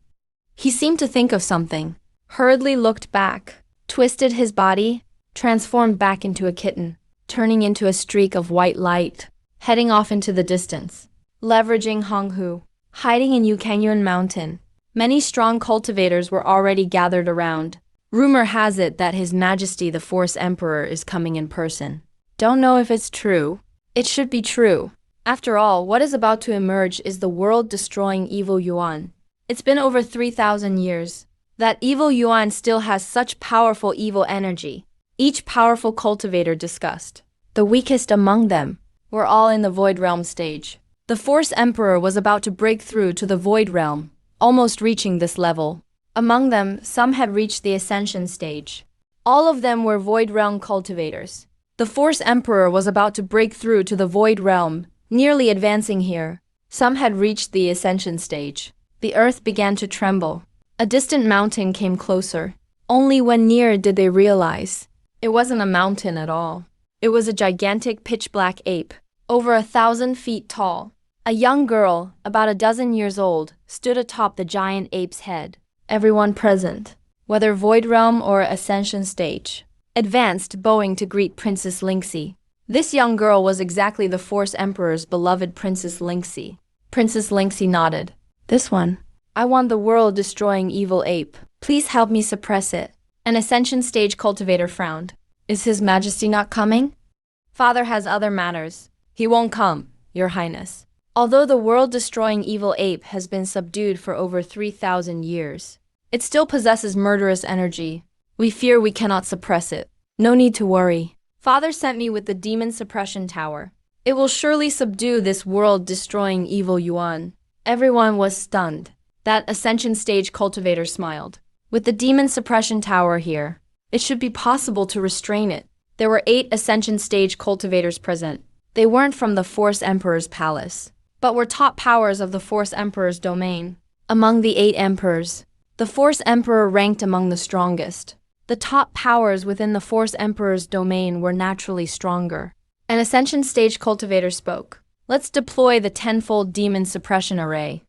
He seemed to think of something, hurriedly looked back, twisted his body, transformed back into a kitten, turning into a streak of white light, heading off into the distance. Leveraging Honghu, hiding in Yukangyuan Mountain, many strong cultivators were already gathered around. Rumor has it that His Majesty the Force Emperor is coming in person. Don't know if it's true. It should be true. After all, what is about to emerge is the world-destroying evil Yuan. It's been over 3,000 years. That evil Yuan still has such powerful evil energy. Each powerful cultivator discussed. The weakest among them were all in the Void Realm stage. The Force Emperor was about to break through to the Void Realm, almost reaching this level. Among them, some had reached the Ascension stage. All of them were Void Realm cultivators. The Force Emperor was about to break through to the Void Realm, nearly advancing here. Some had reached the Ascension stage. The earth began to tremble. A distant mountain came closer. Only when near did they realize it wasn't a mountain at all. It was a gigantic pitch-black ape, over 1,000 feet tall. A young girl, about a dozen years old, stood atop the giant ape's head. Everyone present, whether Void Realm or Ascension stage, advanced, bowing to greet Princess Lingxi. This young girl was exactly the Force Emperor's beloved Princess Lingxi. Princess Lingxi nodded. This one. I want the world-destroying evil ape. Please help me suppress it. An Ascension stage cultivator frowned. Is His Majesty not coming? Father has other matters. He won't come, Your Highness. Although the world-destroying evil ape has been subdued for over 3,000 years, it still possesses murderous energy. We fear we cannot suppress it. No need to worry. Father sent me with the demon suppression tower. It will surely subdue this world-destroying evil Yuan. Everyone was stunned. That Ascension stage cultivator smiled. With the demon suppression tower here, it should be possible to restrain it. There were 8 Ascension stage cultivators present. They weren't from the Force Emperor's palace, but were top powers of the Force Emperor's domain. Among the 8 emperors, the Force Emperor ranked among the strongest. The top powers within the Force Emperor's domain were naturally stronger. An Ascension stage cultivator spoke. Let's deploy the tenfold demon suppression array.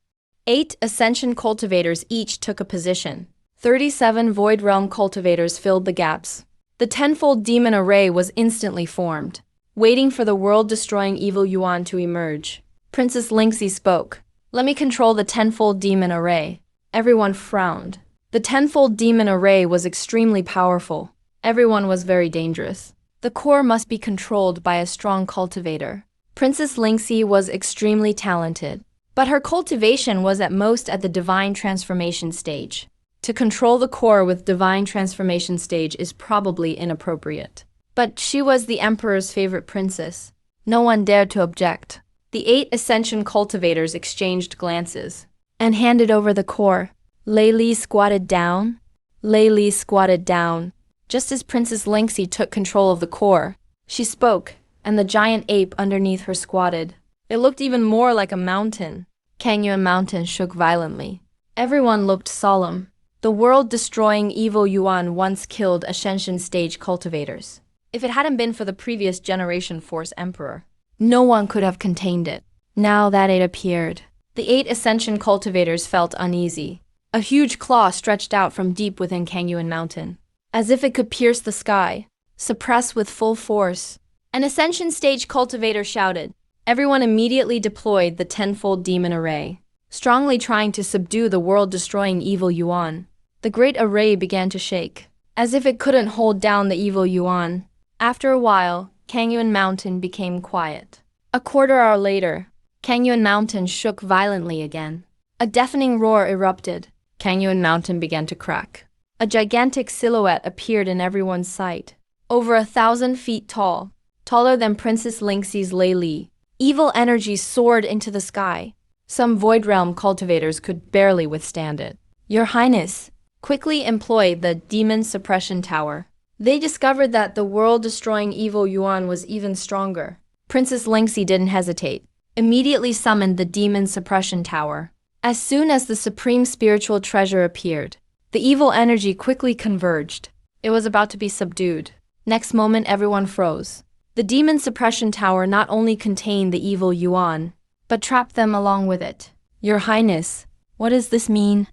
8 Ascension cultivators each took a position. 37 Void Realm cultivators filled the gaps. The tenfold demon array was instantly formed, waiting for the world-destroying evil Yuan to emerge. Princess Lingxi spoke. Let me control the tenfold demon array. Everyone frowned. The tenfold demon array was extremely powerful. Everyone was very dangerous. The core must be controlled by a strong cultivator. Princess Lingxi was extremely talented, but her cultivation was at most at the divine transformation stage. To control the core with divine transformation stage is probably inappropriate. But she was the Emperor's favorite princess. No one dared to object. The 8 Ascension cultivators exchanged glances and handed over the core. Lei Li squatted down. Lei Li squatted down. Just as Princess Lingxi took control of the core, she spoke, and the giant ape underneath her squatted. It looked even more like a mountain. Kangyuan Mountain shook violently. Everyone looked solemn. The world-destroying evil Yuan once killed Ascension stage cultivators. If it hadn't been for the previous generation Force Emperor, no one could have contained it. Now that it appeared, the 8 Ascension cultivators felt uneasy. A huge claw stretched out from deep within Kangyuan Mountain, as if it could pierce the sky, suppress with full force. An Ascension stage cultivator shouted. Everyone immediately deployed the tenfold demon array, strongly trying to subdue the world-destroying evil Yuan. The great array began to shake, as if it couldn't hold down the evil Yuan. After a while, Kangyuan Mountain became quiet. A quarter hour later, Kangyuan Mountain shook violently again. A deafening roar erupted. Kangyuan Mountain began to crack. A gigantic silhouette appeared in everyone's sight. Over 1,000 feet tall, taller than Princess Lingxi's Lei Li. Evil energy soared into the sky. Some Void Realm cultivators could barely withstand it. Your Highness, quickly employed the Demon Suppression Tower. They discovered that the world-destroying evil Yuan was even stronger. Princess Lingxi didn't hesitate. Immediately summoned the Demon Suppression Tower. As soon as the supreme spiritual treasure appeared, the evil energy quickly converged. It was about to be subdued. Next moment, everyone froze. The demon suppression tower not only contained the evil Yuan, but trapped them along with it. Your Highness, what does this mean?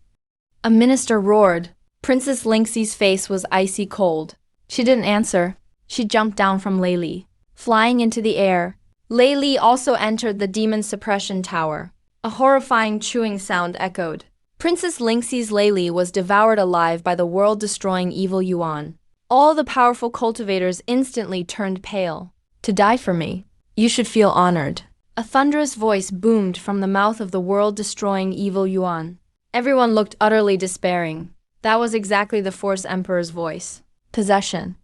A minister roared. Princess Lingxi's face was icy cold. She didn't answer. She jumped down from Lei Li, flying into the air. Lei Li also entered the demon suppression tower. A horrifying chewing sound echoed. Princess Lingxi's Lei Li was devoured alive by the world-destroying evil Yuan. All the powerful cultivators instantly turned pale. To die for me, you should feel honored. A thunderous voice boomed from the mouth of the world-destroying evil Yuan. Everyone looked utterly despairing. That was exactly the Force Emperor's voice. Possession.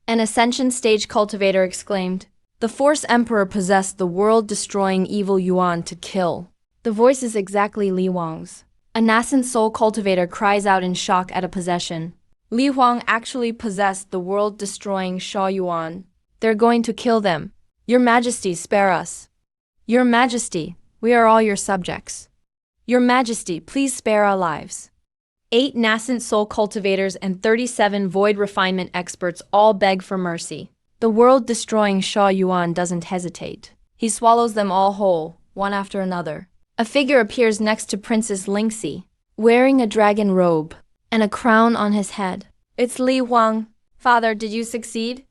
An Ascension Stage cultivator exclaimed. The Force Emperor possessed the world-destroying evil Yuan to kill. The voice is exactly Li Huang's. A nascent soul cultivator cries out in shock at a possession. Li Huang actually possessed the world-destroying Sha Yuan. They're going to kill them. Your Majesty, spare us. Your Majesty, we are all your subjects. Your Majesty, please spare our lives. 8 nascent soul cultivators and 37 void refinement experts all beg for mercy. The world-destroying Sha Yuan doesn't hesitate. He swallows them all whole, one after another. A figure appears next to Princess Lingxi, wearing a dragon robe and a crown on his head. It's Li Huang. Father, did you succeed?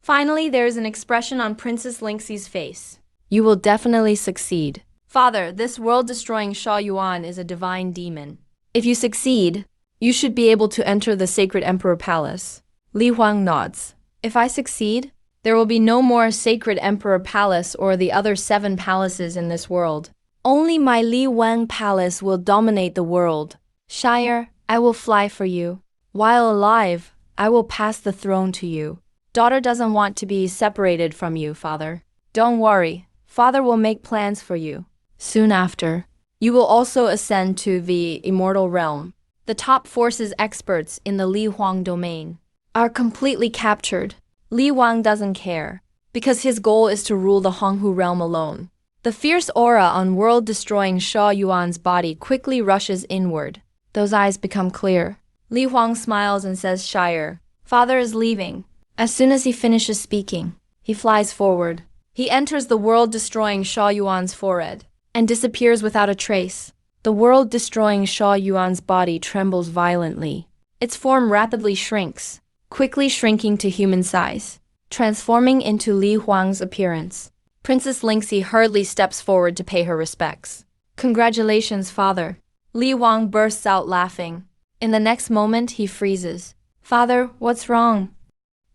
Finally, there is an expression on Princess Lingxi's face. You will definitely succeed. Father, this world-destroying Sha Yuan is a divine demon. If you succeed, you should be able to enter the Sacred Emperor Palace. Li Huang nods. If I succeed, there will be no more Sacred Emperor Palace or the other 7 palaces in this world. Only my Li Wang Palace will dominate the world. Sire, I will fly for you. While alive, I will pass the throne to you. Daughter doesn't want to be separated from you, father. Don't worry, father will make plans for you. Soon after, you will also ascend to the immortal realm. The top forces experts in the Li Huang domain are completely captured. Li Huang doesn't care, because his goal is to rule the Honghu realm alone. The fierce aura on world-destroying Sha Yuan's body quickly rushes inward. Those eyes become clear. Li Huang smiles and says, Sire, father is leaving. As soon as he finishes speaking, he flies forward. He enters the world-destroying Sha Yuan's forehead and disappears without a trace. The world-destroying Sha Yuan's body trembles violently. Its form rapidly shrinks, quickly shrinking to human size, transforming into Li Huang's appearance. Princess Lingxi hurriedly steps forward to pay her respects. Congratulations, father. Li Huang bursts out laughing. In the next moment, he freezes. Father, what's wrong?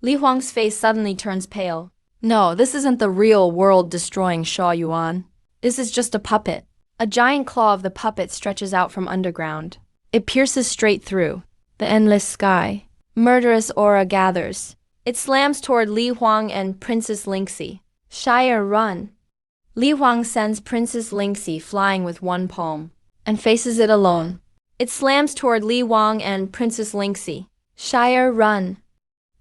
Li Huang's face suddenly turns pale. No, this isn't the real world-destroying Sha Yuan. This is just a puppet. A giant claw of the puppet stretches out from underground. It pierces straight through the endless sky. Murderous aura gathers. It slams toward Li Huang and Princess Lingxi. Sire, run. Li Huang sends Princess Lingxi flying with one palm and faces it alone. It slams toward Li Huang and Princess Lingxi. Sire, run.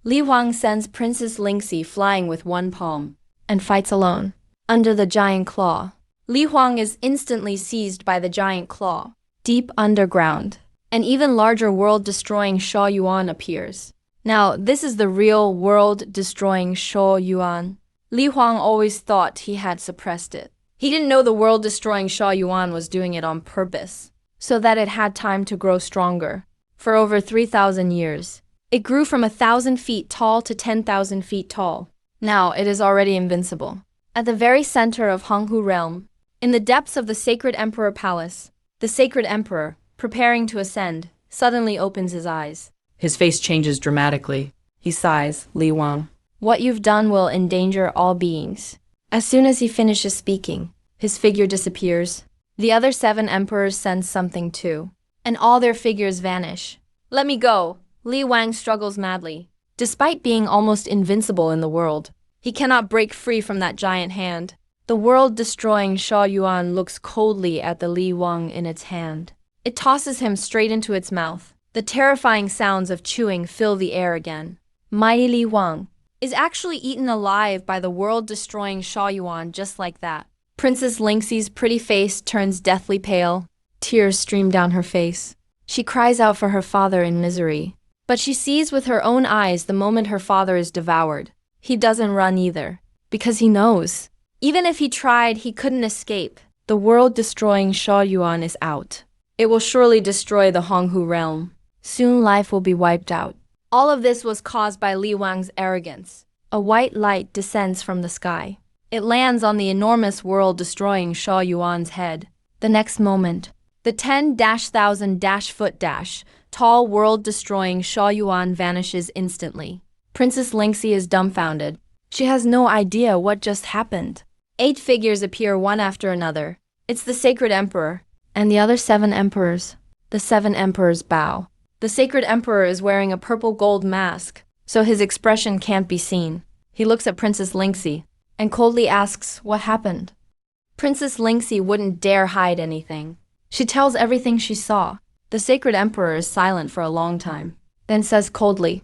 Li Huang sends Princess Lingxi flying with one palm and fights alone. Under the giant claw, Li Huang is instantly seized by the giant claw. Deep underground, an even larger world-destroying Sha Yuan appears. Now, this is the real world-destroying Sha Yuan. Li Huang always thought he had suppressed it. He didn't know the world-destroying Sha Yuan was doing it on purpose, so that it had time to grow stronger. For over 3,000 years, it grew from 1,000 feet tall to 10,000 feet tall. Now, it is already invincible. At the very center of Honghu realm, in the depths of the Sacred Emperor Palace, the Sacred Emperor, preparing to ascend, suddenly opens his eyes. His face changes dramatically. He sighs, Li Huang. What you've done will endanger all beings. As soon as he finishes speaking, his figure disappears. The other 7 emperors sense something too, and all their figures vanish. Let me go! Li Huang struggles madly. Despite being almost invincible in the world, he cannot break free from that giant hand. The world-destroying Sha Yuan looks coldly at the Li Huang in its hand. It tosses him straight into its mouth. The terrifying sounds of chewing fill the air again. Mighty Li Huang is actually eaten alive by the world-destroying Sha Yuan just like that. Princess Lingxi's pretty face turns deathly pale. Tears stream down her face. She cries out for her father in misery. But she sees with her own eyes the moment her father is devoured. He doesn't run either, because he knows. Even if he tried, he couldn't escape. The world-destroying Sha Yuan is out. It will surely destroy the Honghu realm. Soon life will be wiped out. All of this was caused by Li Wang's arrogance. A white light descends from the sky. It lands on the enormous world-destroying Sha Yuan's head. The next moment, the 10,000-foot tall world-destroying Sha Yuan vanishes instantly. Princess Lingxi is dumbfounded. She has no idea what just happened. 8 figures appear one after another. It's the Sacred Emperor and the other 7 emperors. The 7 emperors bow. The Sacred Emperor is wearing a purple gold mask, so his expression can't be seen. He looks at Princess Lingxi and coldly asks what happened. Princess Lingxi wouldn't dare hide anything. She tells everything she saw. The Sacred Emperor is silent for a long time, then says coldly.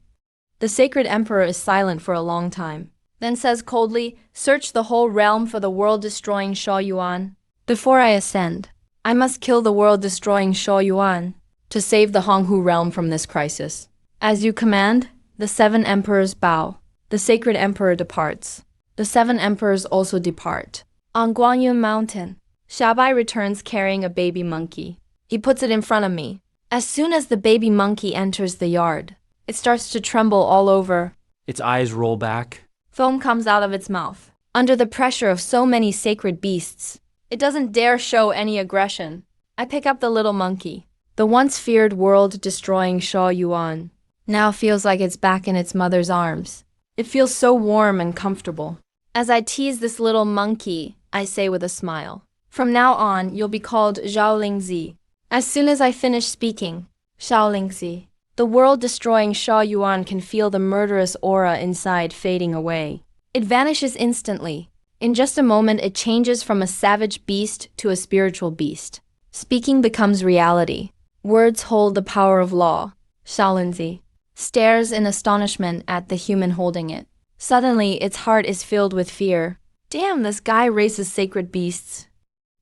The Sacred Emperor is silent for a long time, then says coldly, search the whole realm for the world-destroying Sha Yuan. Before I ascend, I must kill the world-destroying Sha Yuan to save the Honghu realm from this crisis. As you command, the 7 emperors bow. The Sacred Emperor departs. The 7 emperors also depart. On Guangyun Mountain, Xiaobai returns carrying a baby monkey. He puts it in front of me. As soon as the baby monkey enters the yard, it starts to tremble all over. Its eyes roll back. Foam comes out of its mouth. Under the pressure of so many sacred beasts, it doesn't dare show any aggression. I pick up the little monkey. The once feared world-destroying Sha Yuan now feels like it's back in its mother's arms. It feels so warm and comfortable. As I tease this little monkey, I say with a smile, from now on, you'll be called Zhao Lingzi. As soon as I finish speaking, Zhao Lingzi, the world-destroying Sha Yuan can feel the murderous aura inside fading away. It vanishes instantly. In just a moment, it changes from a savage beast to a spiritual beast. Speaking becomes reality. Words hold the power of law. Zhao Lingzi stares in astonishment at the human holding it. Suddenly, its heart is filled with fear. Damn, this guy raises sacred beasts.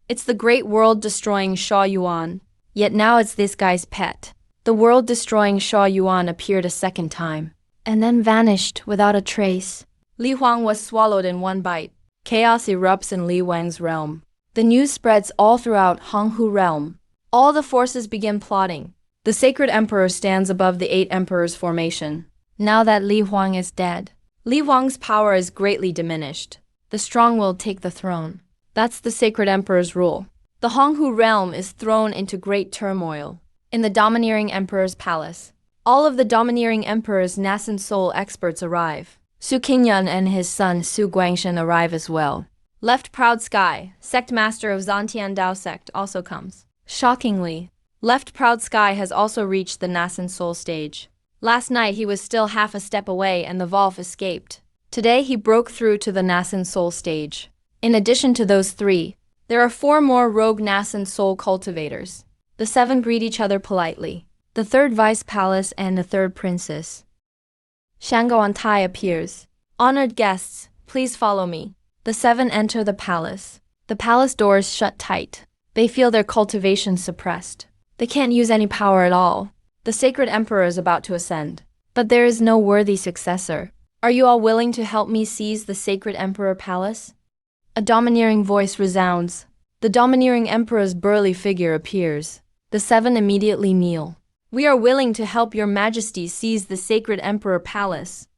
It's the great world-destroying Sha Yuan. Yet now it's this guy's pet. The world-destroying Sha Yuan appeared a second time, and then vanished without a trace. Li Huang was swallowed in one bite. Chaos erupts in Li Wang's realm. The news spreads all throughout Honghu realm. All the forces begin plotting. The Sacred Emperor stands above the 8 emperors' formation. Now that Li Huang is dead, Li Huang's power is greatly diminished. The strong will take the throne. That's the Sacred Emperor's rule. The Honghu realm is thrown into great turmoil. In the domineering emperor's palace, all of the domineering emperor's nascent soul experts arrive. Su Qingyun and his son Su Guangshen arrive as well. Left Proud Sky, sect master of Zantian Dao sect, also comes. Shockingly, Left Proud Sky has also reached the nascent soul stage. Last night he was still half a step away and the Volf escaped. Today he broke through to the nascent soul stage. In addition to those 3, there are 4 more rogue nascent soul cultivators. The 7 greet each other politely. The 3rd vice palace and the 3rd princess. Shango Tai appears. Honored guests, please follow me. The 7 enter the palace. The palace doors shut tight. They feel their cultivation suppressed. They can't use any power at all. The Sacred Emperor is about to ascend. But there is no worthy successor. Are you all willing to help me seize the Sacred Emperor Palace? A domineering voice resounds. The domineering emperor's burly figure appears. The 7 immediately kneel. We are willing to help your majesty seize the Sacred Emperor Palace.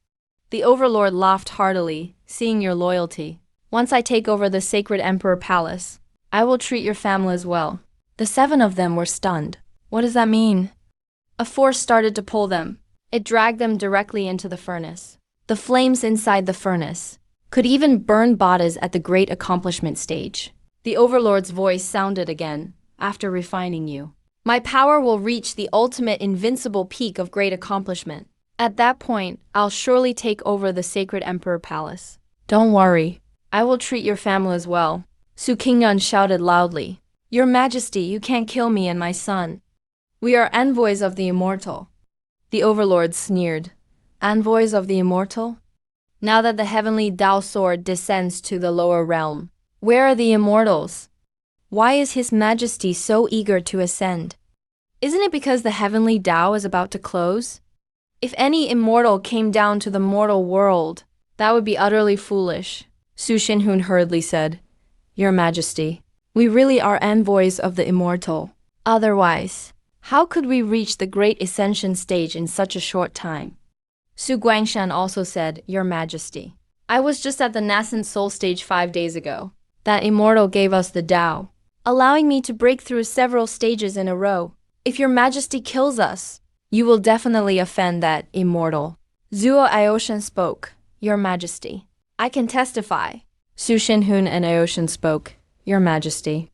The overlord laughed heartily, seeing your loyalty. Once I take over the Sacred Emperor Palace, I will treat your family as well. The 7 of them were stunned. What does that mean? A force started to pull them. It dragged them directly into the furnace. The flames inside the furnace could even burn bodies at the great accomplishment stage. The overlord's voice sounded again, after refining you. My power will reach the ultimate invincible peak of great accomplishment. At that point, I'll surely take over the Sacred Emperor Palace. Don't worry, I will treat your family as well. Su Qingyun shouted loudly. Your Majesty, you can't kill me and my son. We are envoys of the immortal. The overlord sneered. Envoys of the immortal? Now that the heavenly Dao sword descends to the lower realm, where are the immortals? Why is His Majesty so eager to ascend? Isn't it because the heavenly Dao is about to close? If any immortal came down to the mortal world, that would be utterly foolish. Su Shinhun hurriedly said, Your Majesty, we really are envoys of the immortal. Otherwise, how could we reach the great ascension stage in such a short time? Su Guangshan also said, Your Majesty, I was just at the nascent soul stage 5 days ago. That immortal gave us the Tao, allowing me to break through several stages in a row. If Your Majesty kills us, you will definitely offend that immortal. Zuo Aoshan spoke, Your Majesty, I can testify. Su Shinhun and Aoshan spoke, Your Majesty.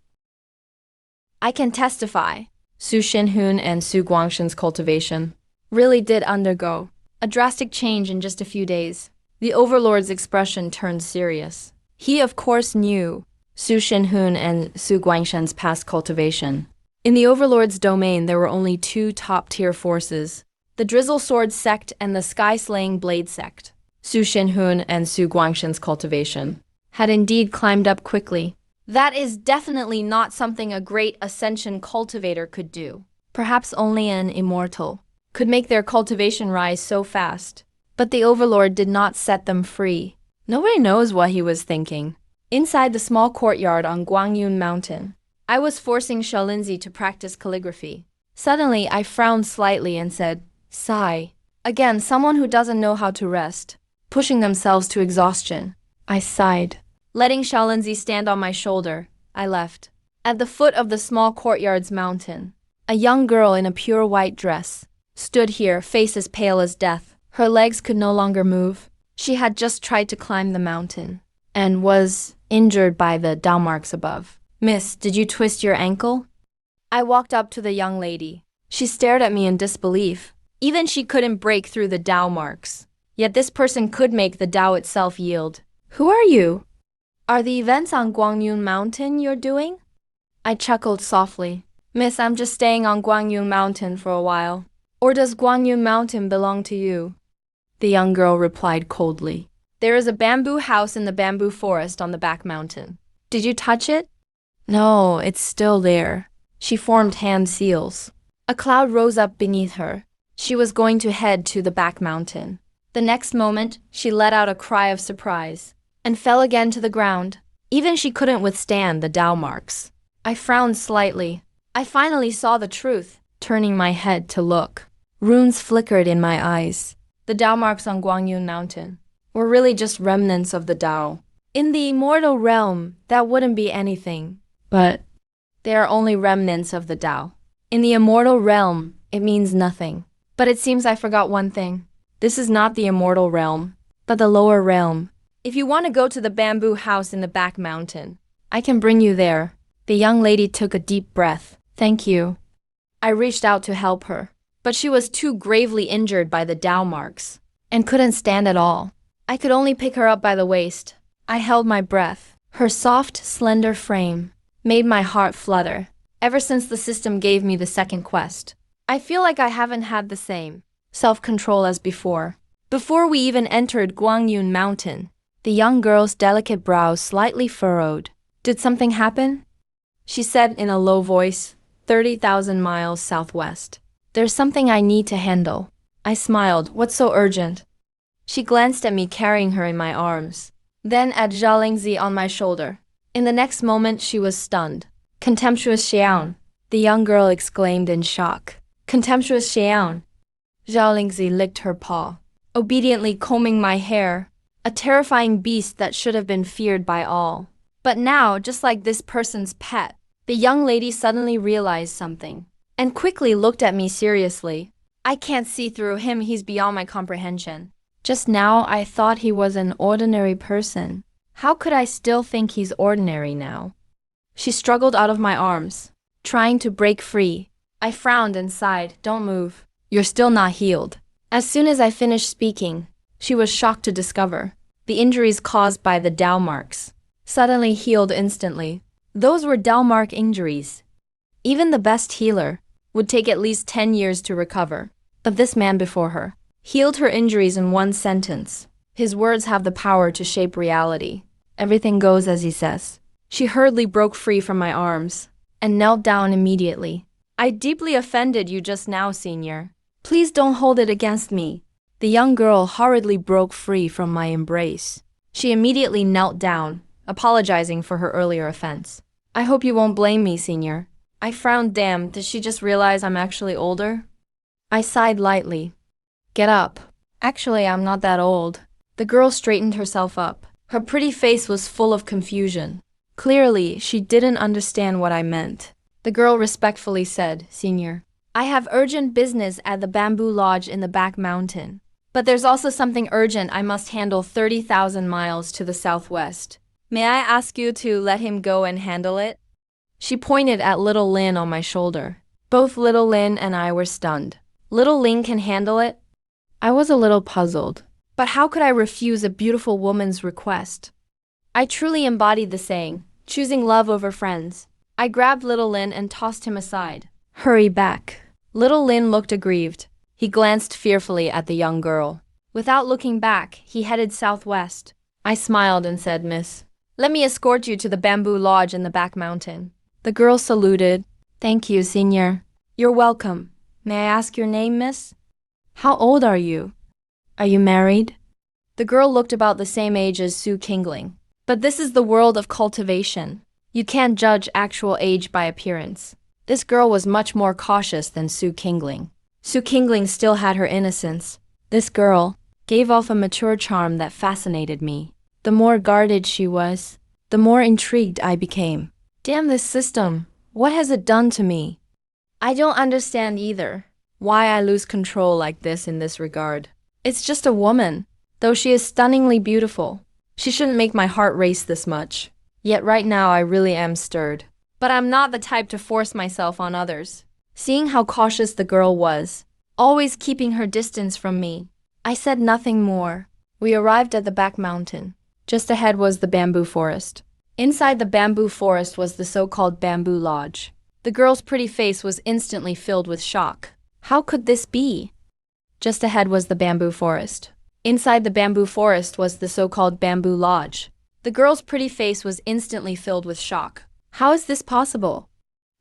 I can testify. Su Shinhun and Su Guangshan's cultivation really did undergo a drastic change in just a few days. The overlord's expression turned serious. He of course knew Su Shinhun and Su Guangshan's past cultivation. In the overlord's domain there were only 2 top-tier forces, the Drizzle Sword sect and the Sky-Slaying Blade sect. Su Shinhun and Su Guangshan's cultivation had indeed climbed up quickly. That is definitely not something a great ascension cultivator could do. Perhaps only an immortal could make their cultivation rise so fast. But the overlord did not set them free. Nobody knows what he was thinking. Inside the small courtyard on Guangyun Mountain, I was forcing Shaolinzi to practice calligraphy. Suddenly, I frowned slightly and said, Sigh. Again, someone who doesn't know how to rest, pushing themselves to exhaustion. I sighed. Letting Shaolinzi stand on my shoulder, I left. At the foot of the small courtyard's mountain, a young girl in a pure white dress stood here, face as pale as death. Her legs could no longer move. She had just tried to climb the mountain and was injured by the Tao marks above. Miss, did you twist your ankle? I walked up to the young lady. She stared at me in disbelief. Even she couldn't break through the Tao marks. Yet this person could make the Tao itself yield. Who are you? Are the events on Guangyun Mountain you're doing? I chuckled softly. Miss, I'm just staying on Guangyun Mountain for a while. Or does Guangyun Mountain belong to you? The young girl replied coldly. There is a bamboo house in the bamboo forest on the back mountain. Did you touch it? No, it's still there. She formed hand seals. A cloud rose up beneath her. She was going to head to the back mountain. The next moment, she let out a cry of surprise and fell again to the ground. Even she couldn't withstand the Tao marks. I frowned slightly. I finally saw the truth, turning my head to look. Runes flickered in my eyes. The Tao marks on Guangyun Mountain were really just remnants of the Tao. In the immortal realm, that wouldn't be anything. But they are only remnants of the Tao. In the immortal realm, it means nothing. But it seems I forgot one thing. This is not the immortal realm, but the lower realm. If you want to go to the bamboo house in the back mountain, I can bring you there. The young lady took a deep breath. Thank you. I reached out to help her, but she was too gravely injured by the Tao marks and couldn't stand at all. I could only pick her up by the waist. I held my breath. Her soft, slender frame made my heart flutter. Ever since the system gave me the second quest, I feel like I haven't had the same self-control as before. Before we even entered Guangyun Mountain, the young girl's delicate brows slightly furrowed. Did something happen? She said in a low voice, 30,000 miles southwest. There's something I need to handle. I smiled. What's so urgent? She glanced at me carrying her in my arms, then at Zhao Lingzi on my shoulder. In the next moment, she was stunned. Contemptuous Xiao, the young girl exclaimed in shock. Contemptuous Xiao. Zhao Lingzi licked her paw, obediently combing my hair, a terrifying beast that should have been feared by all. But now, just like this person's pet, the young lady suddenly realized something and quickly looked at me seriously. I can't see through him, he's beyond my comprehension. Just now, I thought he was an ordinary person. How could I still think he's ordinary now? She struggled out of my arms, trying to break free. I frowned and sighed. Don't move. You're still not healed. As soon as I finished speaking, she was shocked to discover the injuries caused by the Tao marks suddenly healed instantly. Those were Tao mark injuries. Even the best healer would take at least 10 years to recover. But this man before her healed her injuries in one sentence. His words have the power to shape reality. Everything goes as he says. She hurriedly broke free from my arms and knelt down immediately. I deeply offended you just now, senior. Please don't hold it against me. The young girl hurriedly broke free from my embrace. She immediately knelt down, apologizing for her earlier offense. I hope you won't blame me, Senior. I frowned. Damn, did she just realize I'm actually older? I sighed lightly. Get up. Actually, I'm not that old. The girl straightened herself up. Her pretty face was full of confusion. Clearly, she didn't understand what I meant. The girl respectfully said, Senior, I have urgent business at the bamboo lodge in the back mountain. But there's also something urgent I must handle 30,000 miles to the southwest. May I ask you to let him go and handle it? She pointed at little Lin on my shoulder. Both little Lin and I were stunned. Little Lin can handle it? I was a little puzzled. But how could I refuse a beautiful woman's request? I truly embodied the saying, choosing love over friends. I grabbed little Lin and tossed him aside. Hurry back. Little Lin looked aggrieved. He glanced fearfully at the young girl. Without looking back, he headed southwest. I smiled and said, Miss, let me escort you to the bamboo lodge in the back mountain. The girl saluted. Thank you, Senior. You're welcome. May I ask your name, miss? How old are you? Are you married? The girl looked about the same age as Su Qingling. But this is the world of cultivation. You can't judge actual age by appearance. This girl was much more cautious than Su Qingling. Su Qingling still had her innocence. This girl gave off a mature charm that fascinated me. The more guarded she was, the more intrigued I became. Damn this system. What has it done to me? I don't understand either why I lose control like this in this regard. It's just a woman. Though she is stunningly beautiful, she shouldn't make my heart race this much. Yet right now I really am stirred. But I'm not the type to force myself on others. Seeing how cautious the girl was, always keeping her distance from me, I said nothing more. We arrived at the back mountain. Just ahead was the bamboo forest. Inside the bamboo forest was the so-called bamboo lodge. The girl's pretty face was instantly filled with shock. How could this be? Just ahead was the bamboo forest. Inside the bamboo forest was the so-called bamboo lodge. The girl's pretty face was instantly filled with shock. How is this possible?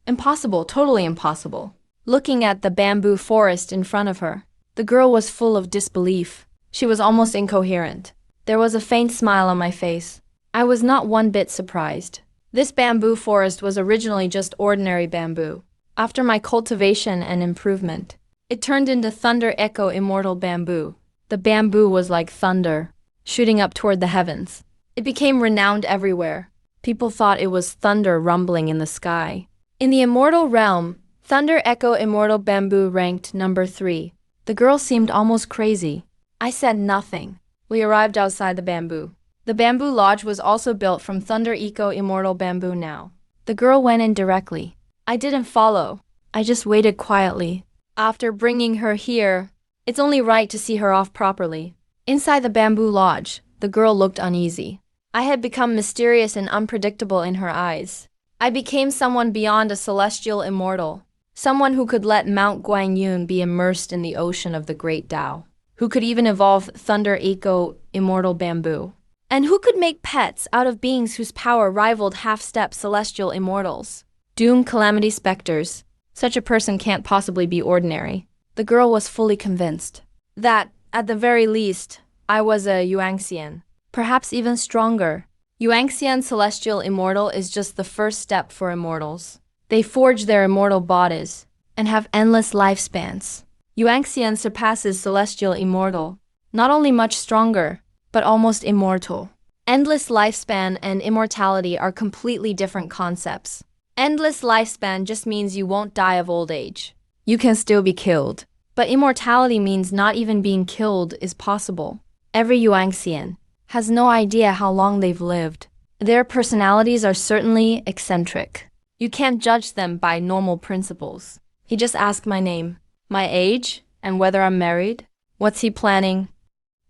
Impossible, totally impossible. Looking at the bamboo forest in front of her, the girl was full of disbelief. She was almost incoherent. There was a faint smile on my face. I was not one bit surprised. This bamboo forest was originally just ordinary bamboo. After my cultivation and improvement, it turned into Thunder Echo Immortal Bamboo. The bamboo was like thunder, shooting up toward the heavens. It became renowned everywhere. People thought it was thunder rumbling in the sky. In the immortal realm, Thunder Echo Immortal Bamboo ranked number 3. The girl seemed almost crazy. I said nothing. We arrived outside the bamboo. The bamboo lodge was also built from Thunder Echo Immortal Bamboo now. The girl went in directly. I didn't follow. I just waited quietly. After bringing her here, it's only right to see her off properly. Inside the bamboo lodge, the girl looked uneasy. I had become mysterious and unpredictable in her eyes. I became someone beyond a celestial immortal. Someone who could let Mount Guangyun be immersed in the ocean of the great Tao. Who could even evolve Thunder Echo Immortal Bamboo. And who could make pets out of beings whose power rivaled half-step celestial immortals. Doomed calamity specters. Such a person can't possibly be ordinary. The girl was fully convinced that, at the very least, I was a Yuanxian. Perhaps even stronger. Yuanxian Celestial Immortal is just the first step for immortals. They forge their immortal bodies and have endless lifespans. Yuanxian surpasses Celestial Immortal, not only much stronger, but almost immortal. Endless lifespan and immortality are completely different concepts. Endless lifespan just means you won't die of old age. You can still be killed. But immortality means not even being killed is possible. Every Yuanxian has no idea how long they've lived. Their personalities are certainly eccentric. You can't judge them by normal principles. He just asked my name, my age, and whether I'm married. What's he planning?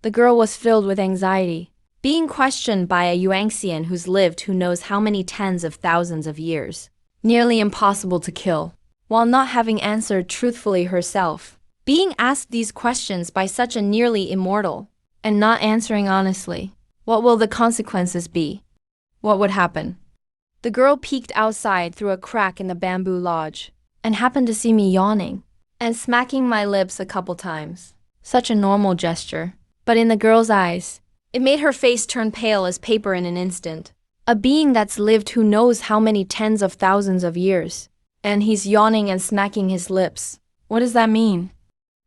The girl was filled with anxiety. Being questioned by a Yuanxian who's lived who knows how many tens of thousands of years. Nearly impossible to kill. While not having answered truthfully herself. Being asked these questions by such a nearly immortal, and not answering honestly. What will the consequences be? What would happen? The girl peeked outside through a crack in the bamboo lodge, and happened to see me yawning. and smacking my lips a couple times. Such a normal gesture. But in the girl's eyes, it made her face turn pale as paper in an instant. A being that's lived who knows how many tens of thousands of years. And he's yawning and smacking his lips. What does that mean?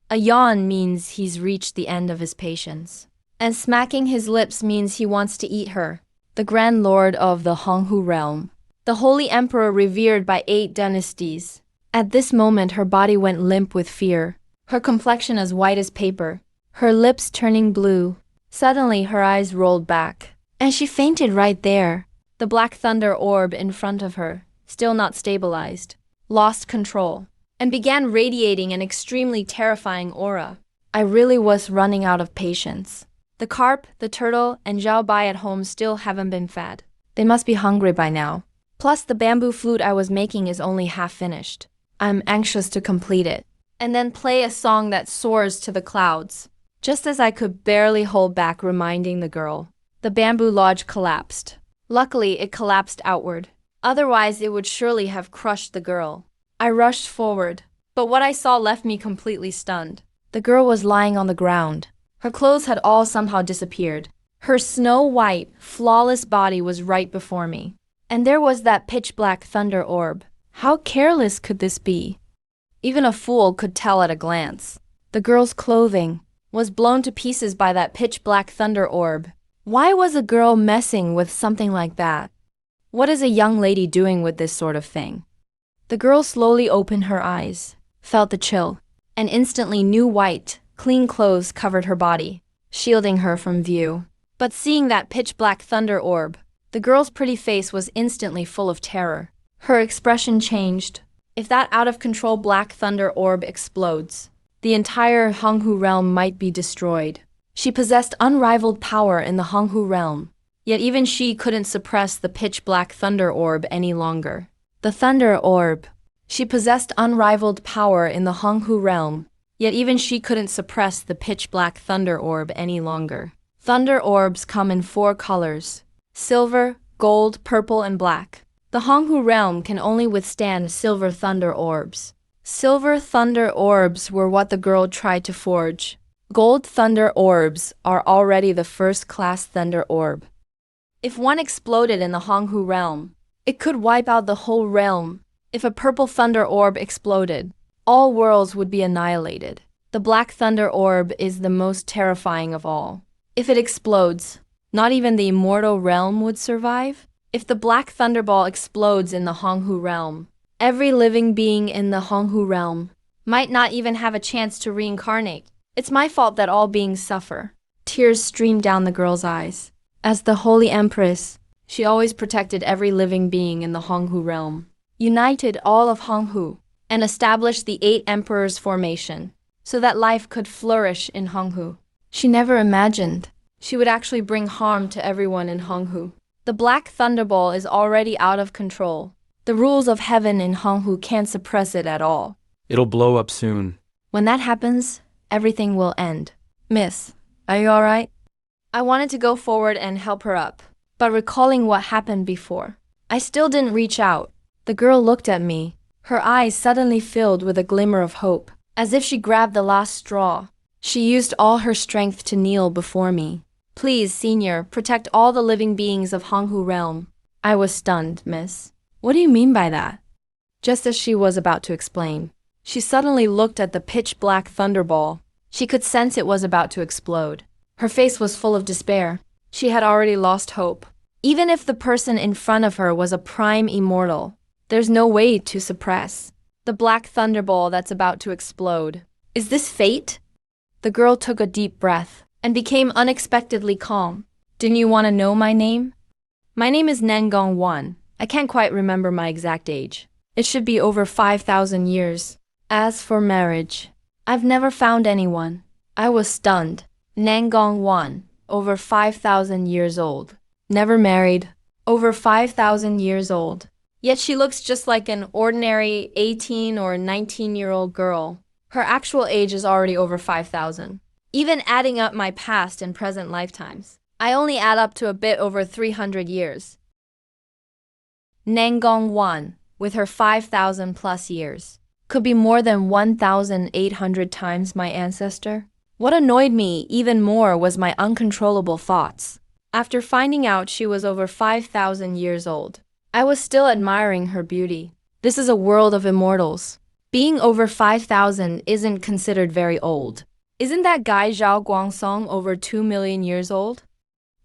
A yawn means he's reached the end of his patience. And smacking his lips means he wants to eat her. The Grand Lord of the Honghu realm. The Holy Emperor revered by 8 dynasties. At this moment her body went limp with fear. Her complexion as white as paper. Her lips turning blue. Suddenly her eyes rolled back. And she fainted right there. The black thunder orb in front of her, still not stabilized, lost control, and began radiating an extremely terrifying aura. I really was running out of patience. The carp, the turtle, and Zhao Bai at home still haven't been fed. They must be hungry by now. Plus the bamboo flute I was making is only half finished. I'm anxious to complete it, and then play a song that soars to the clouds. Just as I could barely hold back reminding the girl, the bamboo lodge collapsed. Luckily, it collapsed outward. Otherwise, it would surely have crushed the girl. I rushed forward, but what I saw left me completely stunned. The girl was lying on the ground. Her clothes had all somehow disappeared. Her snow-white, flawless body was right before me. And there was that pitch-black thunder orb. How careless could this be? Even a fool could tell at a glance. The girl's clothing was blown to pieces by that pitch-black thunder orb. Why was a girl messing with something like that? What is a young lady doing with this sort of thing? The girl slowly opened her eyes, felt the chill, and instantly new white, clean clothes covered her body, shielding her from view. But seeing that pitch-black thunder orb, the girl's pretty face was instantly full of terror. Her expression changed. If that out-of-control black thunder orb explodes, the entire Honghu realm might be destroyed. She possessed unrivaled power in the Honghu realm, yet even she couldn't suppress the pitch-black thunder orb any longer. The thunder orb. She possessed unrivaled power in the Honghu realm, yet even she couldn't suppress the pitch-black thunder orb any longer. Thunder orbs come in 4 colors: silver, gold, purple, and black. The Honghu realm can only withstand silver thunder orbs. Silver thunder orbs were what the girl tried to forge. Gold thunder orbs are already the first-class thunder orb. If one exploded in the Honghu realm, it could wipe out the whole realm. If a purple thunder orb exploded, all worlds would be annihilated. The black thunder orb is the most terrifying of all. If it explodes, not even the immortal realm would survive. If the black thunderball explodes in the Honghu realm, every living being in the Honghu realm might not even have a chance to reincarnate. It's my fault that all beings suffer. Tears streamed down the girl's eyes. As the Holy Empress, she always protected every living being in the Honghu realm, united all of Honghu, and established the 8 emperors formation, so that life could flourish in Honghu. She never imagined she would actually bring harm to everyone in Honghu. The black thunderball is already out of control. The rules of heaven in Honghu can't suppress it at all. It'll blow up soon. When that happens, everything will end. Miss, are you alright? I wanted to go forward and help her up, but recalling what happened before, I still didn't reach out. The girl looked at me, her eyes suddenly filled with a glimmer of hope, as if she grabbed the last straw. She used all her strength to kneel before me. Please, Senior, protect all the living beings of Honghu realm. I was stunned, miss. What do you mean by that? Just as she was about to explain, she suddenly looked at the pitch-black thunderball. She could sense it was about to explode. Her face was full of despair. She had already lost hope. Even if the person in front of her was a prime immortal, there's no way to suppress the black thunderball that's about to explode. Is this fate? The girl took a deep breath and became unexpectedly calm. Didn't you want to know my name? My name is Nengong 1. I can't quite remember my exact age. It should be over 5,000 years. As for marriage, I've never found anyone. I was stunned. Nengong 1, over 5,000 years old. Never married. Over 5,000 years old. Yet she looks just like an ordinary 18 or 19-year-old girl. Her actual age is already over 5,000. Even adding up my past and present lifetimes, I only add up to a bit over 300 years. Nengong 1, with her 5,000 plus years, could be more than 1,800 times my ancestor? What annoyed me even more was my uncontrollable thoughts. After finding out she was over 5,000 years old, I was still admiring her beauty. This is a world of immortals. Being over 5,000 isn't considered very old. Isn't that guy Zhao Guangsong over 2 million years old?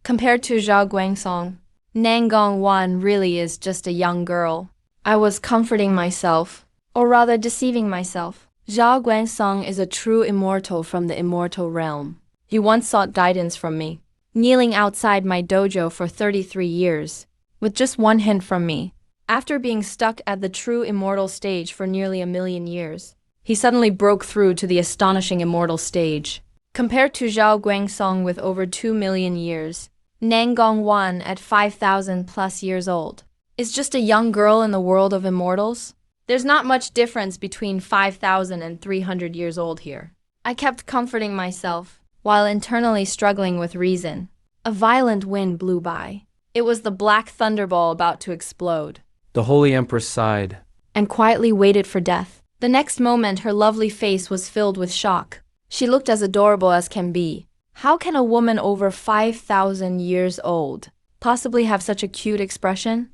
Compared to Zhao Guangsong, Nan Gongwan really is just a young girl. I was comforting myself, or rather deceiving myself. Zhao Guangsong is a true immortal from the immortal realm. He once sought guidance from me, kneeling outside my dojo for 33 years, with just one hint from me. After being stuck at the true immortal stage for nearly 1,000,000 years, he suddenly broke through to the astonishing immortal stage. Compared to Zhao Guangsong with over 2 million years, Nan Gongwan at 5,000 plus years old is just a young girl in the world of immortals. There's not much difference between 5,000 and 300 years old here. I kept comforting myself, while internally struggling with reason. A violent wind blew by. It was the black thunderball about to explode. The Holy Empress sighed And quietly waited for death. The next moment her lovely face was filled with shock. She looked as adorable as can be. How can a woman over 5,000 years old possibly have such a cute expression?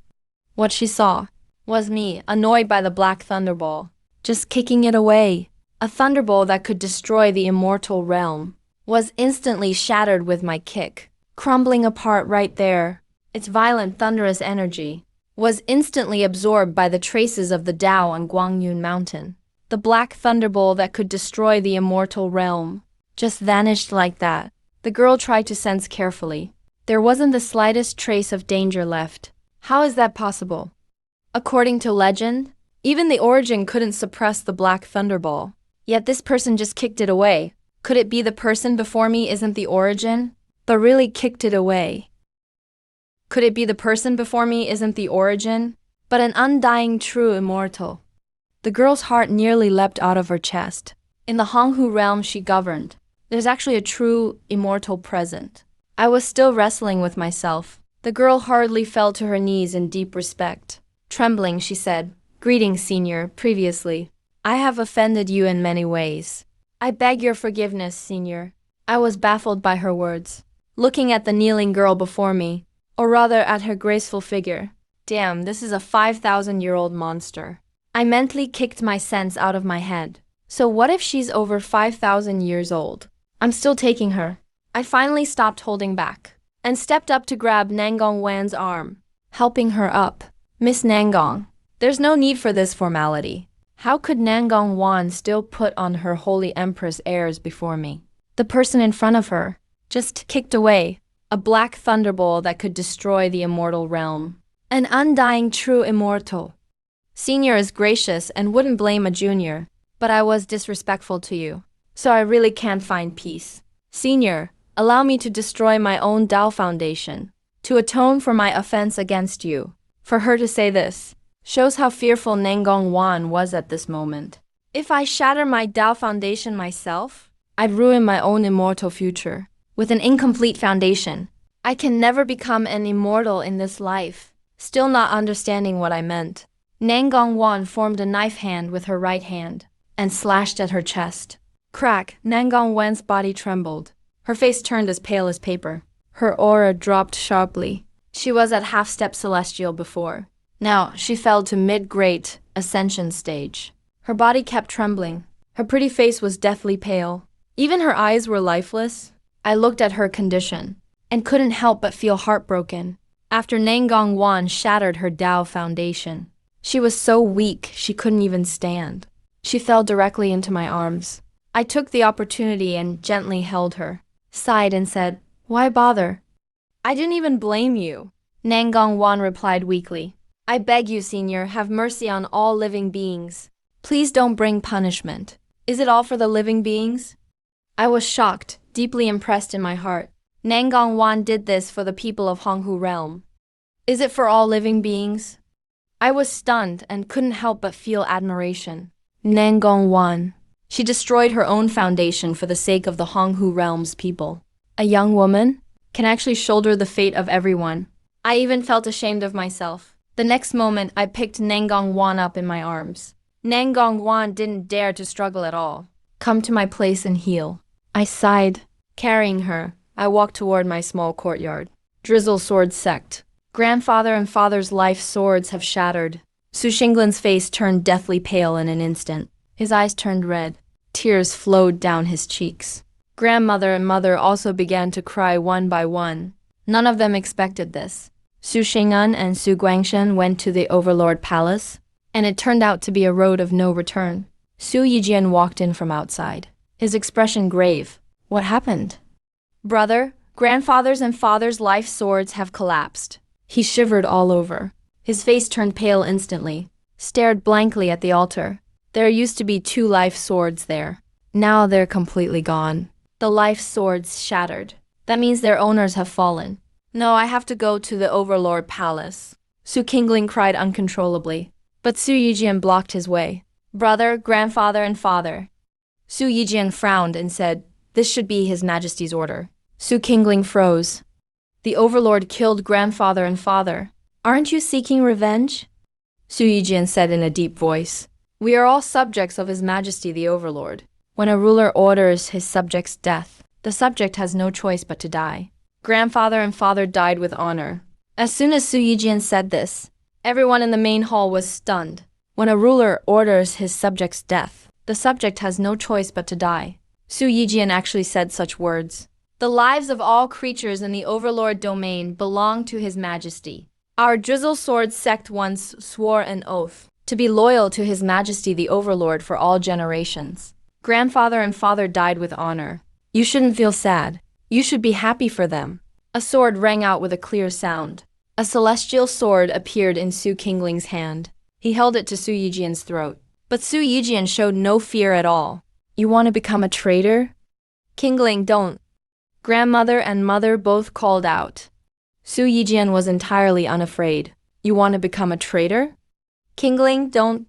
What she saw was me, annoyed by the black thunderball, just kicking it away. A thunderball that could destroy the immortal realm was instantly shattered with my kick, crumbling apart right there. Its violent thunderous energy was instantly absorbed by the traces of the Tao on Guangyun Mountain. The black thunderball that could destroy the immortal realm just vanished like that. The girl tried to sense carefully. There wasn't the slightest trace of danger left. How is that possible? According to legend, even the origin couldn't suppress the black thunderball. Yet this person just kicked it away. Could it be the person before me isn't the origin, but really kicked it away? Could it be the person before me isn't the origin, but an undying true immortal? The girl's heart nearly leapt out of her chest. In the Honghu realm she governed, there's actually a true immortal present. I was still wrestling with myself. The girl hurriedly fell to her knees in deep respect. Trembling, she said, "Greetings, Senior, previously. I have offended you in many ways. I beg your forgiveness, Senior." I was baffled by her words, looking at the kneeling girl before me, or rather at her graceful figure. Damn, this is a 5,000-year-old monster. I mentally kicked my sense out of my head. So what if she's over 5,000 years old? I'm still taking her. I finally stopped holding back and stepped up to grab Nangong Wan's arm, helping her up. "Miss Nangong, there's no need for this formality." How could Nangong Wan still put on her holy empress airs before me? The person in front of her just kicked away a black thunderball that could destroy the immortal realm. An undying true immortal. Senior is gracious and wouldn't blame a junior, but I was disrespectful to you, so I really can't find peace. Senior, allow me to destroy my own Tao foundation, to atone for my offense against you. For her to say this shows how fearful Nangong Wan was at this moment. If I shatter my Tao foundation myself, I'd ruin my own immortal future. With an incomplete foundation, I can never become an immortal in this life. Still not understanding what I meant, Nangong Wan formed a knife hand with her right hand and slashed at her chest. Crack, Nangong Wan's body trembled. Her face turned as pale as paper. Her aura dropped sharply. She was at half-step celestial before. Now she fell to mid-great ascension stage. Her body kept trembling. Her pretty face was deathly pale. Even her eyes were lifeless. I looked at her condition and couldn't help but feel heartbroken. After Nangong Wan shattered her Tao foundation, she was so weak she couldn't even stand. She fell directly into my arms. I took the opportunity and gently held her, sighed and said, "Why bother? I didn't even blame you." Nangong Wan replied weakly, "I beg you, Senior, have mercy on all living beings. Please don't bring punishment. Is it all for the living beings?" I was shocked, deeply impressed in my heart. Nangong Wan did this for the people of Honghu realm. Is it for all living beings? I was stunned and couldn't help but feel admiration. Nangong Wan. She destroyed her own foundation for the sake of the Honghu realm's people. A young woman can actually shoulder the fate of everyone. I even felt ashamed of myself. The next moment, I picked Nangong Wan up in my arms. Nangongwan didn't dare to struggle at all. Come to my place and heal. I sighed. Carrying her, I walked toward my small courtyard. Drizzle sword sect. Grandfather and father's life swords have shattered. Su Xinglin's face turned deathly pale in an instant. His eyes turned red. Tears flowed down his cheeks. Grandmother and mother also began to cry one by one. None of them expected this. Su Xing'an and Su Guangshen went to the Overlord Palace, and it turned out to be a road of no return. Su Yijian walked in from outside, his expression grave. What happened? Brother, grandfather's and father's life swords have collapsed. He shivered all over. His face turned pale instantly, stared blankly at the altar. There used to be 2 life swords there. Now they're completely gone. The life swords shattered. That means their owners have fallen. No, I have to go to the Overlord Palace. Su Qingling cried uncontrollably, but Su Yijian blocked his way. Brother, grandfather, and father. Su Yijian frowned and said, this should be His Majesty's order. Su Qingling froze. The Overlord killed grandfather and father. Aren't you seeking revenge? Su Yijian said in a deep voice. We are all subjects of His Majesty the Overlord. When a ruler orders his subject's death, the subject has no choice but to die. Grandfather and father died with honor. As soon as Su Yijian said this, everyone in the main hall was stunned. When a ruler orders his subject's death, the subject has no choice but to die. Su Yijian actually said such words. The lives of all creatures in the Overlord domain belong to His Majesty. Our Drizzle Sword sect once swore an oath to be loyal to His Majesty the Overlord for all generations. Grandfather and father died with honor. You shouldn't feel sad. You should be happy for them. A sword rang out with a clear sound. A celestial sword appeared in Su Qingling's hand. He held it to Su Yijian's throat. But Su Yijian showed no fear at all. You want to become a traitor? Qingling, don't. Grandmother and mother both called out. Su Yijian was entirely unafraid. You want to become a traitor? Qingling, don't.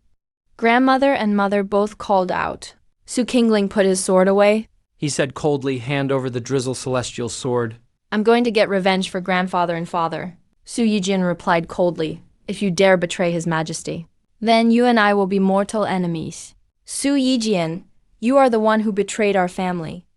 Grandmother and mother both called out. Su Qingling put his sword away. He said coldly, hand over the Drizzle Celestial Sword. I'm going to get revenge for grandfather and father. Su Yijian replied coldly, if you dare betray His Majesty. Then you and I will be mortal enemies. Su Yijian, you are the one who betrayed our family.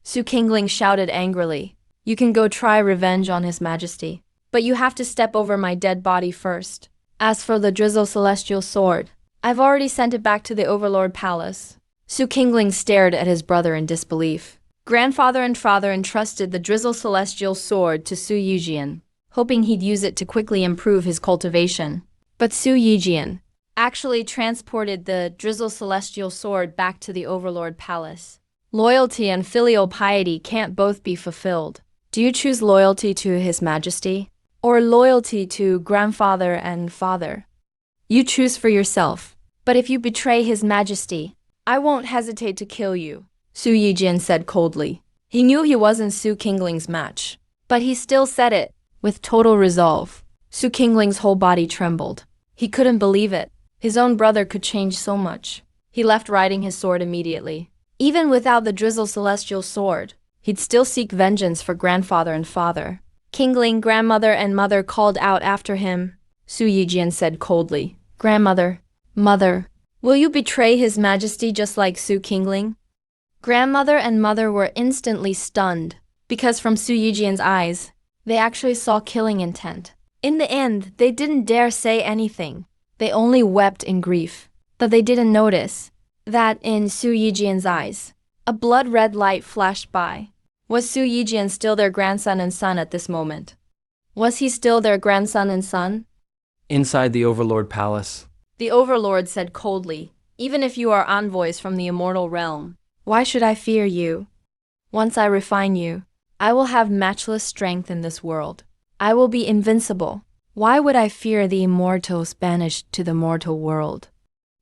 Su Qingling shouted angrily. You can go try revenge on His Majesty, but you have to step over my dead body first. As for the Drizzle Celestial Sword, I've already sent it back to the Overlord Palace. Su Qingling stared at his brother in disbelief. Grandfather and father entrusted the Drizzle Celestial Sword to Su Yijian, hoping he'd use it to quickly improve his cultivation. But Su Yijian actually transported the Drizzle Celestial Sword back to the Overlord Palace. Loyalty and filial piety can't both be fulfilled. Do you choose loyalty to His Majesty, or loyalty to grandfather and father? You choose for yourself. But if you betray His Majesty, I won't hesitate to kill you, Su Yijian said coldly. He knew he wasn't Su Qingling's match, but he still said it with total resolve. Su Qingling's whole body trembled. He couldn't believe it. His own brother could change so much. He left riding his sword immediately. Even without the Drizzle Celestial Sword, he'd still seek vengeance for grandfather and father. Qingling, grandmother, and mother called out after him. Su Yijian said coldly, Grandmother, mother, will you betray His Majesty just like Su Qingling? Grandmother and mother were instantly stunned, because from Su Yijian's eyes, they actually saw killing intent. In the end, they didn't dare say anything. They only wept in grief. But they didn't notice that in Su Yijian's eyes, a blood-red light flashed by. Was Su Yijian still their grandson and son at this moment? Was he still their grandson and son? Inside the Overlord Palace. The Overlord said coldly, even if you are envoys from the immortal realm, why should I fear you? Once I refine you, I will have matchless strength in this world. I will be invincible. Why would I fear the immortals banished to the mortal world?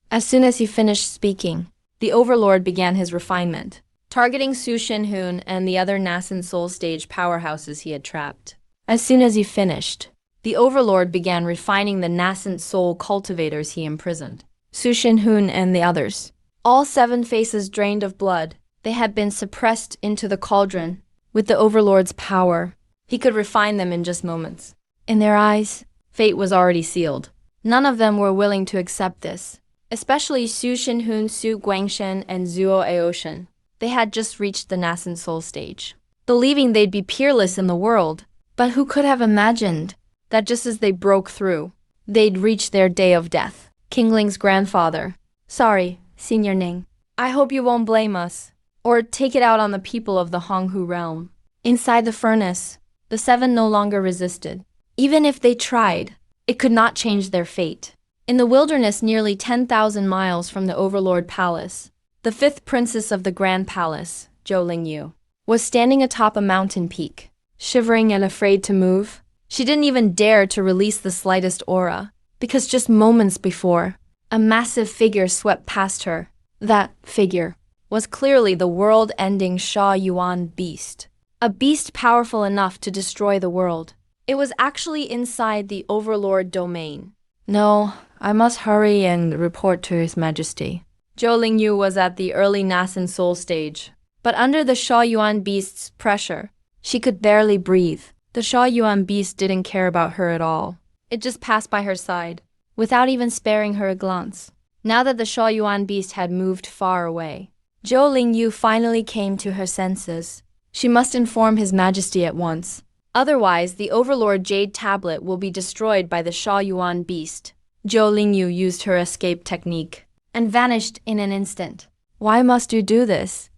As soon as he finished speaking, the Overlord began his refinement, targeting Su Shinhun and the other nascent soul stage powerhouses he had trapped. As soon as he finished, the Overlord began refining the nascent soul cultivators he imprisoned. Su Shinhun and the others. All 7 faces drained of blood, they had been suppressed into the cauldron. With the Overlord's power, he could refine them in just moments. In their eyes, fate was already sealed. None of them were willing to accept this. especially Su Shinhun, Su Guangshen, and Zuo Aoshan. They had just reached the nascent soul stage, believing they'd be peerless in the world. But who could have imagined that just as they broke through, they'd reach their day of death? King Ling's grandfather. Sorry, Senior Ning. I hope you won't blame us, or take it out on the people of the Honghu realm. Inside the furnace, the seven no longer resisted. Even if they tried, it could not change their fate. In the wilderness nearly 10,000 miles from the Overlord Palace, the fifth princess of the Grand Palace, Zhou Lingyu, was standing atop a mountain peak, shivering and afraid to move. She didn't even dare to release the slightest aura, because just moments before, a massive figure swept past her. That figure was clearly the world-ending Sha Yuan beast, a beast powerful enough to destroy the world. It was actually inside the Overlord domain. No, I must hurry and report to His Majesty. Zhou Lingyu was at the early nascent soul stage, but under the Sha Yuan beast's pressure, she could barely breathe. The Sha Yuan beast didn't care about her at all. It just passed by her side, without even sparing her a glance. Now that the Sha Yuan beast had moved far away, Zhou Lingyu finally came to her senses. She must inform His Majesty at once. Otherwise, the Overlord Jade Tablet will be destroyed by the Sha Yuan beast. Zhou Lingyu used her escape technique and vanished in an instant. Why must you do this?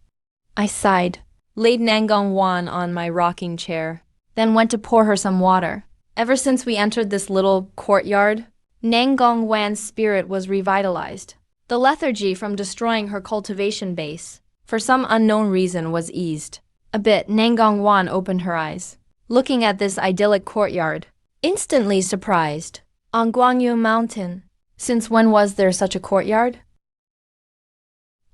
I sighed, laid Nangong Wan on my rocking chair, then went to pour her some water. Ever since we entered this little courtyard, Nangong Wan's spirit was revitalized. The lethargy from destroying her cultivation base, for some unknown reason, was eased. A bit, Nangong Wan opened her eyes, looking at this idyllic courtyard, instantly surprised. On Guangyu Mountain, since when was there such a courtyard?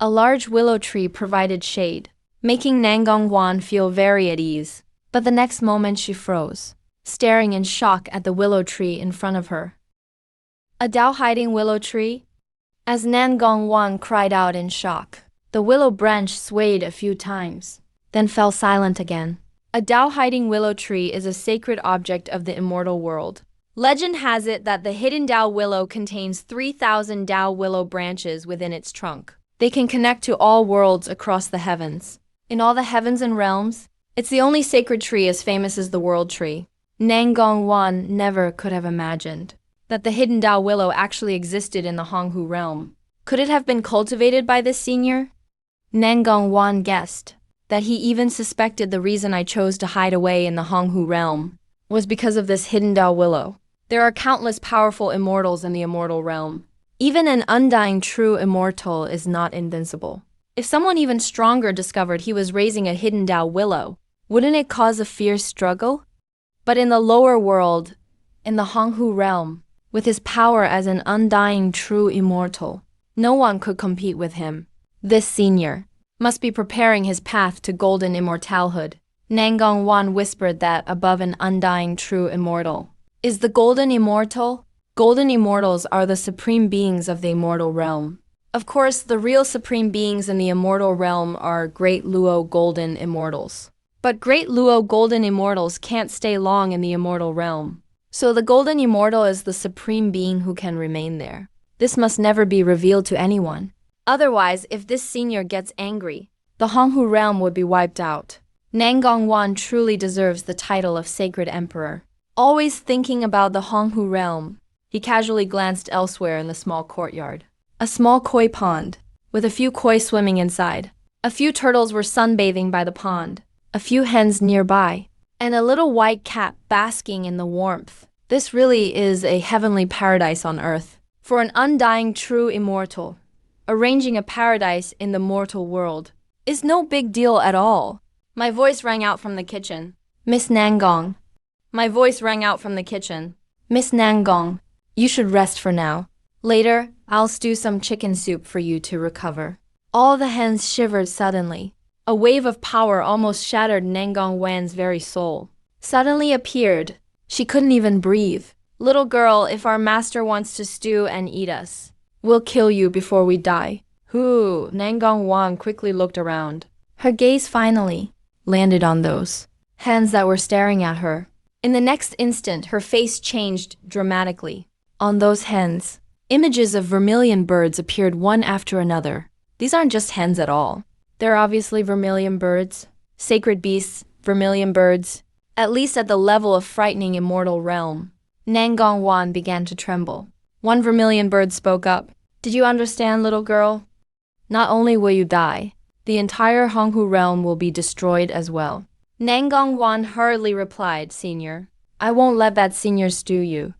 A large willow tree provided shade, making Nangong Wan feel very at ease. But the next moment she froze, staring in shock at the willow tree in front of her. A Dao-hiding willow tree? As Nangong Wan cried out in shock, the willow branch swayed a few times, then fell silent again. A Dao-hiding willow tree is a sacred object of the immortal world. Legend has it that the hidden Dao willow contains 3,000 Dao willow branches within its trunk. They can connect to all worlds across the heavens. In all the heavens and realms, it's the only sacred tree as famous as the World Tree. Nangong Wan never could have imagined that the hidden Dao willow actually existed in the Honghu realm. Could it have been cultivated by this senior? Nangong Wan guessed that he even suspected the reason I chose to hide away in the Honghu realm was because of this hidden Dao willow. There are countless powerful immortals in the immortal realm. Even an undying true immortal is not invincible. If someone even stronger discovered he was raising a hidden Dao willow, wouldn't it cause a fierce struggle? But in the lower world, in the Honghu realm, with his power as an undying true immortal, no one could compete with him. This senior must be preparing his path to golden immortalhood. Nangong Wan whispered that above an undying true immortal is the golden immortal. Golden immortals are the supreme beings of the immortal realm. Of course, the real supreme beings in the immortal realm are Great Luo Golden Immortals. But Great Luo Golden Immortals can't stay long in the immortal realm. So the Golden Immortal is the supreme being who can remain there. This must never be revealed to anyone. Otherwise, if this senior gets angry, the Honghu realm would be wiped out. Nangong Wan truly deserves the title of Sacred Emperor. Always thinking about the Honghu realm, he casually glanced elsewhere in the small courtyard. A small koi pond, with a few koi swimming inside. A few turtles were sunbathing by the pond, a few hens nearby, and a little white cat basking in the warmth. This really is a heavenly paradise on earth. For an undying true immortal, arranging a paradise in the mortal world is no big deal at all. My voice rang out from the kitchen. Miss Nangong. My voice rang out from the kitchen. Miss Nangong, you should rest for now. Later, I'll stew some chicken soup for you to recover. All the hens shivered suddenly. A wave of power almost shattered Nangong Wan's very soul. Suddenly appeared. She couldn't even breathe. Little girl, if our master wants to stew and eat us, we'll kill you before we die. Who? Nangong Wan quickly looked around. Her gaze finally landed on those hens that were staring at her. In the next instant, her face changed dramatically. On those hens, Images of vermilion birds appeared one after another. These aren't just hens at all. They're obviously vermilion birds. Sacred beasts, vermilion birds. At least at the level of frightening immortal realm. Nangong Wan began to tremble. One vermilion bird spoke up. Did you understand, little girl? Not only will you die, the entire Honghu realm will be destroyed as well. Nangong Wan hurriedly replied, Senior, I won't let that senior stew you.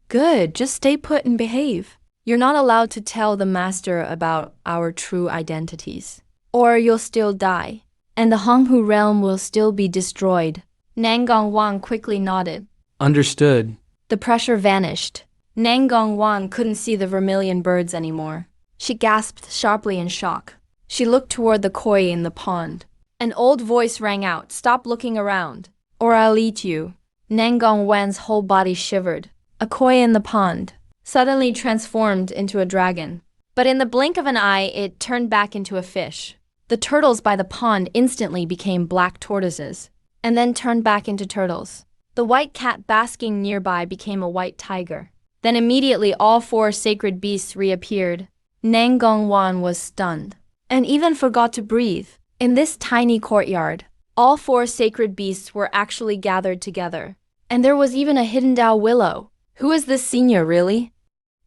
Good, just stay put and behave. You're not allowed to tell the master about our true identities. Or you'll still die, and the Honghu realm will still be destroyed. Nangong Wan quickly nodded. Understood. The pressure vanished. Nangong Wan couldn't see the vermilion birds anymore. She gasped sharply in shock. She looked toward the koi in the pond. An old voice rang out, Stop looking around, or I'll eat you. Nangong Wan's whole body shivered. A koi in the pond suddenly transformed into a dragon. But in the blink of an eye, it turned back into a fish. The turtles by the pond instantly became black tortoises, and then turned back into turtles. The white cat basking nearby became a white tiger. Then immediately all 4 sacred beasts reappeared. Nangong Wan was stunned, and even forgot to breathe. In this tiny courtyard, all 4 sacred beasts were actually gathered together. And there was even a hidden Dao willow. Who is this senior, really?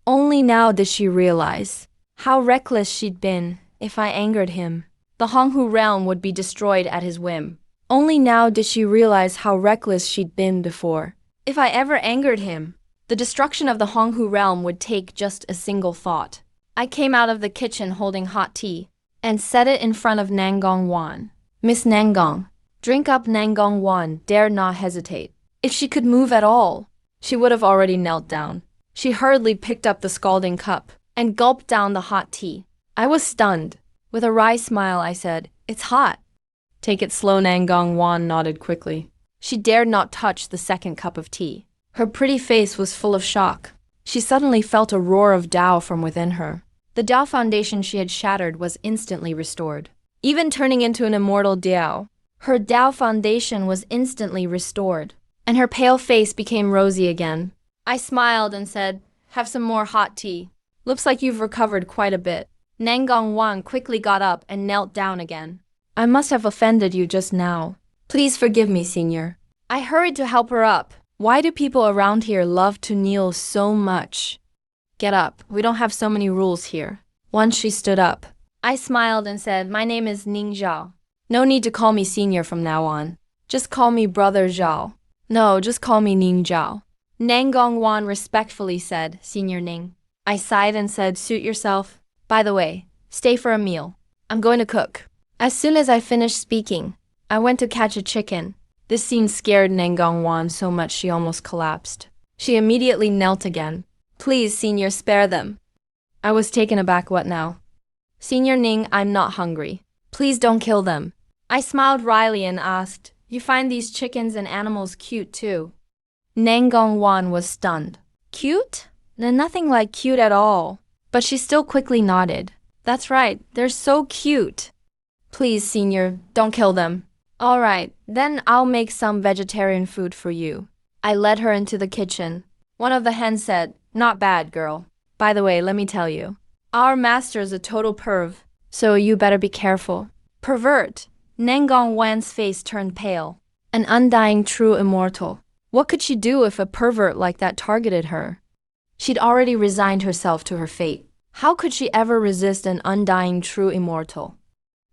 Only now did she realize how reckless she'd been. If I angered him, the Honghu realm would be destroyed at his whim. Only now did she realize how reckless she'd been before. If I ever angered him, the destruction of the Honghu realm would take just a single thought. I came out of the kitchen holding hot tea and set it in front of Nangong Wan. Miss Nangong, drink up. Nangong Wan dared not hesitate. If she could move at all, she would have already knelt down. She hurriedly picked up the scalding cup and gulped down the hot tea. I was stunned. With a wry smile, I said, It's hot. Take it slow. Nangong Wan nodded quickly. She dared not touch the second cup of tea. Her pretty face was full of shock. She suddenly felt a roar of Dao from within her. The Dao foundation she had shattered was instantly restored. Even turning into an immortal Dao, her Dao foundation was instantly restored, and her pale face became rosy again. I smiled and said, Have some more hot tea. Looks like you've recovered quite a bit. Nangong Wan quickly got up and knelt down again. I must have offended you just now. Please forgive me, Senior. I hurried to help her up. Why do people around here love to kneel so much? Get up. We don't have so many rules here. Once she stood up, I smiled and said, My name is Ning Zhao. No need to call me Senior from now on. Just call me Brother Zhao. No, just call me Ning Zhao. Nangong Wan respectfully said, Senior Ning. I sighed and said, Suit yourself. By the way, stay for a meal. I'm going to cook. As soon as I finished speaking, I went to catch a chicken. This scene scared Nangong Wan so much she almost collapsed. She immediately knelt again. Please, Senior, spare them. I was taken aback. What now? Senior Ning, I'm not hungry. Please don't kill them. I smiled wryly and asked, You find these chickens and animals cute too? Nangong Wan was stunned. Cute? Nothing like cute at all. But she still quickly nodded. That's right, they're so cute. Please, Senior, don't kill them. All right, then I'll make some vegetarian food for you. I led her into the kitchen. One of the hens said, Not bad, girl. By the way, let me tell you, our master's a total perv, so you better be careful. Pervert. Nangong Wan's face turned pale. An undying true immortal. What could she do if a pervert like that targeted her? She'd already resigned herself to her fate. How could she ever resist an undying true immortal?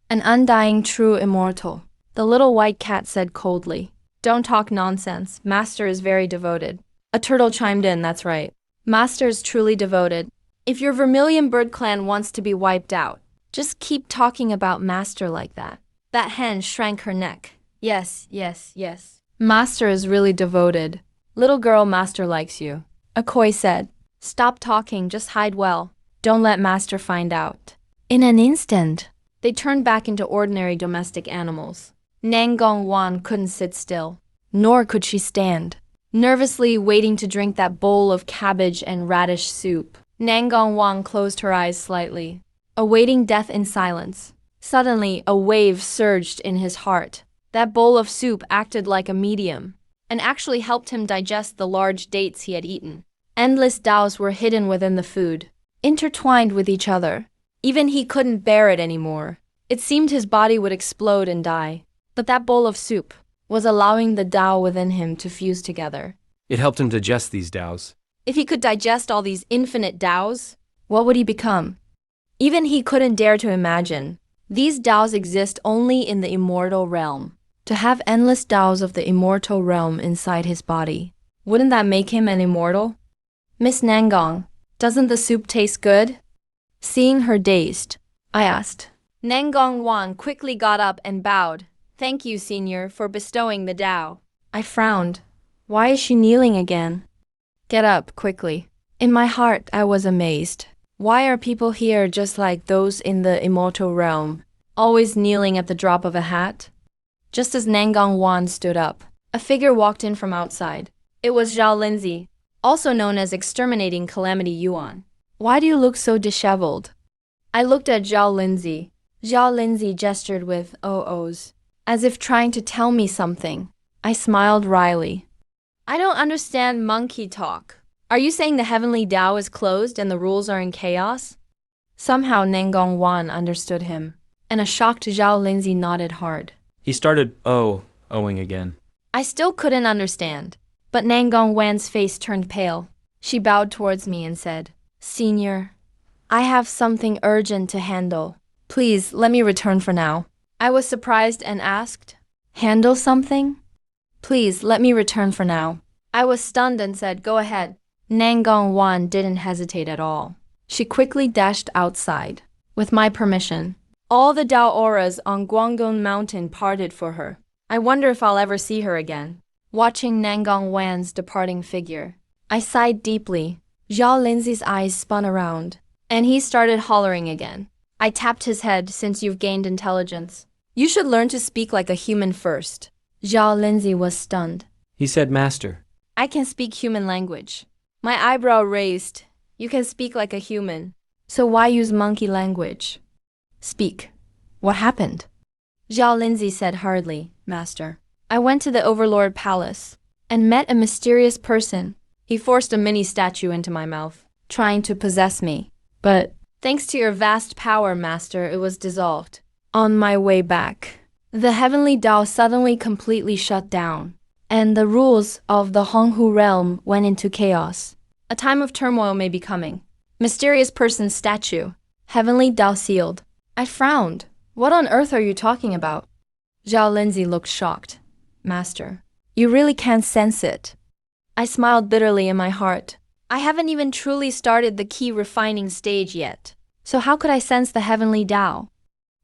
An undying true immortal. The little white cat said coldly. Don't talk nonsense. Master is very devoted. A turtle chimed in, that's right. Master is truly devoted. If your Vermilion Bird clan wants to be wiped out, just keep talking about Master like that. That hen shrank her neck. Yes, yes, yes. Master is really devoted. Little girl, Master likes you. A koi said. Stop talking, just hide well. Don't let Master find out. In an instant, they turned back into ordinary domestic animals. Nangong Wan couldn't sit still, nor could she stand. Nervously waiting to drink that bowl of cabbage and radish soup, Nangong Wan closed her eyes slightly, awaiting death in silence. Suddenly, a wave surged in his heart. That bowl of soup acted like a medium, and actually helped him digest the large dates he had eaten. Endless Taos were hidden within the food, intertwined with each other. Even he couldn't bear it anymore. It seemed his body would explode and die. But that bowl of soup was allowing the Tao within him to fuse together. It helped him digest these Taos. If he could digest all these infinite Taos, what would he become? Even he couldn't dare to imagine. These Taos exist only in the immortal realm. To have endless Taos of the immortal realm inside his body, wouldn't that make him an immortal? Miss Nangong, doesn't the soup taste good? Seeing her dazed, I asked. Nangong Wan quickly got up and bowed. Thank you, Senior, for bestowing the Tao. I frowned. Why is she kneeling again? Get up, quickly. In my heart, I was amazed. Why are people here just like those in the immortal realm, always kneeling at the drop of a hat? Just as Nangong Wan stood up, a figure walked in from outside. It was Zhao Lindsay, also known as Exterminating Calamity Yuan. Why do you look so disheveled? I looked at Zhao Lindsay. Zhao Lindsay gestured with "oh-ohs," as if trying to tell me something. I smiled wryly. I don't understand monkey talk. Are you saying the heavenly Tao is closed and the rules are in chaos? Somehow Nangong Wan understood him, and a shocked Zhao Lindsay nodded hard. He started owing again. I still couldn't understand, but Nangong Wan's face turned pale. She bowed towards me and said, Senior, I have something urgent to handle. Please, let me return for now. I was surprised and asked, handle something? Please, let me return for now. I was stunned and said, go ahead. Nangong Wan didn't hesitate at all. She quickly dashed outside. With my permission, all the Tao auras on Guangdong Mountain parted for her. I wonder if I'll ever see her again. Watching Nangong Wan's departing figure, I sighed deeply. Zhao Lindsay's eyes spun around, and he started hollering again. I tapped his head. Since you've gained intelligence, you should learn to speak like a human first. Zhao Lindsay was stunned. He said, Master. I can speak human language. My eyebrow raised. You can speak like a human. So why use monkey language? Speak. What happened? Zhao Lindsay said hurriedly, Master. I went to the Overlord Palace and met a mysterious person. He forced a mini statue into my mouth, trying to possess me. But thanks to your vast power, Master, it was dissolved. On my way back, the heavenly Tao suddenly completely shut down, and the rules of the Honghu realm went into chaos. A time of turmoil may be coming. Mysterious person's statue, heavenly Tao sealed. I frowned. What on earth are you talking about? Zhao Lindsay looked shocked. Master, you really can't sense it. I smiled bitterly in my heart. I haven't even truly started the key refining stage yet. So how could I sense the heavenly Tao?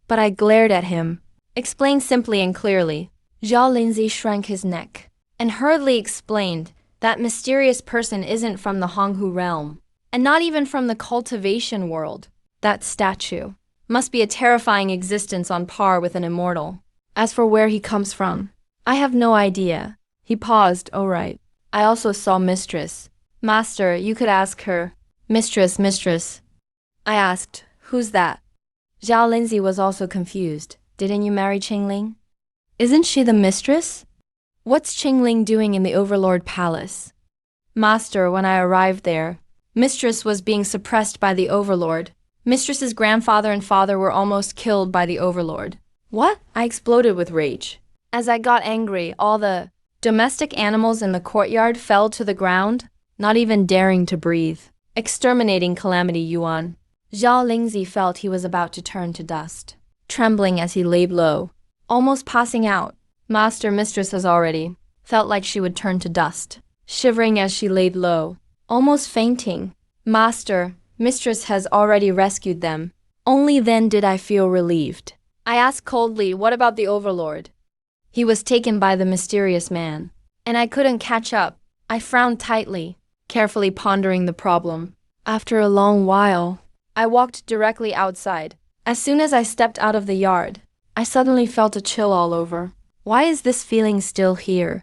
But I glared at him. Explain simply and clearly. Zhao Lindsay shrank his neck and hurriedly explained that mysterious person isn't from the Honghu realm, and not even from the cultivation world. That statue must be a terrifying existence on par with an immortal. As for where he comes from, I have no idea. He paused. Oh right. I also saw Mistress. Master, you could ask her. Mistress. I asked, who's that? Zhao Lindsay was also confused. Didn't you marry Qingling? Isn't she the mistress? What's Qingling doing in the Overlord Palace? Master, when I arrived there, Mistress was being suppressed by the Overlord. Mistress's grandfather and father were almost killed by the Overlord. What? I exploded with rage. As I got angry, all the domestic animals in the courtyard fell to the ground, not even daring to breathe. Exterminating Calamity Yuan. Zhao Lindsay felt he was about to turn to dust, trembling as he laid low, almost passing out. Master Mistress has already felt like she would turn to dust, shivering as she laid low, almost fainting. Master Mistress has already rescued them. Only then did I feel relieved. I asked coldly, what about the Overlord? He was taken by the mysterious man, and I couldn't catch up. I frowned tightly, carefully pondering the problem. After a long while, I walked directly outside. As soon as I stepped out of the yard, I suddenly felt a chill all over. Why is this feeling still here?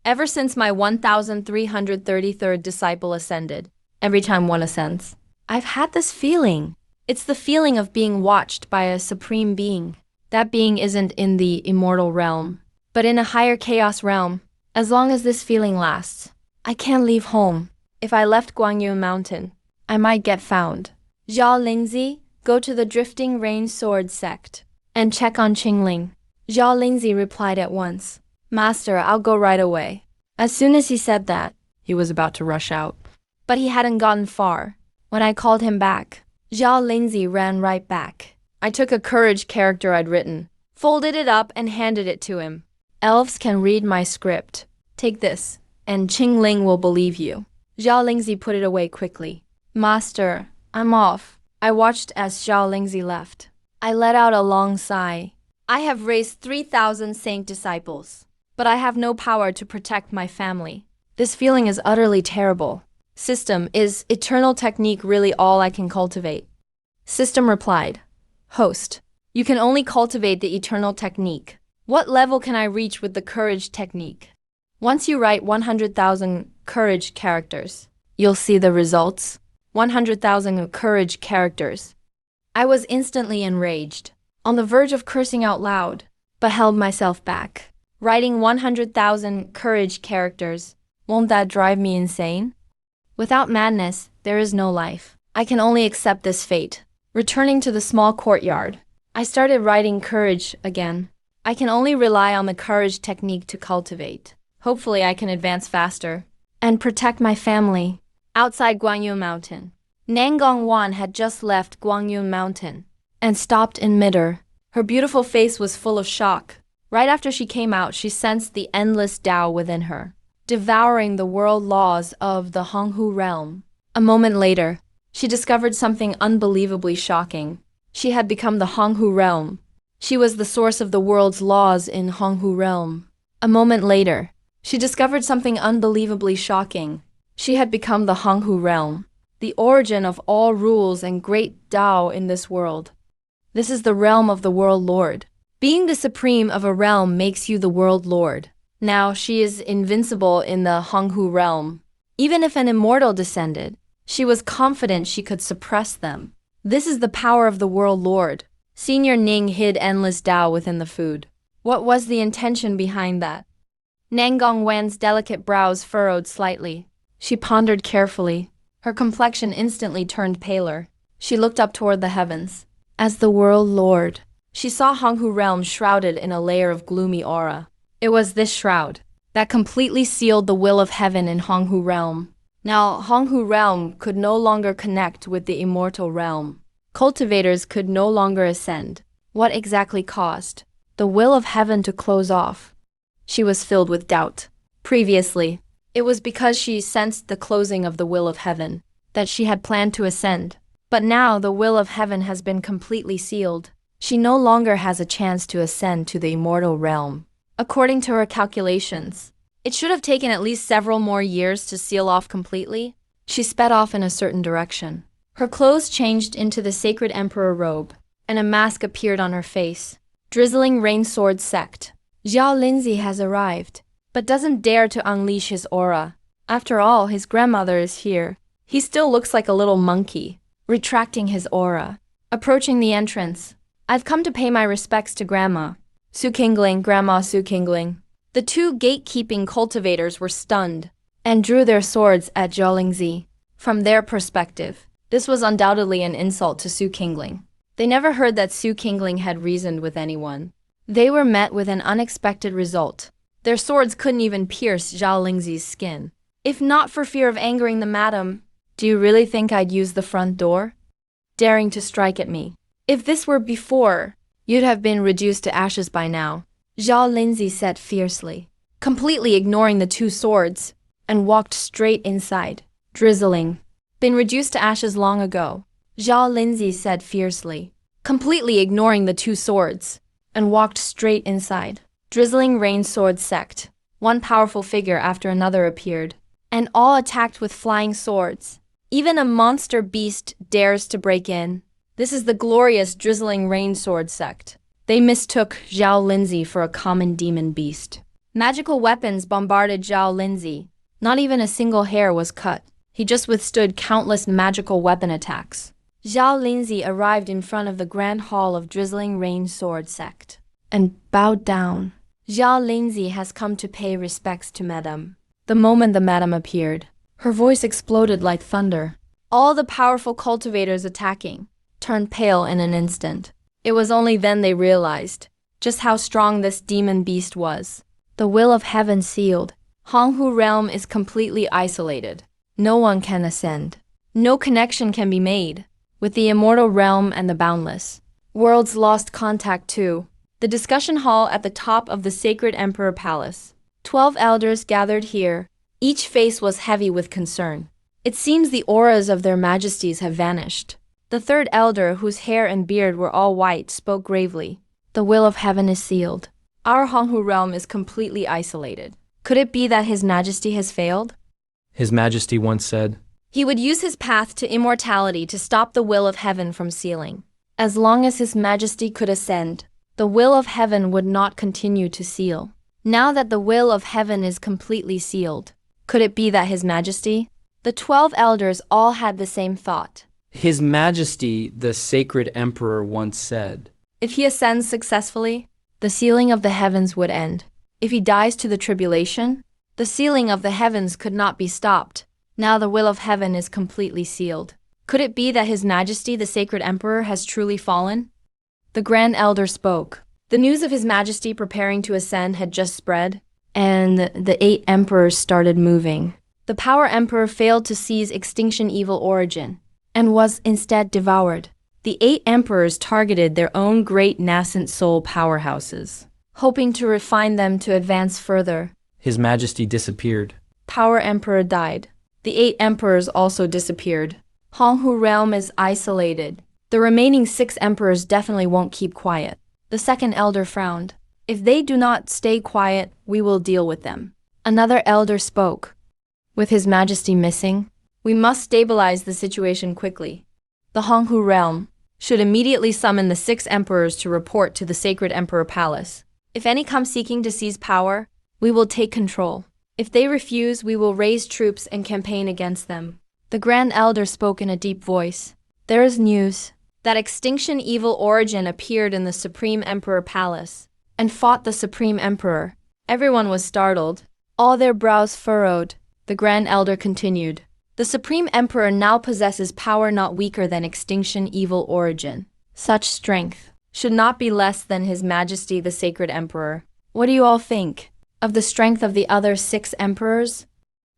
Ever since my 1333rd disciple ascended, every time one ascends, I've had this feeling. It's the feeling of being watched by a supreme being. That being isn't in the immortal realm, but in a higher chaos realm. As long as this feeling lasts, I can't leave home. If I left Guanyu Mountain, I might get found. Zhao Lingzi, go to the Drifting Rain Sword sect and check on Qingling. Zhao Lingzi replied at once. Master, I'll go right away. As soon as he said that, He was about to rush out. but he hadn't gotten far. When I called him back, Zhao Lingzi ran right back. I took a courage character I'd written, folded it up and handed it to him. Elves can read my script. Take this, and Qingling will believe you. Zhao Lingzi put it away quickly. Master, I'm off. I watched as Zhao Lingzi left. I let out a long sigh. I have raised 3,000 saint disciples, but I have no power to protect my family. This feeling is utterly terrible. System, is eternal technique really all I can cultivate? System replied. Host, you can only cultivate the eternal technique. What level can I reach with the courage technique? Once you write 100,000 courage characters, you'll see the results. 100,000 courage characters. I was instantly enraged, on the verge of cursing out loud, but held myself back. Writing 100,000 courage characters, won't that drive me insane? Without madness, there is no life. I can only accept this fate. Returning to the small courtyard, I started writing courage again. I can only rely on the courage technique to cultivate. Hopefully I can advance faster and protect my family. Outside Guanyu Mountain, Nangang Wan had just left Guanyu Mountain and stopped in midair. Her beautiful face was full of shock. Right after she came out, she sensed the endless Tao within her, devouring the world laws of the Honghu realm. A moment later, she discovered something unbelievably shocking. She had become the Honghu realm. She was the source of the world's laws in Honghu realm. A moment later, she discovered something unbelievably shocking. She had become the Honghu realm, the origin of all rules and great Tao in this world. This is the realm of the world lord. Being the supreme of a realm makes you the world lord. Now she is invincible in the Honghu realm. Even if an immortal descended, she was confident she could suppress them. This is the power of the world lord. Senior Ning hid endless Tao within the food. What was the intention behind that? Nangang Wan's delicate brows furrowed slightly. She pondered carefully. Her complexion instantly turned paler. She looked up toward the heavens. As the world lord, she saw Honghu realm shrouded in a layer of gloomy aura. It was this shroud that completely sealed the will of heaven in Honghu realm. Now, Honghu realm could no longer connect with the immortal realm. Cultivators could no longer ascend. What exactly caused the will of heaven to close off? She was filled with doubt. Previously, it was because she sensed the closing of the will of heaven that she had planned to ascend. But now the will of heaven has been completely sealed. She no longer has a chance to ascend to the immortal realm. According to her calculations, it should have taken at least several more years to seal off completely. She sped off in a certain direction. Her clothes changed into the sacred emperor robe, and a mask appeared on her face. Drizzling Rain Sword sect. Zhao Linzi has arrived, but doesn't dare to unleash his aura. After all, his grandmother is here. He still looks like a little monkey, retracting his aura. Approaching the entrance, I've come to pay my respects to Grandma. Su Qingling, Grandma Su Qingling. The two gatekeeping cultivators were stunned and drew their swords at Zhao Lingzi. From their perspective, this was undoubtedly an insult to Su Qingling. They never heard that Su Qingling had reasoned with anyone. They were met with an unexpected result. Their swords couldn't even pierce Zhao Lingzi's skin. If not for fear of angering the madam, do you really think I'd use the front door? Daring to strike at me. If this were before, you'd have been reduced to ashes by now. Zhao Lingzi said fiercely, completely ignoring the two swords, and walked straight inside. Drizzling. Been reduced to ashes long ago. Zhao Lingzi said fiercely, completely ignoring the two swords, and walked straight inside. Drizzling Rain Sword sect. One powerful figure after another appeared, and all attacked with flying swords. Even a monster beast dares to break in. This is the glorious Drizzling Rain Sword sect. They mistook Zhao Lingzi for a common demon beast. Magical weapons bombarded Zhao Lingzi. Not even a single hair was cut. He just withstood countless magical weapon attacks. Zhao Lingzi arrived in front of the grand hall of Drizzling Rain Sword sect and bowed down. Zhao Lingzi has come to pay respects to Madame. The moment the madam appeared, Her voice exploded like thunder. All the powerful cultivators attacking turned pale in an instant. It was only then they realized just how strong this demon beast was. The will of heaven sealed. Honghu realm is completely isolated. No one can ascend. No connection can be made with the immortal realm and the boundless. Worlds lost contact too. The discussion hall at the top of the sacred emperor palace. 12 elders gathered here. Each face was heavy with concern. It seems the auras of their majesties have vanished. The third elder, whose hair and beard were all white, spoke gravely. The will of heaven is sealed. Our Honghu realm is completely isolated. Could it be that His Majesty has failed? His Majesty once said, He would use his path to immortality to stop the will of heaven from sealing. As long as His Majesty could ascend, the will of heaven would not continue to seal. Now that the will of heaven is completely sealed, could it be that His Majesty? The 12 elders all had the same thought. His Majesty, the sacred emperor, once said, If he ascends successfully, the sealing of the heavens would end. If he dies to the tribulation, the sealing of the heavens could not be stopped. Now the will of heaven is completely sealed. Could it be that His Majesty, the sacred emperor, has truly fallen? The grand elder spoke. The news of His Majesty preparing to ascend had just spread, and the 8 emperors started moving. The power emperor failed to seize extinction evil origin, and was instead devoured. The 8 emperors targeted their own great nascent soul powerhouses, hoping to refine them to advance further. His Majesty disappeared. Power emperor died. The 8 emperors also disappeared. Honghu realm is isolated. The remaining 6 emperors definitely won't keep quiet. The second elder frowned. If they do not stay quiet, we will deal with them. Another elder spoke. With His Majesty missing, we must stabilize the situation quickly. The Honghu realm should immediately summon the 6 emperors to report to the sacred emperor palace. If any come seeking to seize power, we will take control. If they refuse, we will raise troops and campaign against them. The grand elder spoke in a deep voice. There is news that extinction evil origin appeared in the supreme emperor palace and fought the supreme emperor. Everyone was startled. All their brows furrowed. The grand elder continued. The supreme emperor now possesses power not weaker than extinction evil origin. Such strength should not be less than His Majesty the sacred emperor. What do you all think of the strength of the other 6 emperors?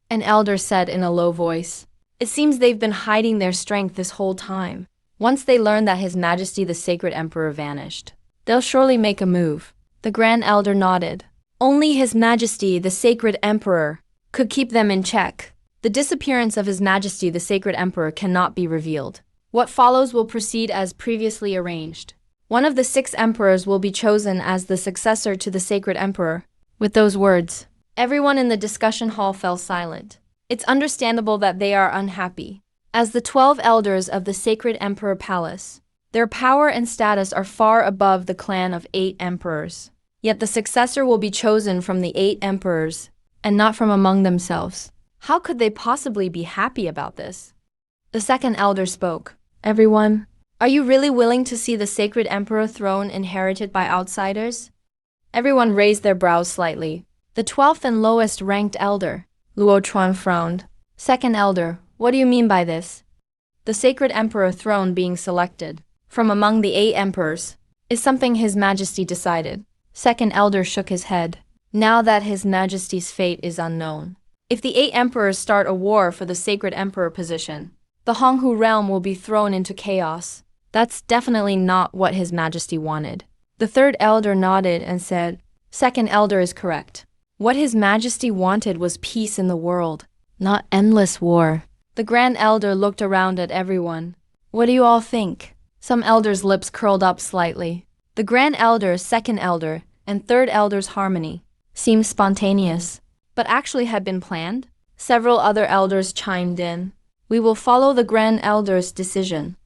An elder said in a low voice. It seems they've been hiding their strength this whole time. Once they learn that His Majesty the sacred emperor vanished, they'll surely make a move. The grand elder nodded. Only His Majesty the sacred emperor could keep them in check. The disappearance of His Majesty the sacred emperor cannot be revealed. What follows will proceed as previously arranged. One of the 6 emperors will be chosen as the successor to the sacred emperor. With those words, everyone in the discussion hall fell silent. It's understandable that they are unhappy. As the 12 elders of the sacred emperor palace, their power and status are far above the clan of 8 emperors. Yet the successor will be chosen from the 8 emperors, and not from among themselves. How could they possibly be happy about this? The second elder spoke. Everyone, are you really willing to see the sacred emperor throne inherited by outsiders? Everyone raised their brows slightly. The 12th and lowest ranked elder, Luo Chuan, frowned. Second elder, what do you mean by this? The sacred emperor throne being selected from among the 8 emperors is something His Majesty decided. Second elder shook his head. Now that His Majesty's fate is unknown. If the 8 emperors start a war for the sacred emperor position, the Honghu realm will be thrown into chaos. That's definitely not what His Majesty wanted. The third elder nodded and said, Second elder is correct. What His Majesty wanted was peace in the world, not endless war. The grand elder looked around at everyone. What do you all think? Some elders' lips curled up slightly. The grand elder, second elder, and third elder's harmony seemed spontaneous, but actually had been planned. Several other elders chimed in. We will follow the grand elder's decision.